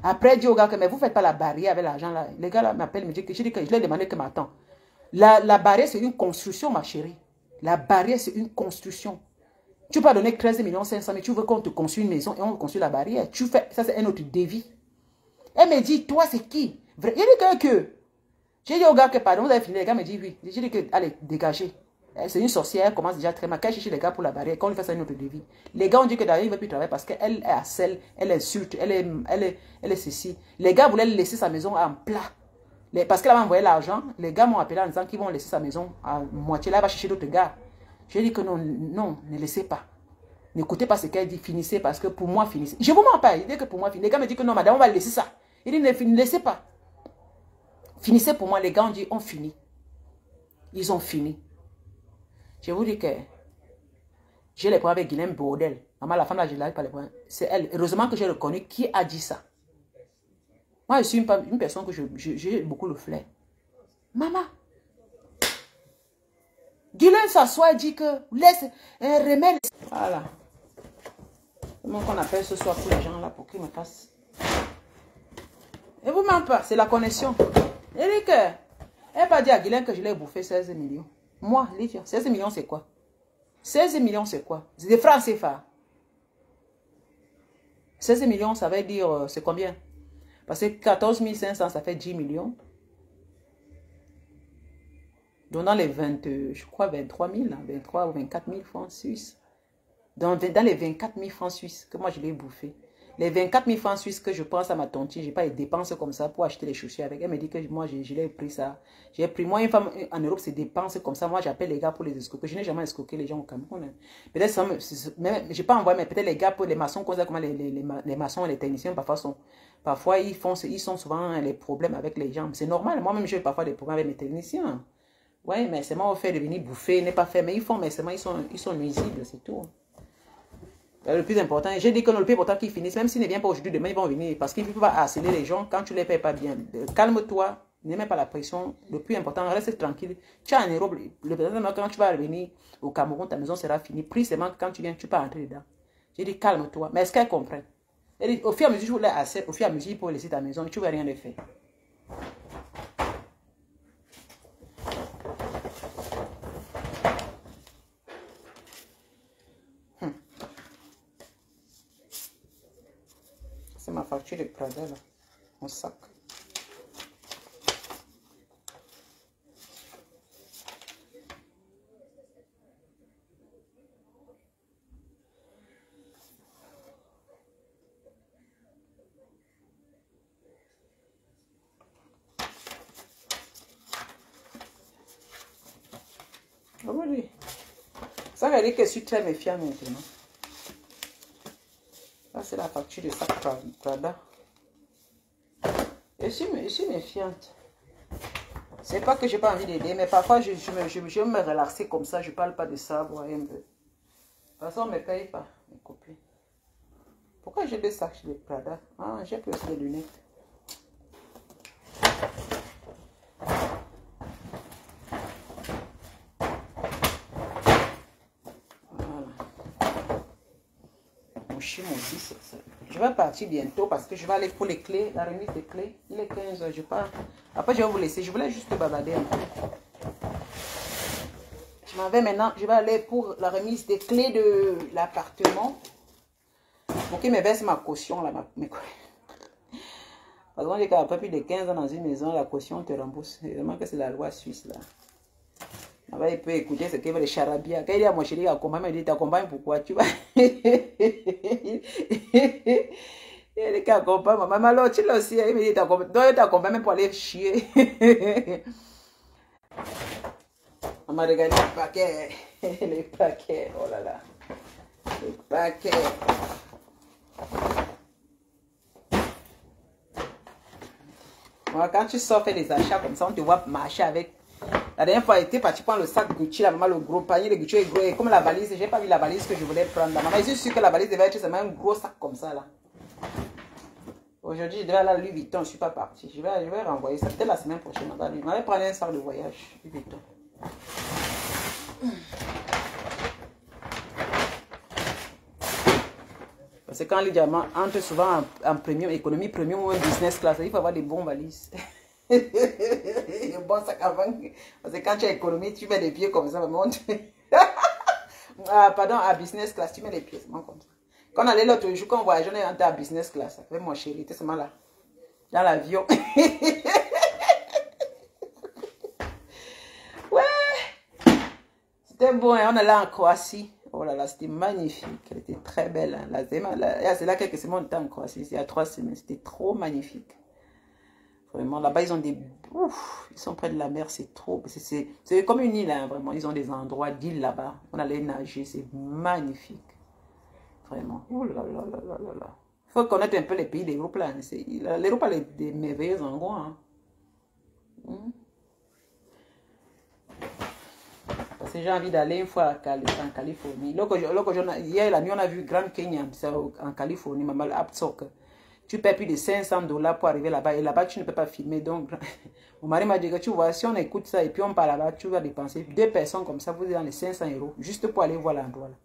Après, elle dit aux gars que mais vous ne faites pas la barrière avec l'argent là. Les gars là m'appellent, me disent que je dis que je leur ai demandé que m'attends. La barrière, c'est une construction, ma chérie. La barrière, c'est une construction. Tu peux pas donner 13 500 000, tu veux qu'on te construise une maison et on construit la barrière. Tu fais, ça c'est un autre défi. Elle me dit, toi c'est qui? J'ai dit que. J'ai dit au gars que pardon, vous avez fini. Les gars me disent oui. J'ai dit que, allez, dégagez. C'est une sorcière, elle commence déjà très mal. Qu'elle cherche les gars pour la barrière, quand on lui fait ça, un autre défi. Les gars ont dit que d'ailleurs, il ne veut plus travailler parce qu'elle est harcèle, elle insulte, elle est ceci. Les gars voulaient laisser sa maison en plat. Parce qu'elle avait envoyé l'argent, les gars m'ont appelé en disant qu'ils vont laisser sa maison à moitié. Là, elle va chercher d'autres gars. J'ai dit que non, ne laissez pas. N'écoutez pas ce qu'elle dit, finissez parce que pour moi, finissez. Je vous mens pas, il dit que pour moi, finissez. Les gars me disent que non, madame, on va laisser ça. Il dit ne laissez pas. Finissez pour moi. Les gars ont dit, on finit. Ils ont fini. Je vous dis que j'ai les problèmes avec Guylaine Bordel. Maman, la femme là, je n'arrive pas les problèmes. C'est elle. Heureusement que j'ai reconnu qui a dit ça. Moi, je suis une personne que j'ai beaucoup le flair. Maman. Guylaine s'assoit et dit que laisse un remède. Voilà. C'est moi qu'on appelle ce soir tous les gens là pour qu'ils me fassent. Et vous m'en pas, c'est la connexion. Elle dit que, elle n'a pas dit à Guylaine que je l'ai bouffé 16 millions. Moi, Lydia, 16 millions, c'est quoi? 16 millions, c'est quoi? C'est des francs CFA. 16 millions, ça veut dire, c'est combien? Parce que 14 500, ça fait 10 millions. Donc, dans les 20, je crois, 23 000, 23 ou 24 000 francs suisses. Dans les 24 000 francs suisses que moi, je l'ai bouffé. Les 24 000 francs suisses que je pense à ma tontine, je n'ai pas les dépenses comme ça pour acheter les chaussures avec. Elle me dit que moi, je l'ai pris ça. J'ai pris, moi, une femme en Europe, c'est dépenses comme ça. Moi, j'appelle les gars pour les escroquer. Je n'ai jamais escroqué les gens au Cameroun. Peut-être ça, je n'ai pas envoyé, mais peut-être les gars, pour les maçons, comment les maçons et les techniciens, parfois, ils sont souvent les problèmes avec les gens. C'est normal. Moi-même, j'ai parfois des problèmes avec mes techniciens. Oui, mais c'est moi, au fait de venir bouffer, n'est pas fait. Mais ils font, mais seulement, ils sont nuisibles, c'est tout. Le plus important, j'ai dit que le plus important qu'ils finissent, même s'ils ne viennent pas aujourd'hui, demain ils vont venir. Parce qu'ils ne peuvent pas harceler les gens quand tu ne les payes pas bien. Calme-toi, ne mets pas la pression. Le plus important, reste tranquille. Tu as un Europe, quand tu vas revenir au Cameroun, ta maison sera finie. Pris seulement quand tu viens, tu peux entrer dedans. J'ai dit calme-toi. Mais est-ce qu'elle comprend? Elle dit, au fur et à mesure, je voulais assez, au fur et à mesure, pour laisser ta maison, tu ne vas rien de faire. C'est ma facture de Prada, là, mon sac. Oh oui. Ça veut dire que je suis très méfiant maintenant. Ça, c'est la facture de sac Prada. Je suis méfiante. C'est pas que j'ai pas envie d'aider, mais parfois je veux me relaxer comme ça. Je parle pas de ça, vous voyez un peu. De toute façon, on ne me paye pas, mes copines. Pourquoi j'ai des sacs de Prada? Ah, j'ai pris aussi des lunettes. Je vais partir bientôt parce que je vais aller pour les clés, la remise des clés. Il est 15 h, je pars. Après, je vais vous laisser. Je voulais juste bavarder un peu. Je m'en vais maintenant. Je vais aller pour la remise des clés de l'appartement. Pour qu'ils me versent ma caution. Là, parce qu'on dit qu'après plus de 15 ans dans une maison, la caution te rembourse. C'est vraiment que c'est la loi suisse là. Là-bas, il peut écouter ce qu'il veut, les charabia. Quand il dit à mon chéri, accompagne, il dit, t'accompagne pourquoi tu vas. Il dit qu'il accompagne, maman, alors tu l'as aussi. Il me dit, t'accompagne même pour aller chier. On m'a regardé le paquet. Les paquets, oh là là. Les paquets. Moi, quand tu sors faire des achats comme ça, on te voit marcher avec. La dernière fois, tu prends le sac Gucci, la maman, le gros panier de Gucci est gros. Et comme la valise, j'ai pas vu la valise que je voulais prendre. La maman, je suis sûre que la valise devait être seulement un gros sac comme ça là. Aujourd'hui, je devais aller à Louis Vuitton, je ne suis pas partie. Je vais renvoyer ça. Peut-être la semaine prochaine. On va prendre un sac de voyage, Louis Vuitton. Parce que quand les diamants entrent souvent en premium, économie premium ou en business class, il faut avoir des bons valises. Des bons sacs avant. Parce que quand tu as économie, tu mets les pieds comme ça. Ah, pardon, à business class, tu mets les pieds comme ça. Quand on allait l'autre jour, quand on voyageait, on était à business class. Avec mon chéri, c'était seulement là. Dans l'avion. Ouais. C'était bon, hein? On est là en Croatie. Oh là là, c'était magnifique. Elle était très belle. Hein? C'est là quelques semaines, on était en Croatie. Il y a 3 semaines. C'était trop magnifique. Vraiment, là-bas, ils ont des... Ouf, ils sont près de la mer, c'est trop... C'est comme une île, hein, vraiment. Ils ont des endroits d'île là-bas. On allait nager, c'est magnifique. Vraiment. Oh là là là là là là. Il faut connaître un peu les pays d'Europe, là. L'Europe a des merveilleux endroits. Hein. Parce que j'ai envie d'aller une fois en Californie. Hier, la nuit, on a vu Grand Canyon en Californie. Maman, tu paies plus de $500 pour arriver là-bas. Et là-bas, tu ne peux pas filmer. Donc, mon mari m'a dit que tu vois, si on écoute ça et puis on part là-bas, tu vas dépenser 2 personnes comme ça, vous êtes dans les 500 € juste pour aller voir l'endroit là.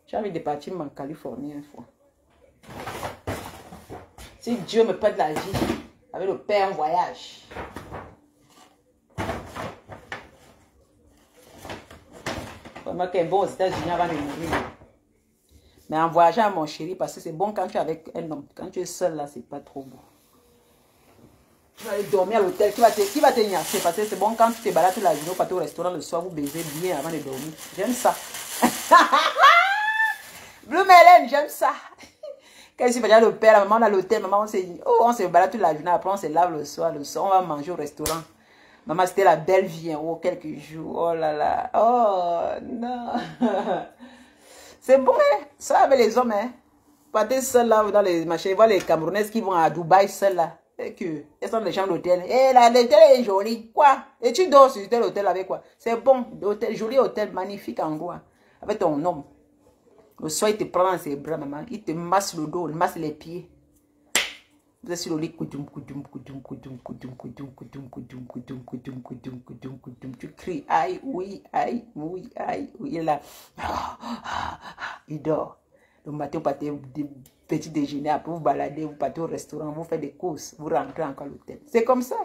J'ai envie de partir en Californie une fois. Si Dieu me prête la vie, avec le père en voyage. Maman qui est bon aux États-Unis avant de mourir. Mais en voyageant, mon chéri, parce que c'est bon quand tu es avec un homme. Quand tu es seul, là, c'est pas trop bon. Tu vas aller dormir à l'hôtel. Qui va te niasser? Parce que c'est bon quand tu te balades toute la journée, pas au restaurant le soir, vous baisez bien avant de dormir. J'aime ça. Blue Mélène, j'aime ça. Quand je suis venue à l'hôtel, la maman à l'hôtel, maman, on se balade toute la journée, après on se lave le soir, on va manger au restaurant. Maman, c'était la belle vie, hein, oh, quelques jours, oh là là, oh non. C'est bon, hein, ça avec les hommes, hein. Partez seuls là dans les machins, voir les Camerounaises qui vont à Dubaï seuls là. Et que, elles sont dans les chambres d'hôtel. Et là, l'hôtel est joli, quoi. Et tu dors sur tel hôtel avec quoi? C'est bon, hôtel, joli hôtel, magnifique en quoi. Avec ton homme. Le soir, il te prend dans ses bras, maman. Il te masse le dos, il masse les pieds. Vous êtes sur le lit. Tu cries, aïe, oui, aïe, oui, aïe, oui. Il est là. Il dort. Le matin, vous partez petit déjeuner, après vous baladez, vous partez au restaurant, vous faites des courses, vous rentrez encore à l'hôtel. C'est comme ça.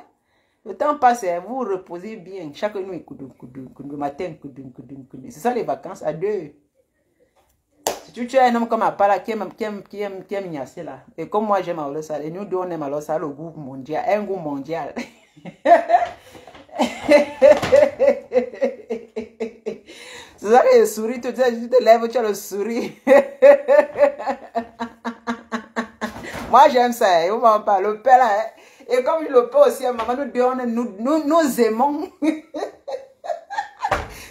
Le temps passe, vous reposez bien. Chaque nuit, le matin, c'est ça les vacances à deux. Si tu es un homme comme Apala qui aime Niassé là, et comme moi j'aime alors ça, et nous deux on aime alors ça, le goût mondial, un goût mondial. C'est ça que le souris, tu te lèves, tu as le souris. Moi j'aime ça, et on m'en parle, le père là, et comme je le peux aussi, maman, nous deux, nous aimons.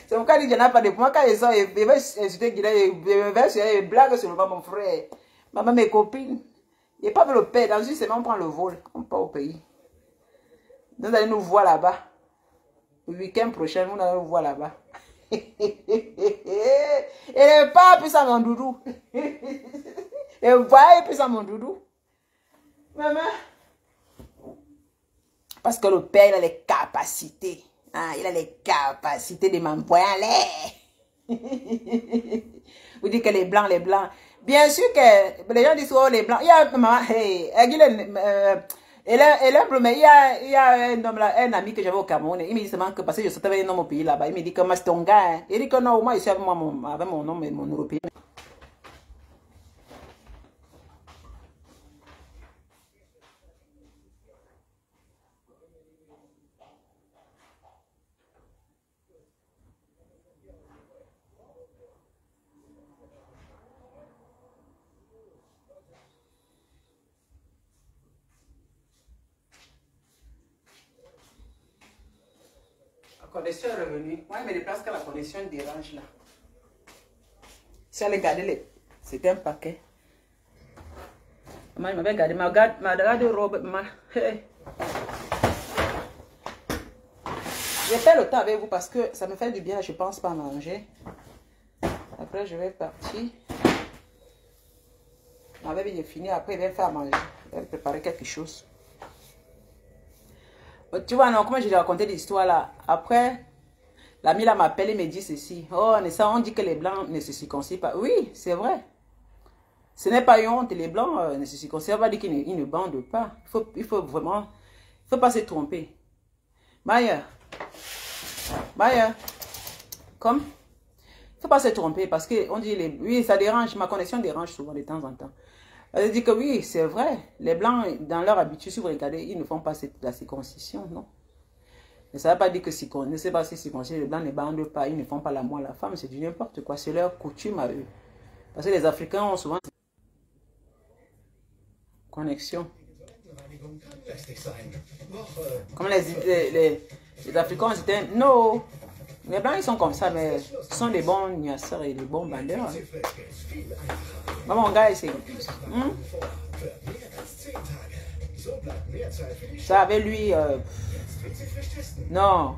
C'est pourquoi il n'y en a pas de moi. Quand ils sont, ils veulent insulter ils blaguent sur mon frère. Maman, mes copines. Il n'y a pas le père. Dans une semaine, on prend le vol. On part au pays. Nous allons nous voir là-bas. Le week-end prochain, nous allons nous voir là-bas. Et le père plus à mon doudou. Et voyez plus à mon doudou. Maman. Parce que le père, il a les capacités. Ah, il a les capacités de m'envoyer en l'air. Vous dites que les blancs. Bien sûr que les gens disent, oh, les blancs. Il y a maman, hey, il y a un homme là, un ami que j'avais au Cameroun. Il me dit seulement que parce que je sortais avec un homme au pays là-bas. Il me dit que c'est ton gars. Il dit que non, moi, je suis avec mon homme et mon européen. La connexion est revenue. Moi, il me déplace quand la connexion dérange là. Si elle a gardé c'était un paquet. Maman, il m'avait gardé. Ma garde robe. Hey. Je fais le temps avec vous parce que ça me fait du bien. Je pense pas manger. Après, je vais partir. Ma bébé, il est fini. Après, il va faire manger. Il va préparer quelque chose. Tu vois, non, comment je l'ai raconté l'histoire là. Après, l'ami là m'appelle et me dit ceci. Oh, on dit que les blancs ne se circoncisent pas. Oui, c'est vrai. Ce n'est pas une honte. Les blancs ne se circoncisent pas. Dire qu'ils ne bandent pas. Il faut vraiment, il ne faut pas se tromper. Maya, comme, il ne faut pas se tromper parce que on dit, oui, ça dérange. Ma connexion dérange souvent de temps en temps. Elle dit que oui, c'est vrai. Les blancs, dans leur habitude, si vous regardez, ils ne font pas la circoncision, non. Mais ça ne veut pas dire que ne sait pas si circoncision, les blancs ne bandent pas, ils ne font pas l'amour à la femme, c'est du n'importe quoi. C'est leur coutume à eux. Parce que les Africains ont souvent connexion. Comme les Africains, c'était non. Les blancs, ils sont comme ça, mais ils sont des bons niasseurs et des bons bandeurs. Hein. Maman, mon gars, c'est... Ça, avec lui... Non,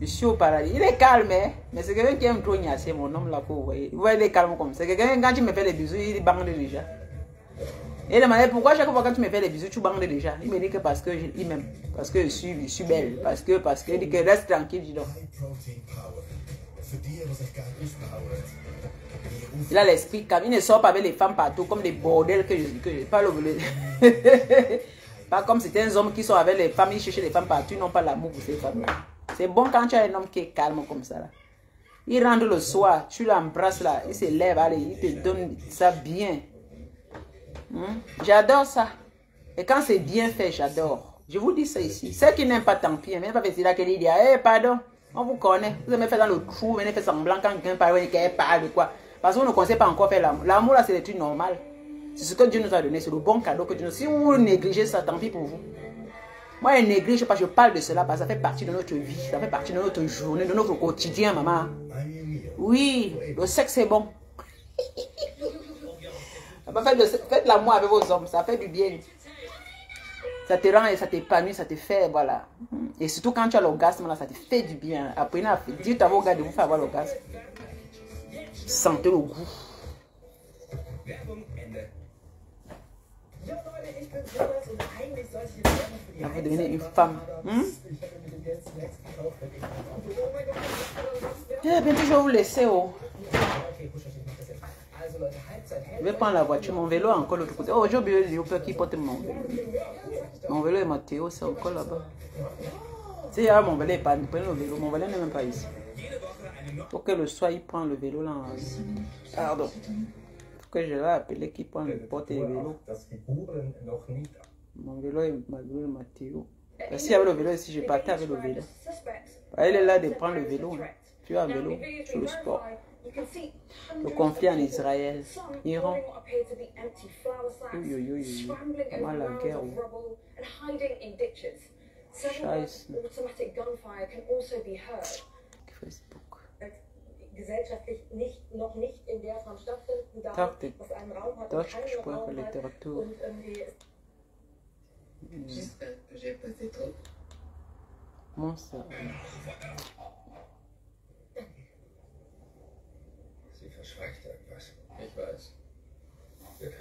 je suis au paradis. Il est calme, hein? Mais c'est quelqu'un qui aime trop niasser, mon homme là, vous voyez. Vous voyez, il est calme comme ça. C'est quelqu'un, quand tu me fais les bisous, il bande déjà. Et il demandait pourquoi chaque fois quand tu me fais les bisous, tu bandes déjà. Il me dit que parce que il m'aime. Parce que je suis belle. Parce que il dit que reste tranquille, dis donc. Il a l'esprit calme. Il ne sort pas avec les femmes partout comme des bordels que je pas le voulais. Pas comme c'était un homme qui sort avec les femmes, ils cherchent les femmes partout, ils n'ont pas l'amour pour ces femmes. C'est bon quand tu as un homme qui est calme comme ça. Là. Il rentre le soir, tu l'embrasses là, il se lève, allez, il te donne ça bien. J'adore ça. Et quand c'est bien fait, j'adore. Je vous dis ça ici. Ceux qui n'aiment pas, tant pis. Mais pas facile là qu'il dit, eh, pardon, on vous connaît. Vous avez fait dans le trou, vous avez fait semblant quand quelqu'un parle, qu'elle parle, quoi. Parce qu'on ne connaît pas encore faire l'amour. L'amour là, c'est des trucs normaux. C'est ce que Dieu nous a donné, c'est le bon cadeau que Dieu nous a donné. Si vous négligez ça, tant pis pour vous. Moi, je néglige pas, je parle de cela parce que ça fait partie de notre vie, ça fait partie de notre journée, de notre quotidien, maman. Oui, le sexe c'est bon. Faites l'amour avec vos hommes, ça fait du bien. Ça te rend et ça t'épanouit, ça te fait, voilà. Et surtout quand tu as l'orgasme, là, ça te fait du bien. Après, dites à vos gars de vous faire avoir l'orgasme. Sentez le goût. Ça va devenir une femme. Eh bien, je vais vous laisser. Oh. Je vais prendre la voiture. Mon vélo est encore de l'autre côté. Oh, j'ai oublié le léopard qui porte mon vélo. Mon vélo est Mathéo, c'est encore là-bas. Si mon vélo est pas, prenez le vélo. Mon vélo n'est même pas ici. Pour que le soir, il prend le vélo là. Pardon. Que je l'ai appelé qui prend le porte et le vélo. Mon vélo est Mathéo. Si avec le vélo ici, je partais avec le vélo. Elle est là de prendre le vélo. Hein. Tu as un vélo sur le sport. Le conflit en Israël. Iran. Comment la guerre. Scheiße. Facebook. Gesellschaftlich noch nicht in der Form stattfinden darf, auf einem Raum hat und keine Raumwahl und irgendwie j'ai passé trop. Mon ça. Sie verschweigt irgendwas. Ich weiß.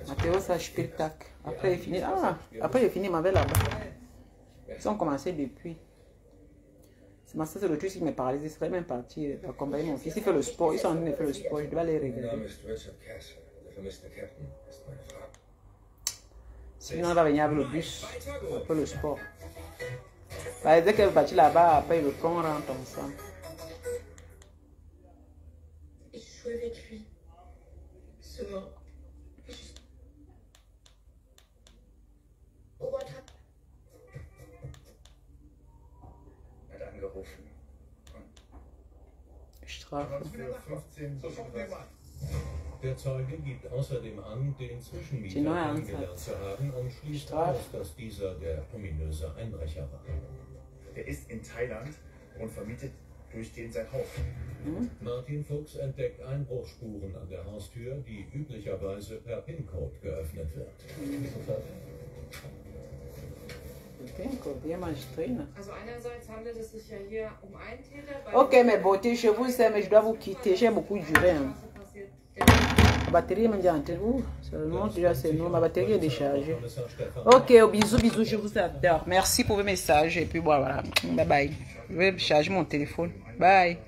Mathéo, ça spectacle. Après, il finit. Ah, après, il finit ma belle là-bas. Ils ont commencé depuis. C'est le truc qui me paralysé. Il serait même parti accompagner mon fils. Il fait le sport. Ils sont en train de faire le sport. Je dois aller regarder. Sinon, on va venir avec le bus. Après le sport. Dès qu'elle est partie là-bas, après le pont rentre ensemble. Je joue avec lui. Souvent. Der Zeuge gibt außerdem an, den Zwischenmieter kennengelernt zu haben und schließt aus, dass dieser der ominöse Einbrecher war. Er ist in Thailand und vermietet durchgehend sein Haus. Martin Fuchs entdeckt Einbruchsspuren an der Haustür, die üblicherweise per PIN-Code geöffnet wird. Also einerseits handelt es sich ja hier um einen Täter. Ok, mes beautés, je vous aime, je dois vous quitter. J'ai beaucoup duré. Hein. La batterie est déjà en train. Seulement déjà c'est non, ma batterie est déchargée. Ok, bisous, bisous, je vous adore. Merci pour vos messages et puis voilà. Bye bye. Je vais charger mon téléphone. Bye.